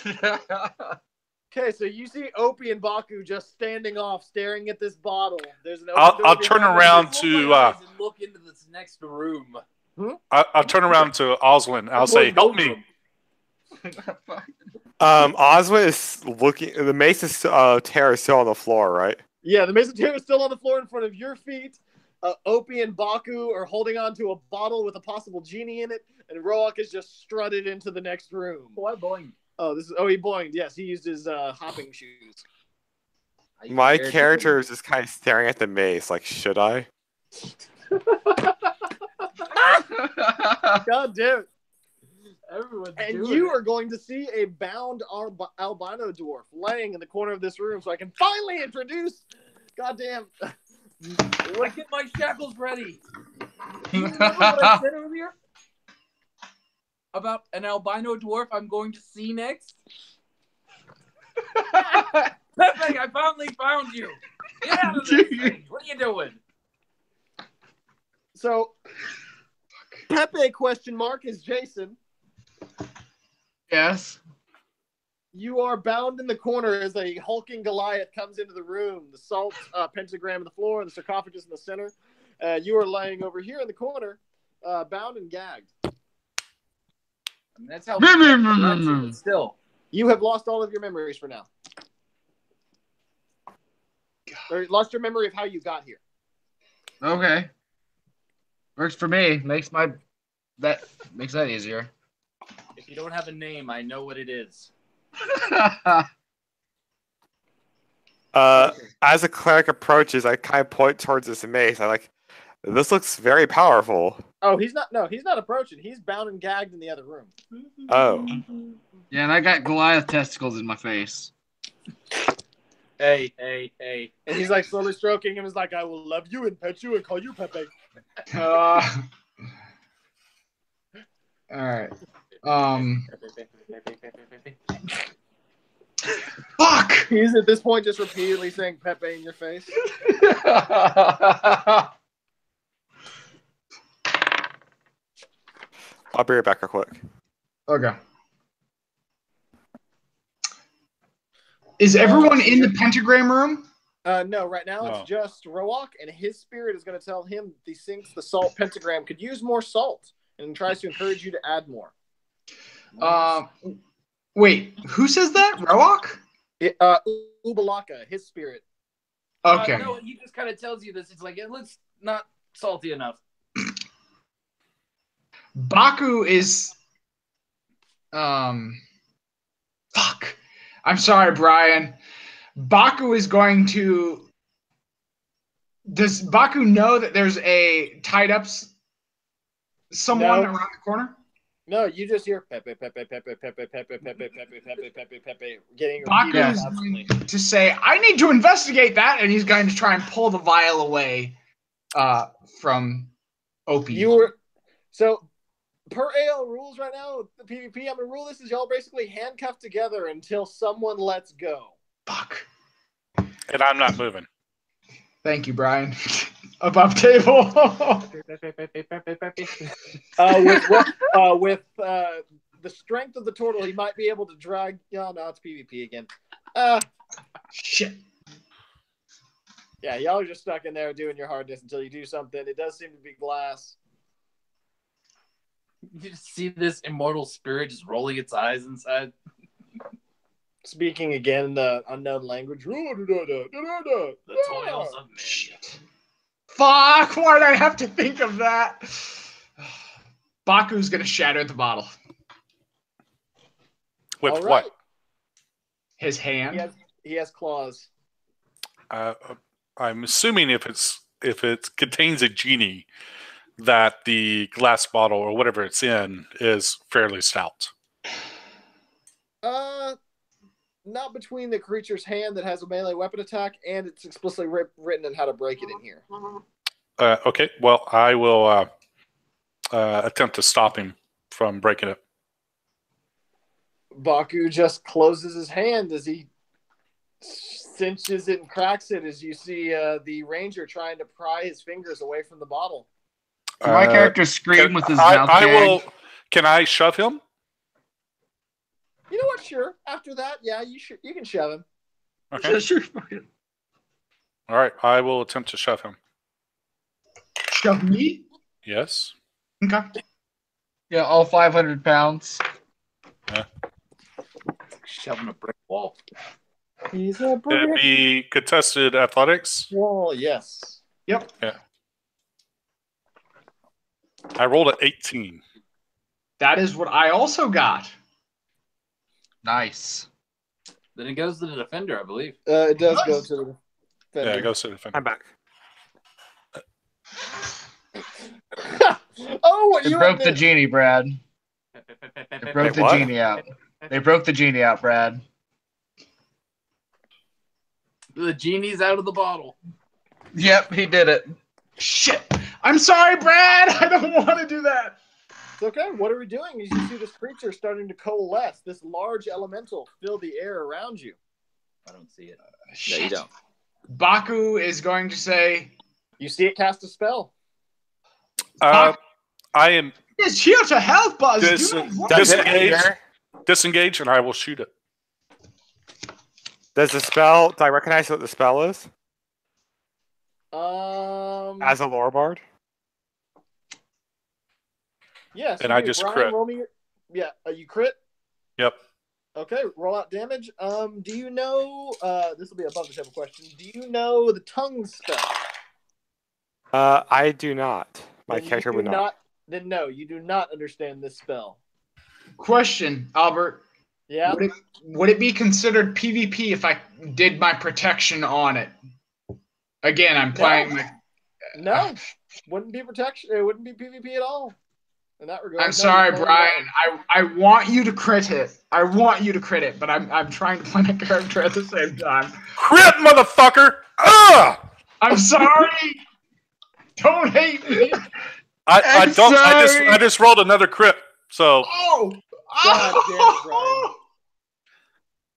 Okay, so you see Opie and Baku just standing off, staring at this bottle. There's an I'll turn around to and look into this next room. I'll turn around to Oswin. I'll say, "Help me." Oswin is looking. The mace is Terra is still on the floor, right? Yeah, the Mason Terror is still on the floor in front of your feet. Opie and Baku are holding on to a bottle with a possible genie in it, and Roak is just strutted into the next room. Oh, I boinged. He boinged. Yes, he used his hopping shoes. My character is just kind of staring at the mace, like, should I? God damn it. Everyone's And doing you it. are going to see a bound albino dwarf laying in the corner of this room, so I can finally introduce. Goddamn. Like, get my shackles ready. Do you remember what I said earlier? About an albino dwarf I'm going to see next? Pepe, I finally found you. Get out of this thing. What are you doing? So, Pepe question mark is Jason. Yes. You are bound in the corner as a hulking Goliath comes into the room. The salt pentagram on the floor and the sarcophagus in the center. You are laying over here in the corner, bound and gagged. I mean, that's how. Still, you have lost all of your memories for now. Or lost your memory of how you got here. Okay. Works for me. Makes that easier. If you don't have a name, I know what it is. As a cleric approaches, I kind of point towards this mace. This looks very powerful. Oh, he's not approaching. He's bound and gagged in the other room. Oh. Yeah, and I got Goliath testicles in my face. Hey. And he's like slowly stroking him. He's like, I will love you and pet you and call you Pepe. All right. Fuck! He's at this point just repeatedly saying Pepe in your face. I'll be right back real quick. Okay. Is everyone in the pentagram room? No, right now it's just Roak, and his spirit is going to tell him he thinks the salt pentagram could use more salt, and tries to encourage you to add more. Wait, who says that? Roak? Ubalaka, his spirit. Okay. No, he just kind of tells you this. It's like, it looks not salty enough. Baku is... Fuck. I'm sorry, Brian. Baku is going to... Does Baku know that there's a tied up someone around the corner? No, you just hear Pepe, Pepe, Pepe, Pepe, Pepe, Pepe, Pepe, Pepe, Pepe, Pepe, getting Baku is going to say, I need to investigate that, and he's going to try and pull the vial away from Opie. So, per AL rules right now, the PvP, I'm going to rule this as y'all basically handcuffed together until someone lets go. Fuck. And I'm not moving. Thank you, Brian. Above table. With the strength of the turtle, he might be able to drag. Oh, no, it's PvP again. Shit. Yeah, y'all are just stuck in there doing your hardness until you do something. It does seem to be glass. You just see this immortal spirit just rolling its eyes inside. Speaking again in the unknown language. The toils of man. Shit. Fuck! Why did I have to think of that? Baku's gonna shatter the bottle. With All right. what? His hand. He has claws. I'm assuming if it contains a genie, that the glass bottle or whatever it's in is fairly stout. Not between the creature's hand that has a melee weapon attack and it's explicitly written in how to break it in here. Okay, well, I will attempt to stop him from breaking it. Baku just closes his hand as he cinches it and cracks it as you see the ranger trying to pry his fingers away from the bottle. My character screamed with his mouth gagged. Can I shove him? You know what? Sure. After that, yeah, you can shove him. Okay. Sure. All right, I will attempt to shove him. Shove me? Yes. Okay. Yeah, all 500 pounds. Shoving a brick wall. He's a It'd brick be contested athletics. wall. Yes. Yep. Yeah. I rolled an 18. That is what I also got. Nice. Then it goes to the defender, I believe. It does go to the defender. Yeah, it goes to the defender. I'm back. Oh, what They you broke the admit. genie, Brad. They broke the what? genie out. They broke the genie out, Brad. The genie's out of the bottle. Yep, he did it. Shit. I'm sorry, Brad. I don't want to do that. It's okay. What are we doing? Is you see this creature starting to coalesce. This large elemental fill the air around you. I don't see it. Shit. No, you don't. Baku is going to say, You see it cast a spell. I am "It's here to help us." disengage, and I will shoot it. Does the spell? Do I recognize what the spell is Um. as a lore bard? Yes. And you I do. just Brian, crit. roll me yeah. You crit. Yep. Okay. Roll out damage. Do you know? This will be above the table question. Do you know the tongue spell? I do not. My Then you character do would not. Then no, you do not understand this spell. Question, Albert. Yeah. Would it be considered PvP if I did my protection on it? Again, I'm playing my. No, wouldn't be protection. It wouldn't be PvP at all. In that regard. I'm No, sorry, you're playing Brian. I want you to crit it. I want you to crit it, but I'm trying to play my character at the same time. Crit, motherfucker! Ugh! I'm sorry. Don't hate me. I don't. I just rolled another crit. So. Oh. God damn it, Brian.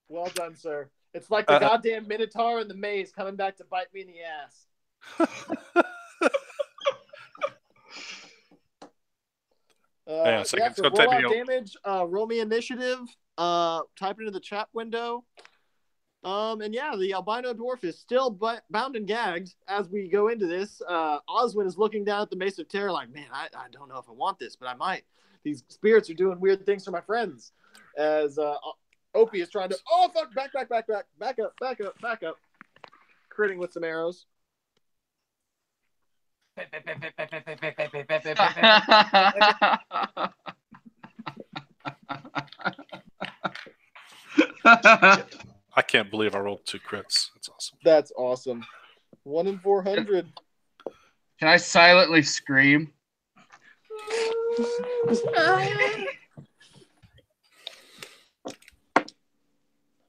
Well done, sir. It's like the goddamn Minotaur in the maze coming back to bite me in the ass. Hang on a second. It's so gonna roll take out me damage. Roll me initiative. Type it into the chat window. And yeah, the albino dwarf is still bound and gagged as we go into this. Oswin is looking down at the Mace of Terror like, man, I don't know if I want this, but I might. These spirits are doing weird things for my friends. As Opie is trying to, oh, fuck, back up. Critting with some arrows. I can't believe I rolled 2 crits. That's awesome. That's awesome. 1 in 400. Can I silently scream?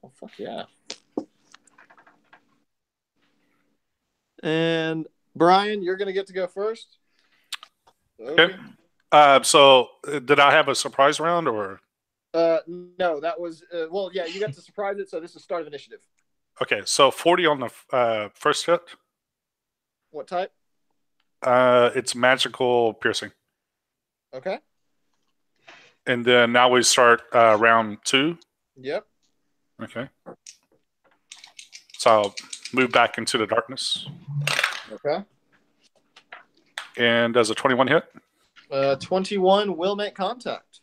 Oh, fuck yeah. And Brian, you're going to get to go first. Okay. So, did I have a surprise round or? No, that was well, yeah, you got to surprise it. So this is start of initiative. Okay, so 40 on the first hit. What type? It's magical piercing, Okay. and then now we start round 2. Yep. Okay. So I'll move back into the darkness. Okay. And does a 21 hit? 21 will make contact.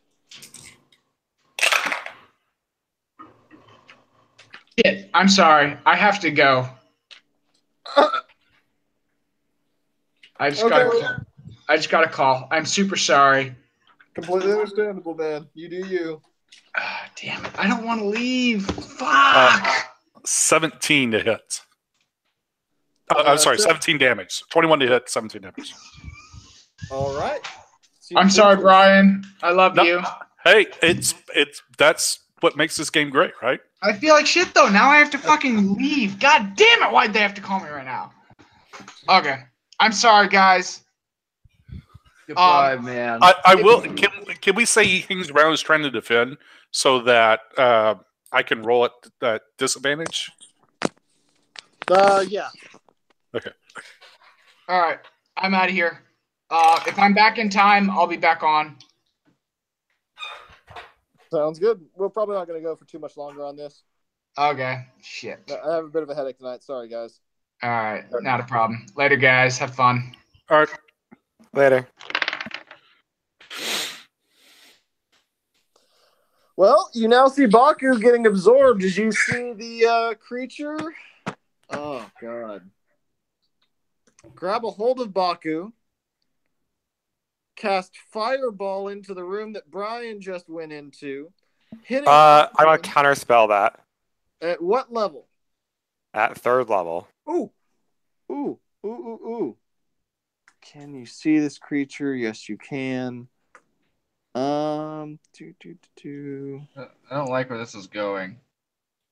Shit, I'm sorry. I have to go. I just Okay. got a call. I'm super sorry. Completely understandable, man. You do you. Damn it. I don't want to leave. Fuck. 17 to hit. I'm sorry, 17 damage. 21 to hit, 17 damage. All right. I'm sorry, Brian. I love No, you. Hey, that's what makes this game great, right? I feel like shit though. Now I have to fucking leave. God damn it! Why'd they have to call me right now? Okay, I'm sorry, guys. Goodbye, man. I will. Can we say he hangs around is trying to defend so that I can roll at that disadvantage? Yeah. Okay. All right, I'm out of here. If I'm back in time, I'll be back on. Sounds good. We're probably not going to go for too much longer on this. Okay, shit. I have a bit of a headache tonight. Sorry, guys. All right, not a problem. Later, guys. Have fun. All right. Later. Well, you now see Baku getting absorbed. Did you see the creature? Oh, God. Grab a hold of Baku. Cast Fireball into the room that Brian just went into. Hit it. I'm gonna counterspell that At what level? at 3rd level. Ooh. Ooh. Ooh, ooh, ooh. Can you see this creature? Yes, you can. I don't like where this is going.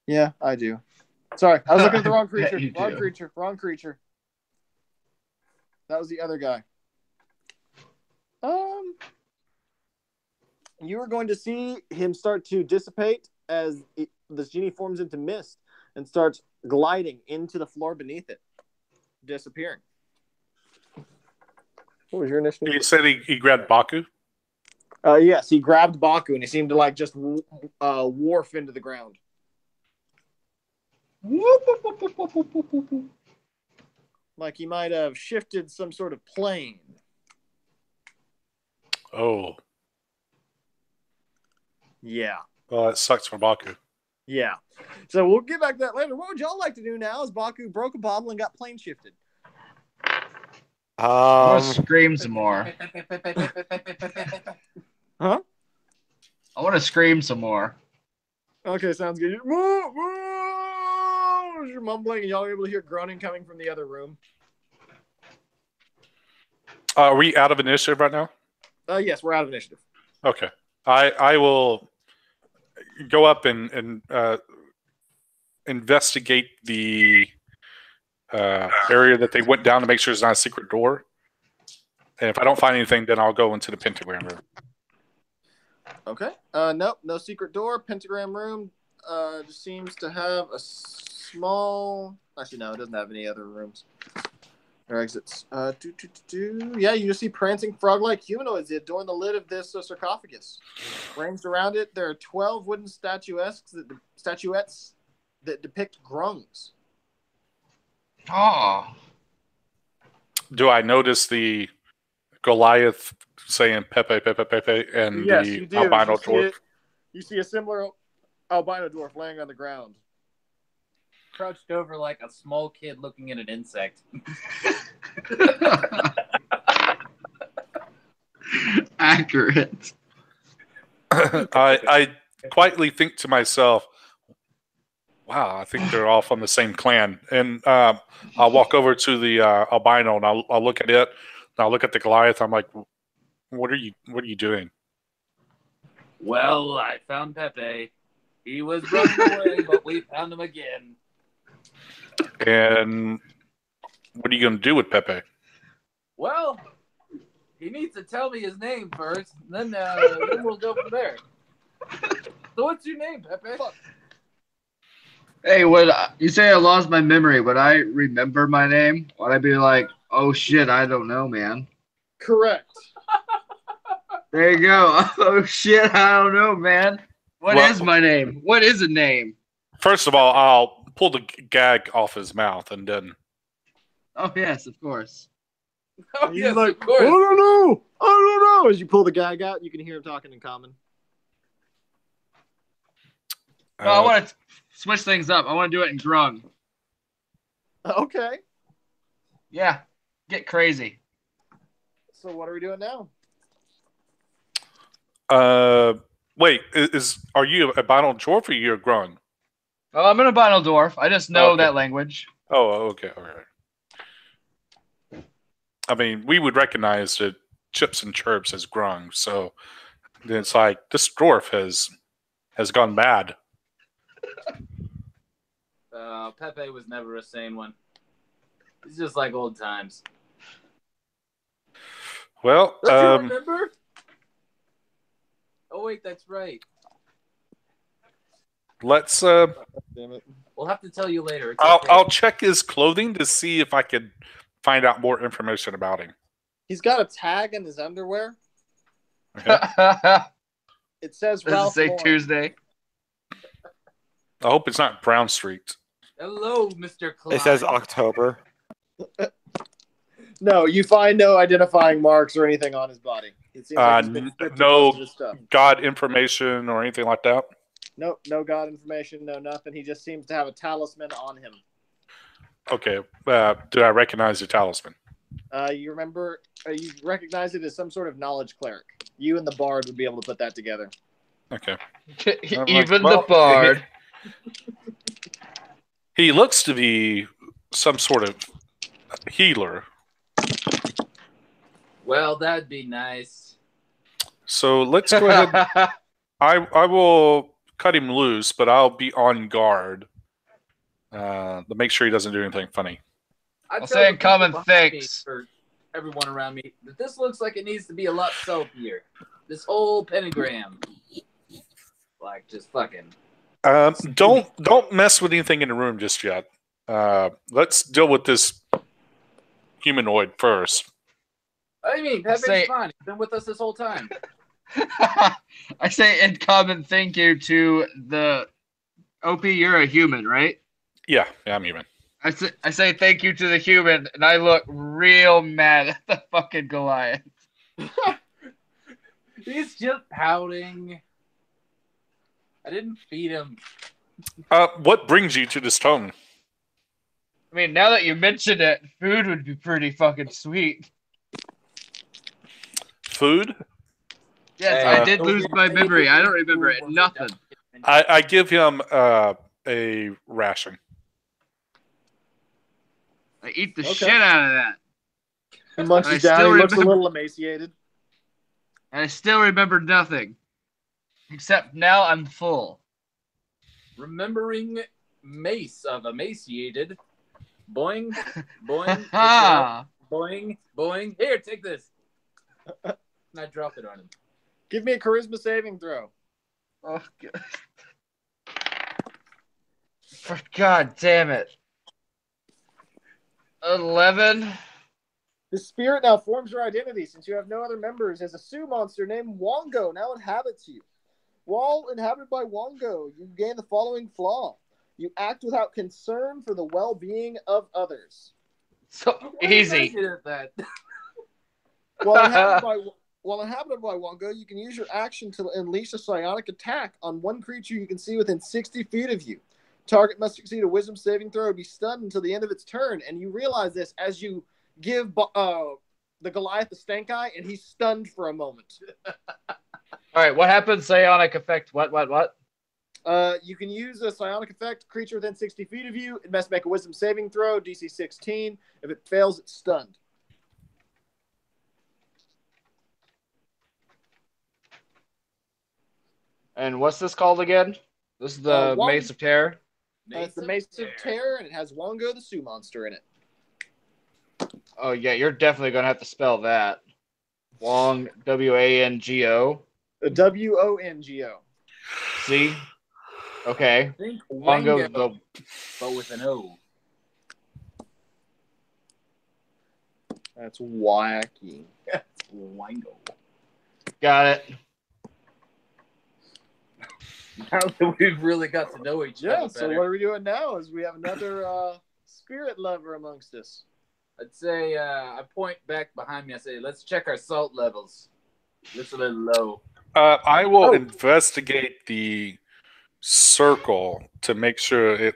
Yeah, I do. Sorry, I was looking at the wrong creature. You Wrong do. creature. Wrong creature. That was the other guy. You are going to see him start to dissipate as this genie forms into mist and starts gliding into the floor beneath it, disappearing. What was your initiative? He said he grabbed Baku. Yes, he grabbed Baku and he seemed to like just wharf into the ground. Like he might have shifted some sort of plane. Oh. Yeah. Well, that sucks for Baku. Yeah. So we'll get back to that later. What would y'all like to do now as Baku broke a bottle and got plane shifted? I want to scream some more. Huh? I want to scream some more. Okay, sounds good. You're mumbling and y'all are able to hear groaning coming from the other room. Are we out of initiative right now? Yes, we're out of initiative. Okay. I will go up and investigate the area that they went down to make sure there's not a secret door. And if I don't find anything, then I'll go into the pentagram room. Okay. Nope, no secret door. Pentagram room just seems to have a small... Actually, no, it doesn't have any other rooms or exits. Yeah, you just see prancing frog-like humanoids adorn the lid of this sarcophagus. Ranged around it, there are 12 wooden statuettes that depict grungs. Oh. Do I notice the Goliath saying Pepe, Pepe, Pepe, and Yes, the you do. albino You see dwarf? it- You see a similar albino dwarf laying on the ground. Crouched over like a small kid looking at an insect. Accurate. I quietly think to myself, wow, I think they're all from the same clan. And I'll walk over to the albino and I'll look at it. And I'll look at the Goliath. I'm like, what are you doing? Well, I found Pepe. He was running away, but we found him again. And what are you going to do with Pepe? Well, he needs to tell me his name first, then we'll go from there. So what's your name, Pepe? Hey, when you say I lost my memory, would I remember my name? Would I be like, oh shit, I don't know, man? Correct. There you go. Oh shit, I don't know, man. What is my name? What is a name? First of all, I'll pull the gag off his mouth and then. Oh yes, of course. Oh, He's yes, like, of course. I don't know. As you pull the gag out, you can hear him talking in common. No, I want to switch things up. I want to do it in grung. Okay. Yeah, get crazy. So what are we doing now? Wait, are you a Binal Dwarf or you're a Grung? Oh, I'm an albino dwarf. I just know Okay. that language. Oh, okay, all right. I mean, we would recognize the chips and chirps as Grung, so it's like this dwarf has gone bad. Pepe was never a sane one. It's just like old times. Well, Don't you remember? Oh wait, that's right. let's. Damn it. We'll have to tell you later. It's I'll okay. I'll check his clothing to see if I can find out more information about him. He's got a tag in his underwear. Okay. It says Does it Ralph say Lauren. Tuesday? I hope it's not brown streaked. Hello, Mr. Klein. It says October. No, you find no identifying marks or anything on his body. It seems like he's been stripped of no most of his stuff. God information or anything like that. Nope, no God information, no nothing. He just seems to have a talisman on him. Okay. Do I recognize the talisman? You remember? You recognize it as some sort of knowledge cleric. You and the bard would be able to put that together. Okay. Even well, the bard. He looks to be some sort of healer. Well, that'd be nice. So let's go ahead. I will cut him loose, but I'll be on guard to make sure he doesn't do anything funny. I'll I'll tell say the in common people behind me, thanks. for everyone around me, that this looks like it needs to be a lot soapier. This whole pentagram. Like, just fucking. Don't mess with anything in the room just yet. Let's deal with this humanoid first. What do you mean? Pepe's say- fine. He's been with us this whole time. I say in common thank you to the OP. You're a human, right? Yeah, I'm human. I say thank you to the human, and I look real mad at the fucking Goliath. He's just pouting. I didn't feed him. What brings you to this tone? I mean, now that you mentioned it, food would be pretty fucking sweet. Food? Yes, Hey, I did lose my memory. I don't remember it. Nothing. I give him a ration. I eat the Okay. shit out of that. He munches I down. still He looks a remember- little emaciated. And I still remember nothing. Except now I'm full. Remembering Mace of Emaciated. Boing, boing, Ha! boing, boing. Here, take this. And I drop it on him. Give me a charisma saving throw. Oh, God. For God damn it. 11. The spirit now forms your identity since you have no other members as a Sioux monster named Wongo now inhabits you. While inhabited by Wongo, you gain the following flaw. You act without concern for the well-being of others. So Why easy. did I do that? While inhabited by Wongo, you can use your action to unleash a psionic attack on one creature you can see within 60 feet of you. Target must succeed a wisdom saving throw or be stunned until the end of its turn. And you realize this as you give the Goliath the stank eye, and he's stunned for a moment. All right, what happens? Psionic effect. What? You can use a psionic effect. Creature within 60 feet of you. It must make a wisdom saving throw, DC 16. If it fails, it's stunned. And what's this called again? This is the Mace of Terror. It's the Mace of Terror, and it has Wongo the Sioux monster in it. Oh yeah, you're definitely gonna have to spell that. Wong, W-A-N-G-O. W-O-N-G-O. See? Okay. Think Wongo, Wango, the but with an O. That's wacky. Wango. got it. Now that we've really got to know each Yeah, other so better, what are we doing now is we have another spirit lover amongst us. I'd say I point back behind me. I say, let's check our salt levels. Looks a little low. I will investigate the circle to make sure it.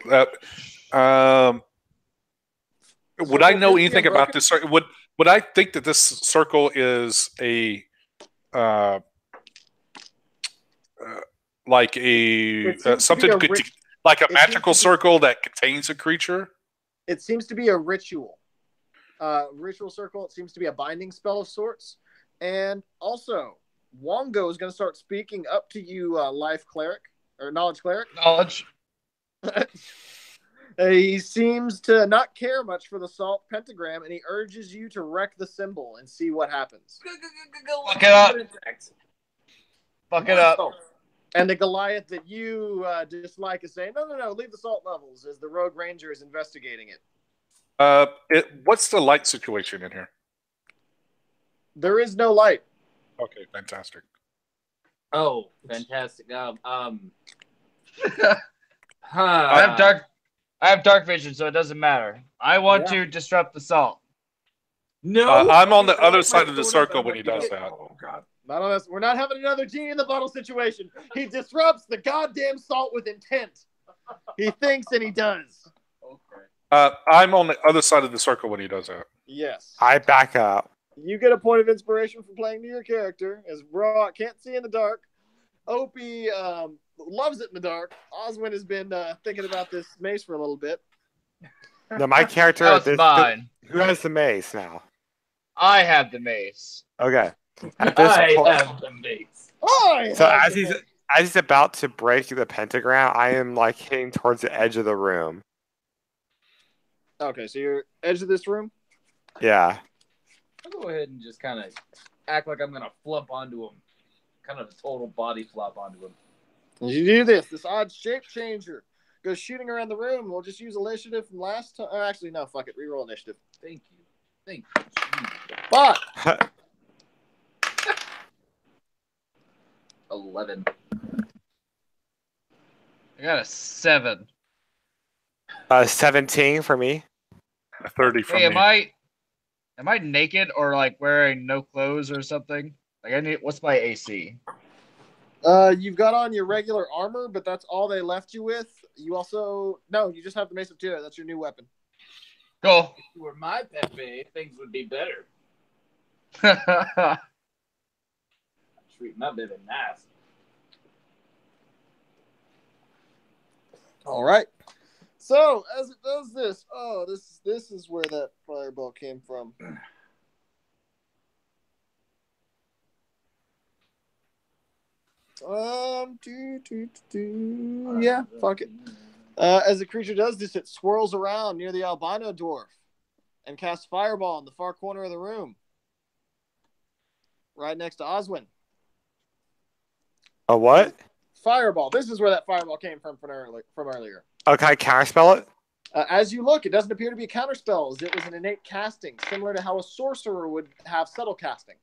Would I know is anything unbroken? about this circle? Would I think that this circle is a uh, like It seems to something be a like a it seems magical to be- circle that contains a creature? It seems to be a ritual. Ritual circle. It seems to be a binding spell of sorts. And also, Wongo is going to start speaking up to you, life cleric or knowledge cleric. Knowledge. He seems to not care much for the salt pentagram, and he urges you to wreck the symbol and see what happens. Fuck it up. Fuck it up. And the Goliath that you dislike is saying, no, leave the salt levels, as the rogue ranger is investigating it. What's the light situation in here? There is no light. Okay, fantastic. Oh, fantastic. I have dark vision, so it doesn't matter. I want to disrupt the salt. No, I'm on the other side of the circle when he does that. Oh God! Not on us. We're not having another genie in the bottle situation. He disrupts the goddamn salt with intent. He thinks and he does. Okay. I'm on the other side of the circle when he does that. Yes. I back up. You get a point of inspiration for playing to your character, as Brock can't see in the dark. Opie loves it in the dark. Oswin has been thinking about this mace for a little bit. No, my character. That was mine. Who has the mace now? I have the mace. Okay. At this point, have the mace. so as he's about to break through the pentagram, I am like hitting towards the edge of the room. Okay, so you're edge of this room? Yeah. I'll go ahead and just kind of act like I'm gonna flop onto him, kind of a total body flop onto him. As you do this odd shape changer goes shooting around the room. We'll just use initiative from last time. Actually, no, fuck it. Reroll initiative. Thank you. Fuck! 11. I got a 7. 17 for me. 30 from Hey, me. am I naked or like wearing no clothes or something? Like what's my AC? You've got on your regular armor, but that's all they left you with. You also you just have the Mace of Tira. That's your new weapon. Cool. If you were my Pepe, things would be better. Treat my baby nice. All right. So as it does this, this is where that fireball came from. Yeah, fuck it. As the creature does this, it swirls around near the albino dwarf and casts fireball in the far corner of the room, right next to Oswin. A what? Fireball. This is where that fireball came from earlier. Oh, can I counterspell it? As you look, it doesn't appear to be a counterspell, as it was an innate casting, similar to how a sorcerer would have subtle casting.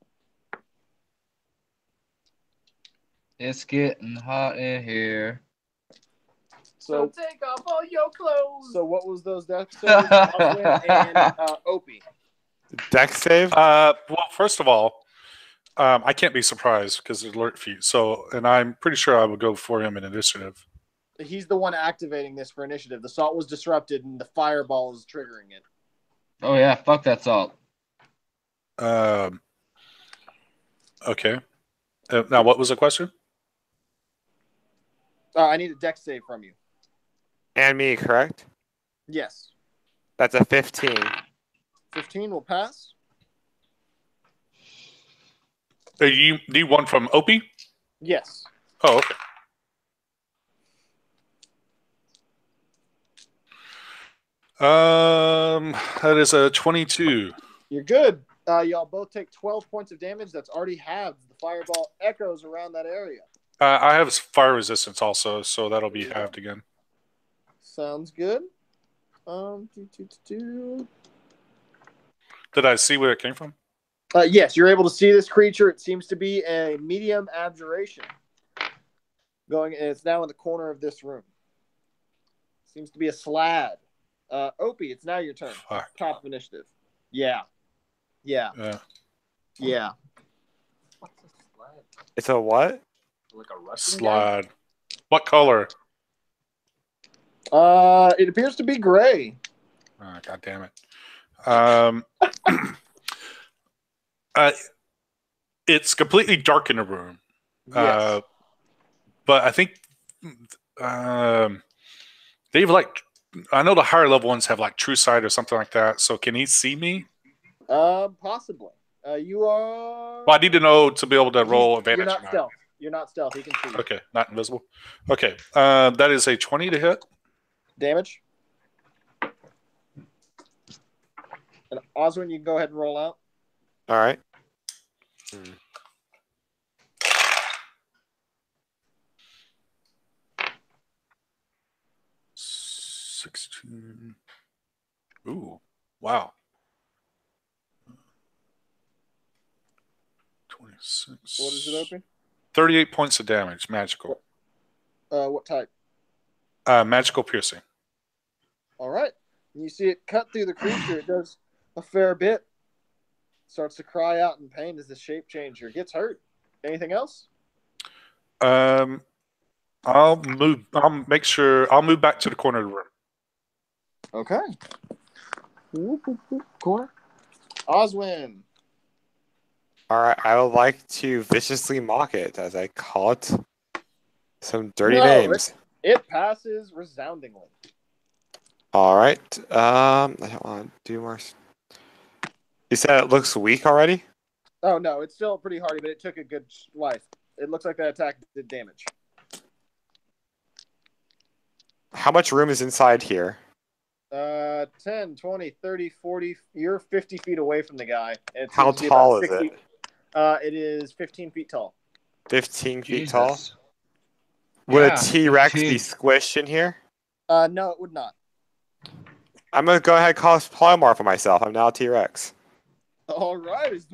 It's getting hot in here. So take off all your clothes. So what was those death saves? Oswin and Opie. Dex save? Well, first of all, I can't be surprised because it's alert feat. So, and I'm pretty sure I would go for him in initiative. He's the one activating this for initiative. The salt was disrupted, and the fireball is triggering it. Oh yeah, fuck that salt. Okay. Now, what was the question? I need a dex save from you. And me, correct? Yes. That's a 15. 15 will pass. You need one from Opie? Yes. Oh, okay. That is a 22. You're good. Y'all both take 12 points of damage. That's already halved. The fireball echoes around that area. I have fire resistance also, so that'll be halved again. Sounds good. Did I see where it came from? Yes, you're able to see this creature. It seems to be a medium abjuration. And it's now in the corner of this room. Seems to be a slad. Opie, it's now your turn. Fuck. Top of initiative. Yeah. Yeah. What's a slide? It's a what? Like a Russian Slide. What color? It appears to be gray. Oh, God damn it. Um, it's completely dark in the room. Yes. But I think they've like, I know the higher level ones have like true sight or something like that. So can he see me? Possibly. You are. Well, I need to know to be able to roll advantage. You're not stealth. You're not stealth. He can see you. Okay, not invisible. Okay, that is a 20 to hit. Damage. And Oswin, you can go ahead and roll out. All right. 16. Ooh, wow. 26. What is it open? 38 points of damage, magical. What type? Magical piercing. All right. And you see it cut through the creature. It does a fair bit. Starts to cry out in pain as the shape changer gets hurt. Anything else? I'll move. I'll make sure. I'll move back to the corner of the room. Okay. Corner. Oswin. All right. I would like to viciously mock it as I call it some dirty No, names. It passes resoundingly. All right. I don't want to do more. You said it looks weak already? Oh, no. It's still pretty hardy, but it took a good life. It looks like that attack did damage. How much room is inside here? 10, 20, 30, 40. You're 50 feet away from the guy. It's How usually tall about is 60. it? It is 15 feet tall. 15 feet Jesus. tall? Would Yeah, a T-Rex be 15. squished in here? No, it would not. I'm going to go ahead and call polymorph for myself. I'm now a T-Rex. All right. Would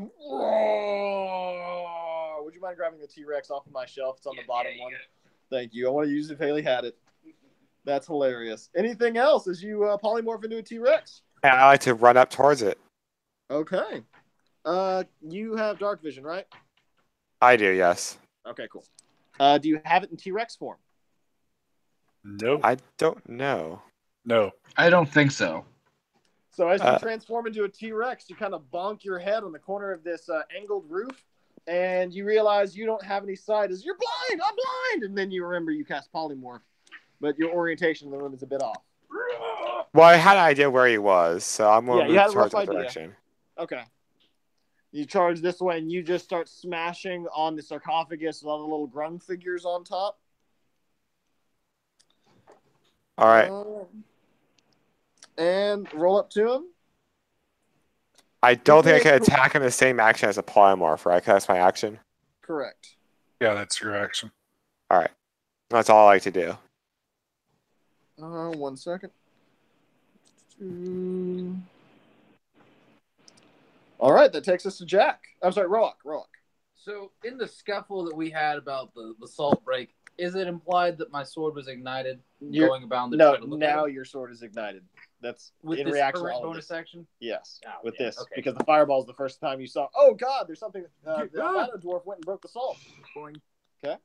you mind grabbing the T-Rex off of my shelf? It's on the bottom one. Thank you. I want to use it if Haley had it. That's hilarious. Anything else as you polymorph into a T-Rex? And I like to run up towards it. Okay. You have dark vision, right? I do, yes. Okay, cool. Do you have it in T-Rex form? No. I don't know. No. I don't think so. So as you transform into a T-Rex, you kind of bonk your head on the corner of this angled roof, and you realize you don't have any sight. As you're blind, I'm blind, and then you remember you cast polymorph, but your orientation in the room is a bit off. Well, I had an idea where he was, so I'm going Yeah, to you had move a rough towards that idea. direction. Okay. You charge this way, and you just start smashing on the sarcophagus with all the little grung figures on top. All right. And roll up to him. I don't think I can attack in the same action as a polymorph, right? 'Cause that's my action. Correct. Yeah, that's your action. All right. That's all I like to do. 1 second. All right, that takes us to Jack. I'm sorry, Rock. So, in the scuffle that we had about the salt break, is it implied that my sword was ignited going about the No, now your sword is ignited. That's with in this reaction to current all of bonus this. action? Yes, Oh, with yeah, this. okay. Because the fireball is the first time you saw, oh, God, there's something. The Albino Dwarf went and broke the salt. Boing. Okay.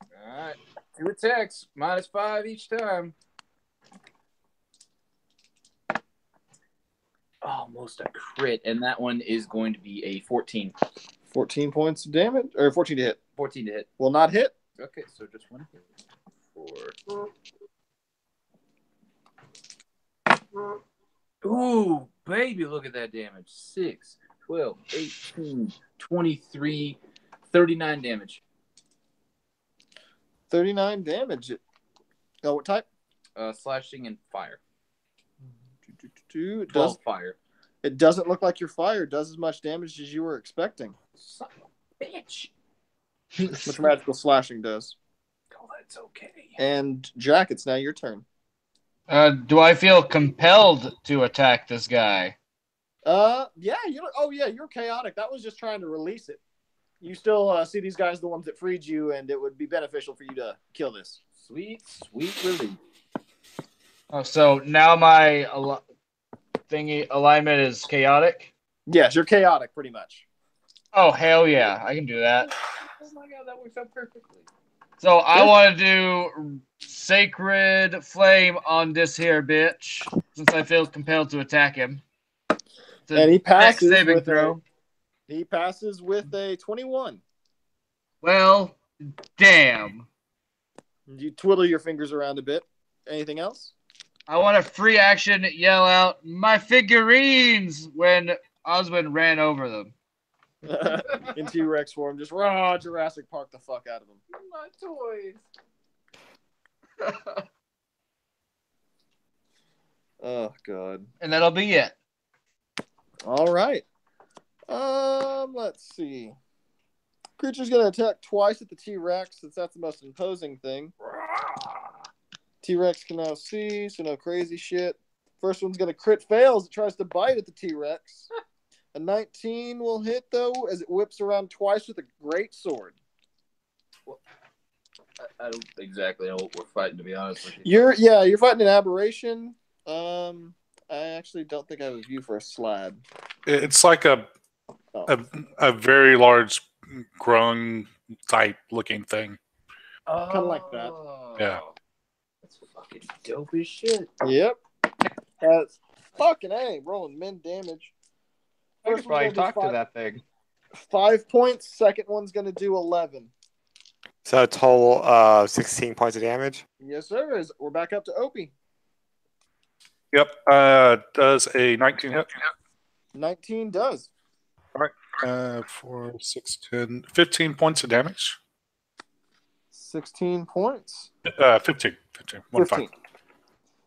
All right. 2 attacks, -5 each time. Almost a crit, and that one is going to be a 14. 14 points of damage, or 14 to hit. 14 to hit. Will not hit. Okay, so just 1 hit. 4. Ooh, baby, look at that damage. 6, 12, 18, 23, 39 damage. 39 damage. Oh, what type? Slashing and fire. It 12 fire. It doesn't look like your fire does as much damage as you were expecting. Son of a bitch. Which magical slashing does. Oh, that's okay. And Jack, it's now your turn. Do I feel compelled to attack this guy? Yeah, you're chaotic. That was just trying to release it. You still see these guys, the ones that freed you, and it would be beneficial for you to kill this. Sweet relief. Oh, so now my alignment is chaotic? Yes, you're chaotic, pretty much. Oh, hell yeah. I can do that. Oh my god, that works out perfectly. So I want to do Sacred Flame on this here bitch, since I feel compelled to attack him. And he passes saving with throw. He passes with a 21. Well, damn. You twiddle your fingers around a bit. Anything else? I want a free action yell out, my figurines, when Osmond ran over them. In T-Rex form, just raw Jurassic Park the fuck out of him. My toys. Oh god. And that'll be it. All right. Let's see. Creature's gonna attack twice at the T-Rex since that's the most imposing thing. T-Rex can now see, so no crazy shit. First one's gonna crit fails. It tries to bite at the T-Rex. A 19 will hit though, as it whips around twice with a great sword. I don't exactly know what we're fighting, to be honest with you. You're fighting an aberration. I actually don't think I have a view for a slab. It's like a very large, growing type looking thing. Kind of like that. Yeah. That's fucking dope as shit. Yep. That's fucking A. Rolling min damage. I could First probably one's gonna talk do to that thing. 5 points. Second one's going to do 11. So a total of 16 points of damage. Yes, sir. We're back up to Opie. Yep. Does a 19 hit? 19 does. All right. 4, 6, 10, 15 points of damage. 16 points. 15. 1 15.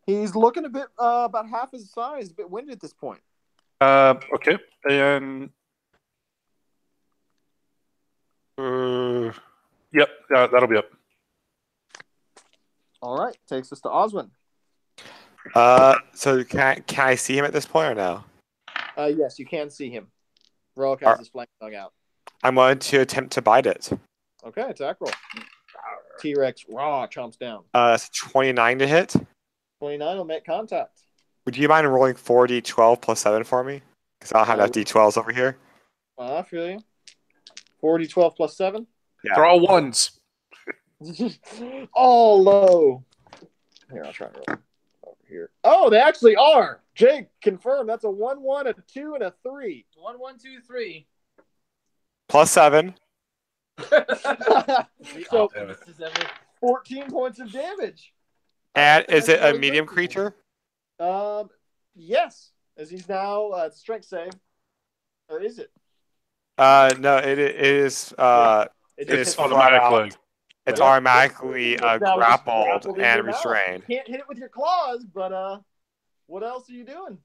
He's looking a bit about half his size, a bit winded at this point. Okay. And yep, that'll be up. All right, takes us to Oswin. So can I see him at this point or no? Yes, you can see him. Rourke has his flank dug out. I'm going to attempt to bite it. Okay, attack roll. T-Rex raw chomps down. That's 29 to hit. 29 will make contact. Would you mind rolling 4d12 plus 7 for me? Because I don't have enough d12s over here. I feel you. 4d12 plus 7. Yeah. They're all ones. All low. Here, I'll try and roll over here. Oh, they actually are. Jake, confirm. That's a 1, 1, a 2, and a 3. 1, 1, 2, 3. Plus 7. So 14 points of damage. And is it a medium creature? Yes. As he's now strength save. Or is it? No, it is. It's automatically. It's automatically Now just grappled in and your mouth. restrained. You can't hit it with your claws, but what else are you doing?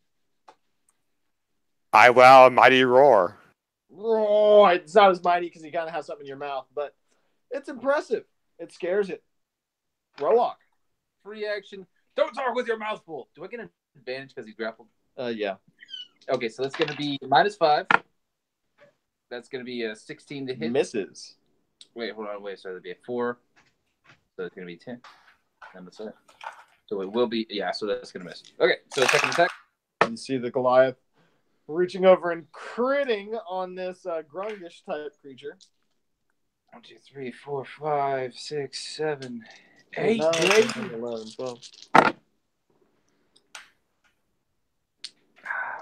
I will mighty roar. Oh, it's not as mighty because you kind of have something in your mouth, but it's impressive. It scares it. Roark. Free action. Don't talk with your mouth full. Do I get an advantage because he's grappled? Yeah. Okay, so that's going to be -5. That's going to be a 16 to hit. Misses. Wait, hold on. Wait, so that'd be a 4. So it's going to be 10. So it will be, yeah, so that's going to miss. Okay, so second attack. You see the Goliath reaching over and critting on this grungish type creature. 1, 2, 3, 4, 5, 6, 7, 8, 8. 11, 12.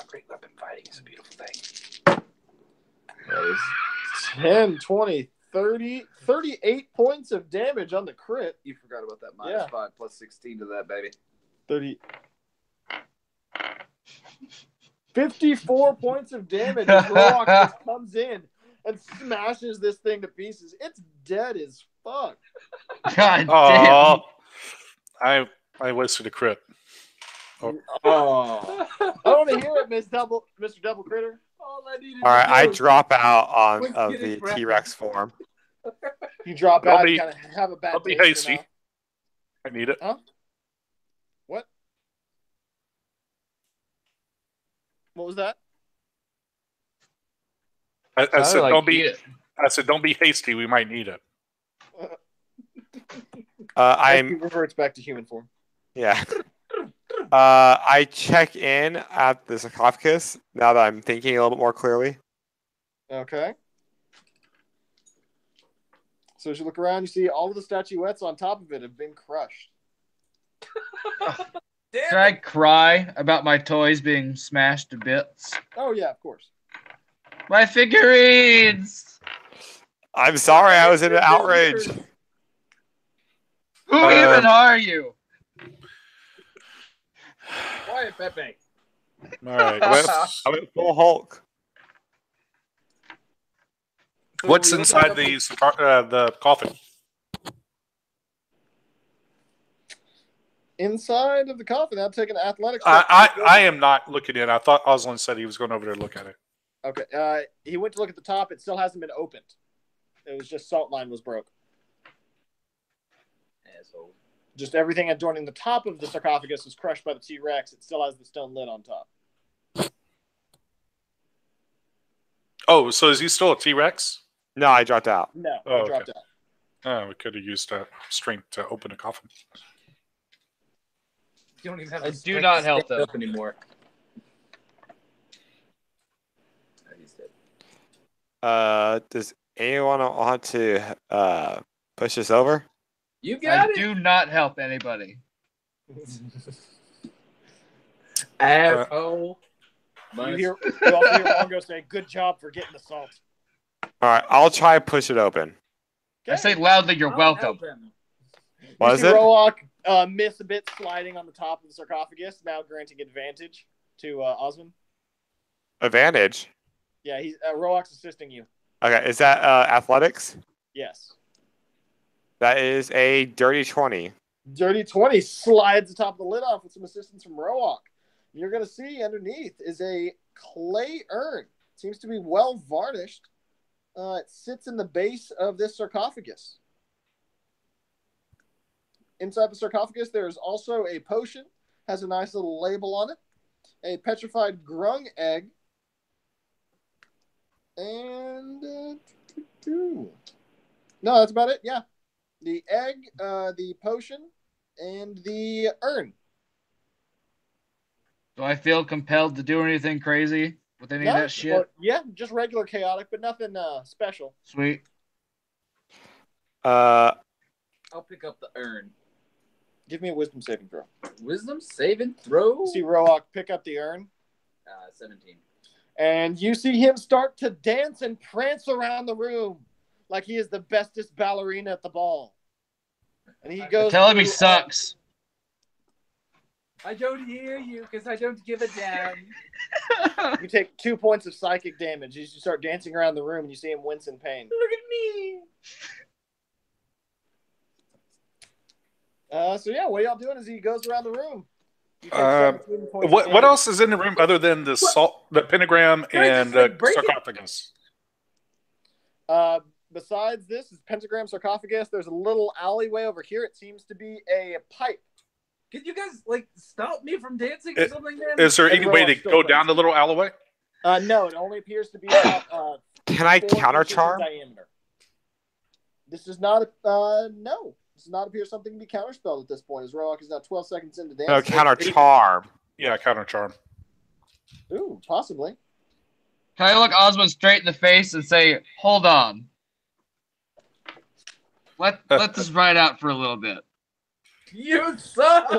Great weapon fighting is a beautiful thing. That is 10, 20, 30, 38 points of damage on the crit. You forgot about that Yeah. -5 plus 16 to that, baby. 30. 54 points of damage as Rock just comes in and smashes this thing to pieces. It's dead as fuck. God Oh, I wasted a crit. Oh. I want to hear it, Mr. Double Critter. All I needed All right, to I do drop out Quick, of get the it, Brett. T-Rex form. You drop Don't out be- and kind of have a bad Don't be taste in your hasty. mouth. I need it. What? What was that? I said, like don't be. it. I said, don't be hasty. We might need it. He reverts back to human form. Yeah. I check in at the sarcophagus now that I'm thinking a little bit more clearly. Okay. So as you look around, you see all of the statuettes on top of it have been crushed. Can I cry about my toys being smashed to bits? Oh yeah, of course. My figurines! I'm sorry, I was in an outrage. Who even are you? Quiet, Pepe. All right. I went full Hulk. What's inside the coffin? Inside of the coffin, I'll take an athletics. I am not looking in. I thought Oslin said he was going over there to look at it. Okay. He went to look at the top. It still hasn't been opened. It was just salt line was broke. Asshole. Just everything adorning the top of the sarcophagus was crushed by the T-Rex. It still has the stone lid on top. Oh, so is he still a T-Rex? No, I dropped out. No, Oh, it dropped okay. out. Oh, we could have used strength to open a coffin. You don't even have I the do strength not to help stand them. up anymore. Oh, he's dead. Does anyone want to push this over? You got it. do not help anybody. Asshole. You also hear Mongo say, "Good job for getting the salt." All right, I'll try and push it open. I say loudly, you're I'll welcome. help him. What You is see it? Roak miss a bit sliding on the top of the sarcophagus, now granting advantage to Osmond. Advantage. Yeah, Roak's assisting you. Okay, is that athletics? Yes. That is a dirty 20. Dirty 20 slides the top of the lid off with some assistance from Roak. You're going to see underneath is a clay urn. Seems to be well varnished. It sits in the base of this sarcophagus. Inside the sarcophagus, there is also a potion. Has a nice little label on it. A petrified grung egg. And no, that's about it. Yeah. The egg, the potion, and the urn. Do I feel compelled to do anything crazy with any of that shit? Well, yeah, just regular chaotic, but nothing special. Sweet. I'll pick up the urn. Give me a wisdom saving throw. Wisdom saving throw. See Roak pick up the urn. 17. And you see him start to dance and prance around the room like he is the bestest ballerina at the ball. And he goes. Tell him he sucks. I don't hear you because I don't give a damn. You take 2 points of psychic damage as you start dancing around the room and you see him wince in pain. Look at me. So yeah, what y'all doing as he goes around the room? You take 17 points of What damage. else is in the room other than the the pentagram and the sarcophagus? Besides this is pentagram sarcophagus. There's a little alleyway over here. It seems to be a pipe. Can you guys stop me from dancing or something, man? Is there any way to go down the little alleyway? No, it only appears to be about Can I 4 counter inches in charm? diameter. This does not no. This does not appear something to be counterspelled at this point, as Roak is now 12 seconds into dance. No, counter charm. Yeah, counter charm. Ooh, possibly. Can I look Osmond straight in the face and say, hold on. Let this ride out for a little bit. You suck!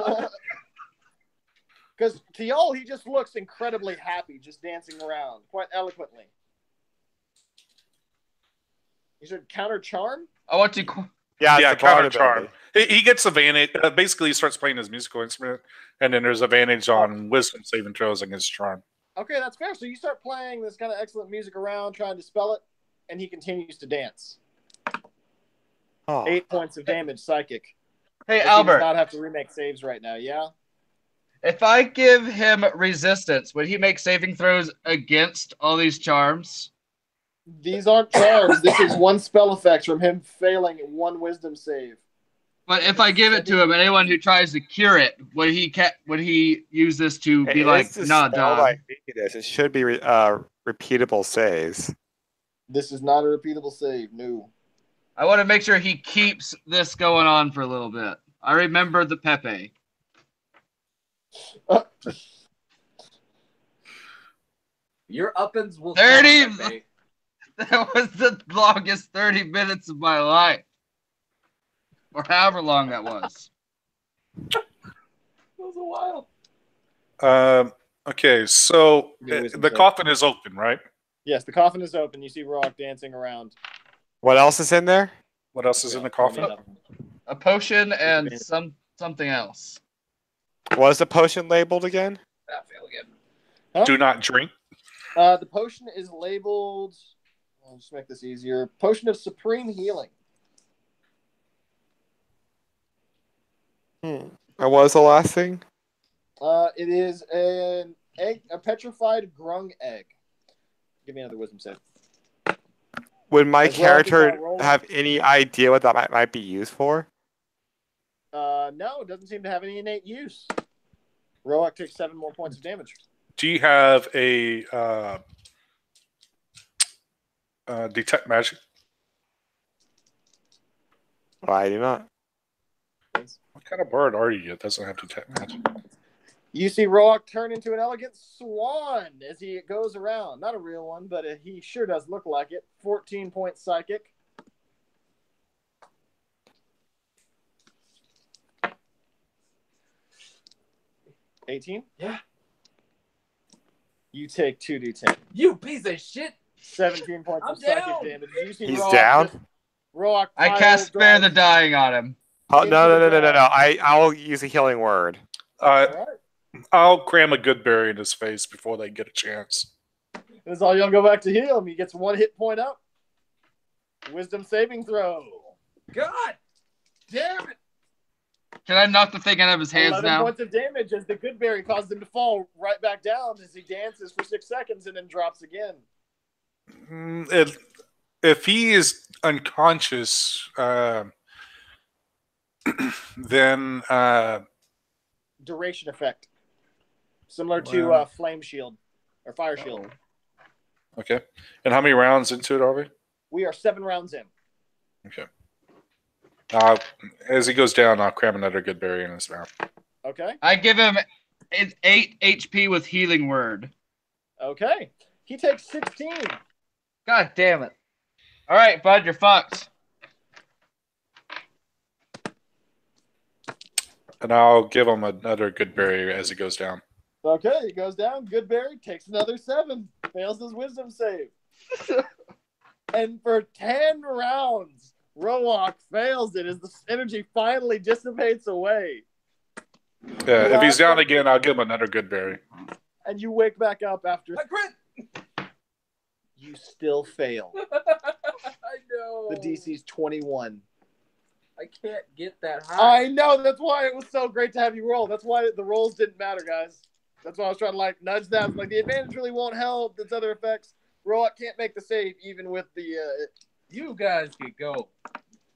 Because to y'all, he just looks incredibly happy, just dancing around, quite eloquently. You said counter charm? I want to... Yeah, it's the bard counter charm. ability. He gets advantage. Basically, he starts playing his musical instrument, and then there's advantage on wisdom saving throws against charm. Okay, that's fair. So you start playing this kind of excellent music around, trying to spell it, and he continues to dance. Oh. 8 points of damage, psychic. Hey, But Albert. He does not have to remake saves right now, yeah? If I give him resistance, would he make saving throws against all these charms? These aren't charms. This is one spell effect from him failing one wisdom save. But if I give it to him, anyone who tries to cure it, would he use this to be like, It's a nah, spell dog? like this. It should be repeatable saves. This is not a repeatable save, no. I want to make sure he keeps this going on for a little bit. I remember the Pepe. Your uppins will 30. count, Pepe. That was the longest 30 minutes of my life. Or however long that was. was a while. Okay, so Give me wisdom the save. coffin is open, right? Yes, the coffin is open. You see Rock dancing around. What else is in there? What else is in the Yeah, roll me coffin? another one. A potion and something else. What is the potion labeled again? That fail again. Huh? Do not drink. The potion is labeled. I'll just make this easier. Potion of Supreme Healing. And what was the last thing? It is an egg, a petrified grung egg. Give me another wisdom save. Would my As well as character that roll. have any idea what that might be used for? No, it doesn't seem to have any innate use. Roak takes 7 more points of damage. Do you have a detect magic? I do not. What kind of bird are you that doesn't have detect magic? You see Roak turn into an elegant swan as he goes around. Not a real one, but he sure does look like it. 14 points psychic. $18? Yeah. You take 2d10. You piece of shit. 17 points I'm of psychic down. damage. You see He's Roak down? just- Roak I cast Spare the Dying on him. Oh, Into no. the ground. I'll use a healing word. Uh, All right. I'll cram a good berry in his face before they get a chance. That's all you'll go back to heal him. He gets 1 hit point up. Wisdom saving throw. God damn it. Can I knock the thing out of his hands 11 now? points of damage as the good berry causes him to fall right back down as he dances for 6 seconds and then drops again. If he is unconscious, then Duration effect. Similar to Wow. Flame Shield or Fire Shield. okay. And how many rounds into it are we? We are 7 rounds in. Okay. As he goes down, I'll cram another good berry in his mouth. Okay. I give him 8 HP with Healing Word. Okay. He takes 16. God damn it. All right, bud, you're fucked. And I'll give him another good berry as he goes down. Okay, he goes down. Good berry takes another 7. Fails his wisdom save. And for 10 rounds, Roak fails it as the energy finally dissipates away. Yeah, if he's down again, I'll give him another good berry. And you wake back up after. I crit. You still fail. I know. The DC's 21. I can't get that high. I know. That's why it was so great to have you roll. That's why the rolls didn't matter, guys. That's why I was trying to nudge them. Like the advantage really won't help. There's other effects. Roak can't make the save even with the. You guys could go.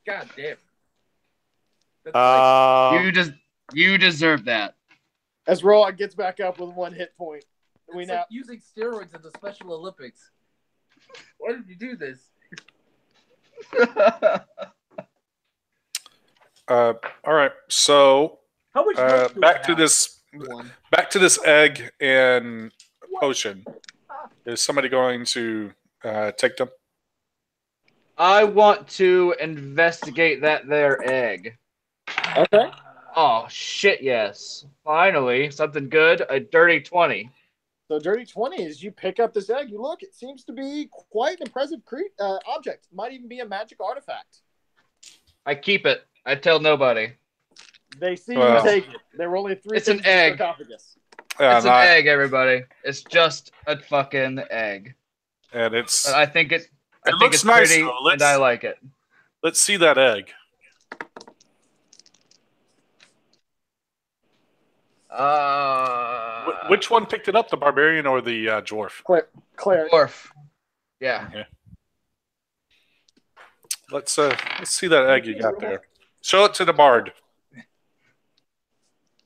God damn. That's You deserve that. As Roak gets back up with 1 hit point. We it's now. like using steroids at the Special Olympics. Why did you do this? All right. So How much health do I back to have? this. 1. Back to this egg and potion. Is somebody going to take them? I want to investigate that there egg. Okay. Oh, shit, yes. Finally, something good. A dirty 20. So dirty 20 is you pick up this egg. You look. It seems to be quite an impressive object. Might even be a magic artifact. I keep it. I tell nobody. They see Well, you take it. There were only 3 it's things an in the egg. sarcophagus. It's an egg, everybody. It's just a fucking egg. And it's. But I think it's looks nice, pretty, though. and I like it. Let's see that egg. Which one picked it up, the barbarian or the dwarf? Cleric. Dwarf. Yeah. Okay. Let's see that egg you got there. Show it to the bard.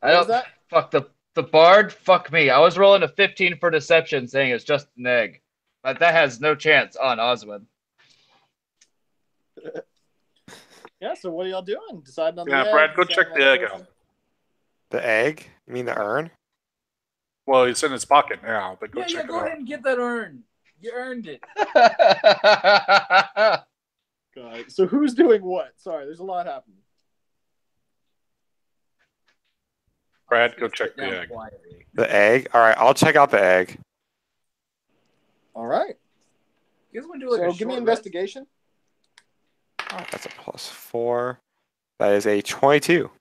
I don't. that? Fuck the bard. Fuck me. I was rolling a 15 for deception, saying it's just an egg, but that has no chance on Oswin. Yeah, so what are y'all doing? Deciding on the Yeah, egg? Brad, go deciding check on the egg person? out. The egg? You mean the urn? Well, it's in his pocket now, but go Yeah, check go it ahead out. and get that urn. You earned it. God. So who's doing what? Sorry, there's a lot happening. Brad, go check the Down egg. quietly. The egg? All right, I'll check out the egg. All right. You guys want to do like So a give me short rest? investigation. Oh, that's a +4. That is a 22.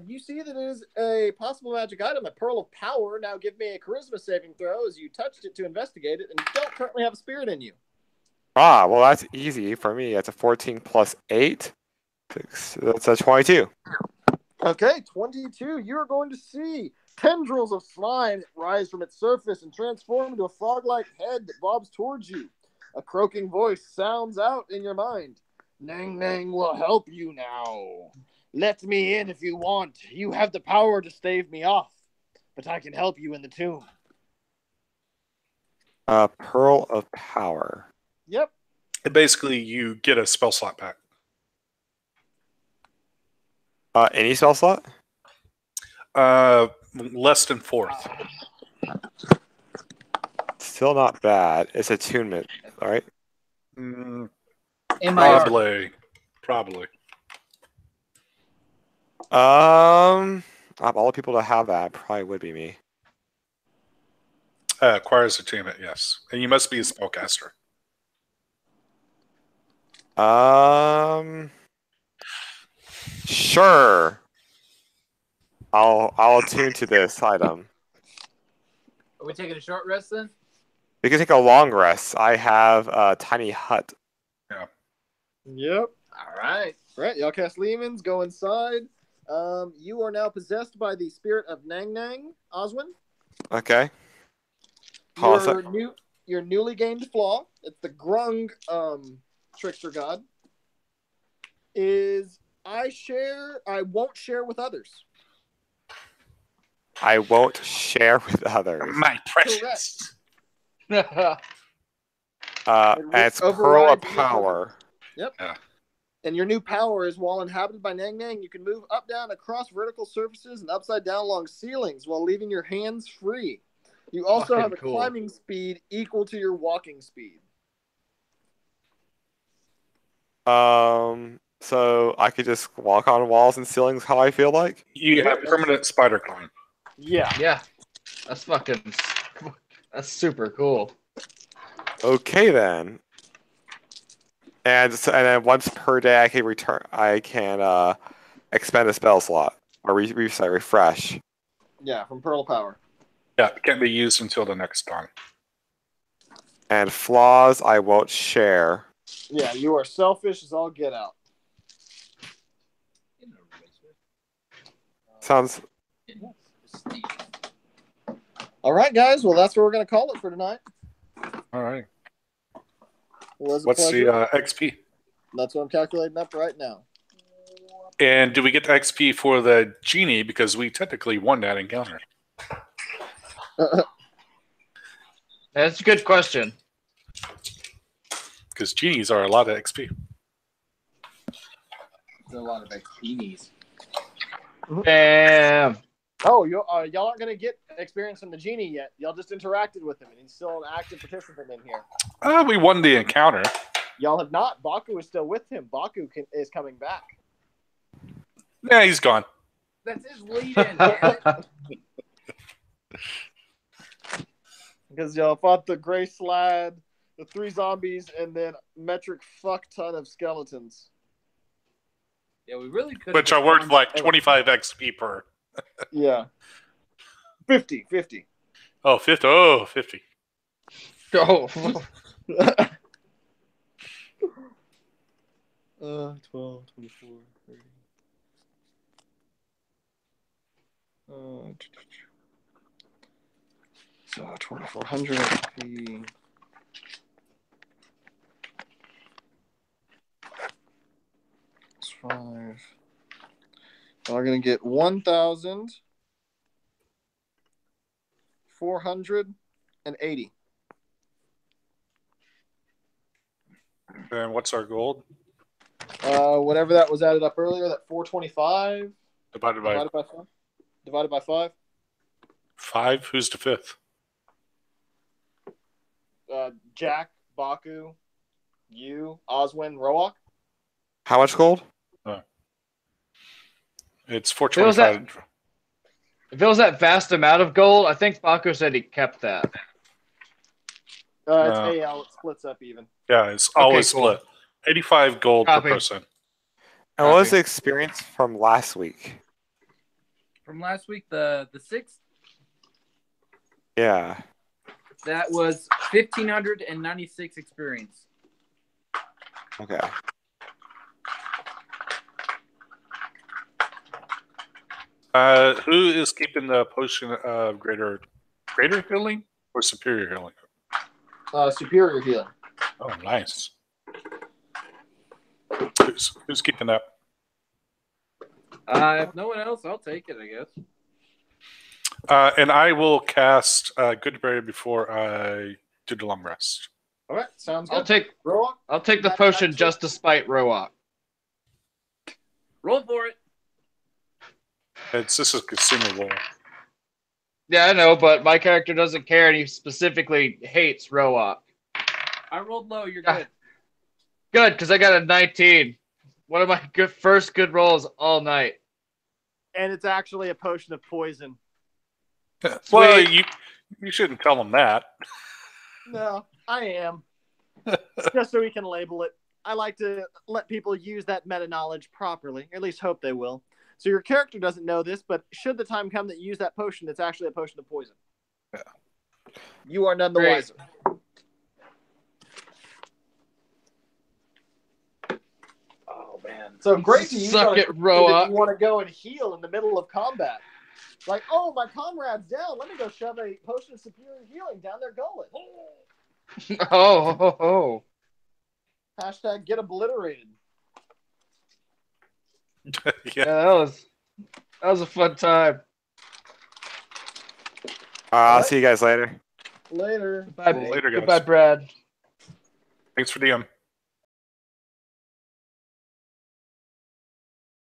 You see that it is a possible magic item, a pearl of power. Now give me a charisma saving throw as you touched it to investigate it and don't currently have a spirit in you. Ah, well, that's easy for me. That's a 14 plus 8. That's a 22. Okay, 22. You're going to see tendrils of slime rise from its surface and transform into a frog-like head that bobs towards you. A croaking voice sounds out in your mind. Nang Nang will help you now. Let me in if you want. You have the power to stave me off, but I can help you in the tomb. Pearl of Power. Yep. Basically, you get a spell slot back. Any spell slot? Less than 4th. Still not bad. It's attunement, all right? Probably. Of all the people to have that, probably would be me. Acquires attunement, yes. And you must be a spellcaster. Sure. I'll attune to this item. Are we taking a short rest then? We can take a long rest. I have a tiny hut. Yeah. Yep. All right. Right, y'all cast Lehman's, go inside. You are now possessed by the spirit of Nang Nang, Oswin. Okay. Hold on a sec. Your newly gained flaw, it's the Grung trickster god, is I won't share with others. I won't share with others. My precious. Correct. And it's Pearl of overrides Power. Yep. Yeah. And your new power is while inhabited by Nang Nang, you can move up, down, across vertical surfaces and upside down along ceilings while leaving your hands free. You also Fucking have a cool. climbing speed equal to your walking speed. So I could just walk on walls and ceilings how I feel like? You have permanent spider climb. Yeah. Yeah. That's super cool. Okay then. And then once per day I can expend a spell slot. Or refresh. Yeah, from Pearl Power. Yeah, it can't be used until the next dawn. And flaws I won't share. Yeah, you are selfish as all get out. Sounds All right, guys. Well, that's where we're going to call it for tonight. All right. Was a What's pleasure. the XP? That's what I'm calculating up right now. And do we get the XP for the genie? Because we technically won that encounter. That's a good question. Because genies are a lot of XP. There's a lot of XPs. Damn. Oh, y'all aren't going to get experience from the genie yet. Y'all just interacted with him, and he's still an active participant in here. We won the encounter. Y'all have not. Baku is still with him. Baku is coming back. Yeah, he's gone. That's his lead-in, damn it. Because y'all fought the Gray Slad, the 3 zombies, and then metric fuck ton of skeletons. Yeah, we really could. Which are worth like 25 XP per. Yeah. 50. Oh, 50. Oh, 50. Oh. 12, 24, 30. So 2,400 XP. That's 5. We're going to get 1,480. And what's our gold? Whatever that was added up earlier, that 425 Divided by divided by 5. Divided by 5. 5? Who's the 5th? Jack, Baku, you, Oswin, Roak. How much gold? It's 425. If it was that vast amount of gold, I think Baku said he kept that. It's No. AL. It splits up even. Yeah, it's always cool. split. 85 gold Copy. per person. And what was Copy. the experience from last week? From last week, the 6th, Yeah. that was 1,596 experience. Okay. Who is keeping the potion of greater healing or superior healing? Superior healing. Oh, nice. Who's keeping that? If no one else, I'll take it, I guess. And I will cast Goodberry before I do the long rest. All right, sounds good. I'll take the potion just to spite Roak. Roll for it. This is consumable. Yeah, I know, but my character doesn't care, and he specifically hates Roak. I rolled low. You're good. Good, because I got a 19. One of my first good rolls all night. And it's actually a potion of poison. Well, you shouldn't tell them that. No, I am. Just so we can label it. I like to let people use that meta knowledge properly, or at least hope they will. So your character doesn't know this, but should the time come that you use that potion, it's actually a potion of poison. Yeah. You are none the Great. wiser. Oh man! So great to use Suck on a it, character Roa. that you want to go and heal in the middle of combat. Like, oh, my comrade's down. Let me go shove a potion of superior healing down their gullet. Oh. Hashtag get obliterated. Yeah, that was a fun time. I'll see you guys later. Later. Goodbye, Later, guys. goodbye, Brad. Thanks for DM.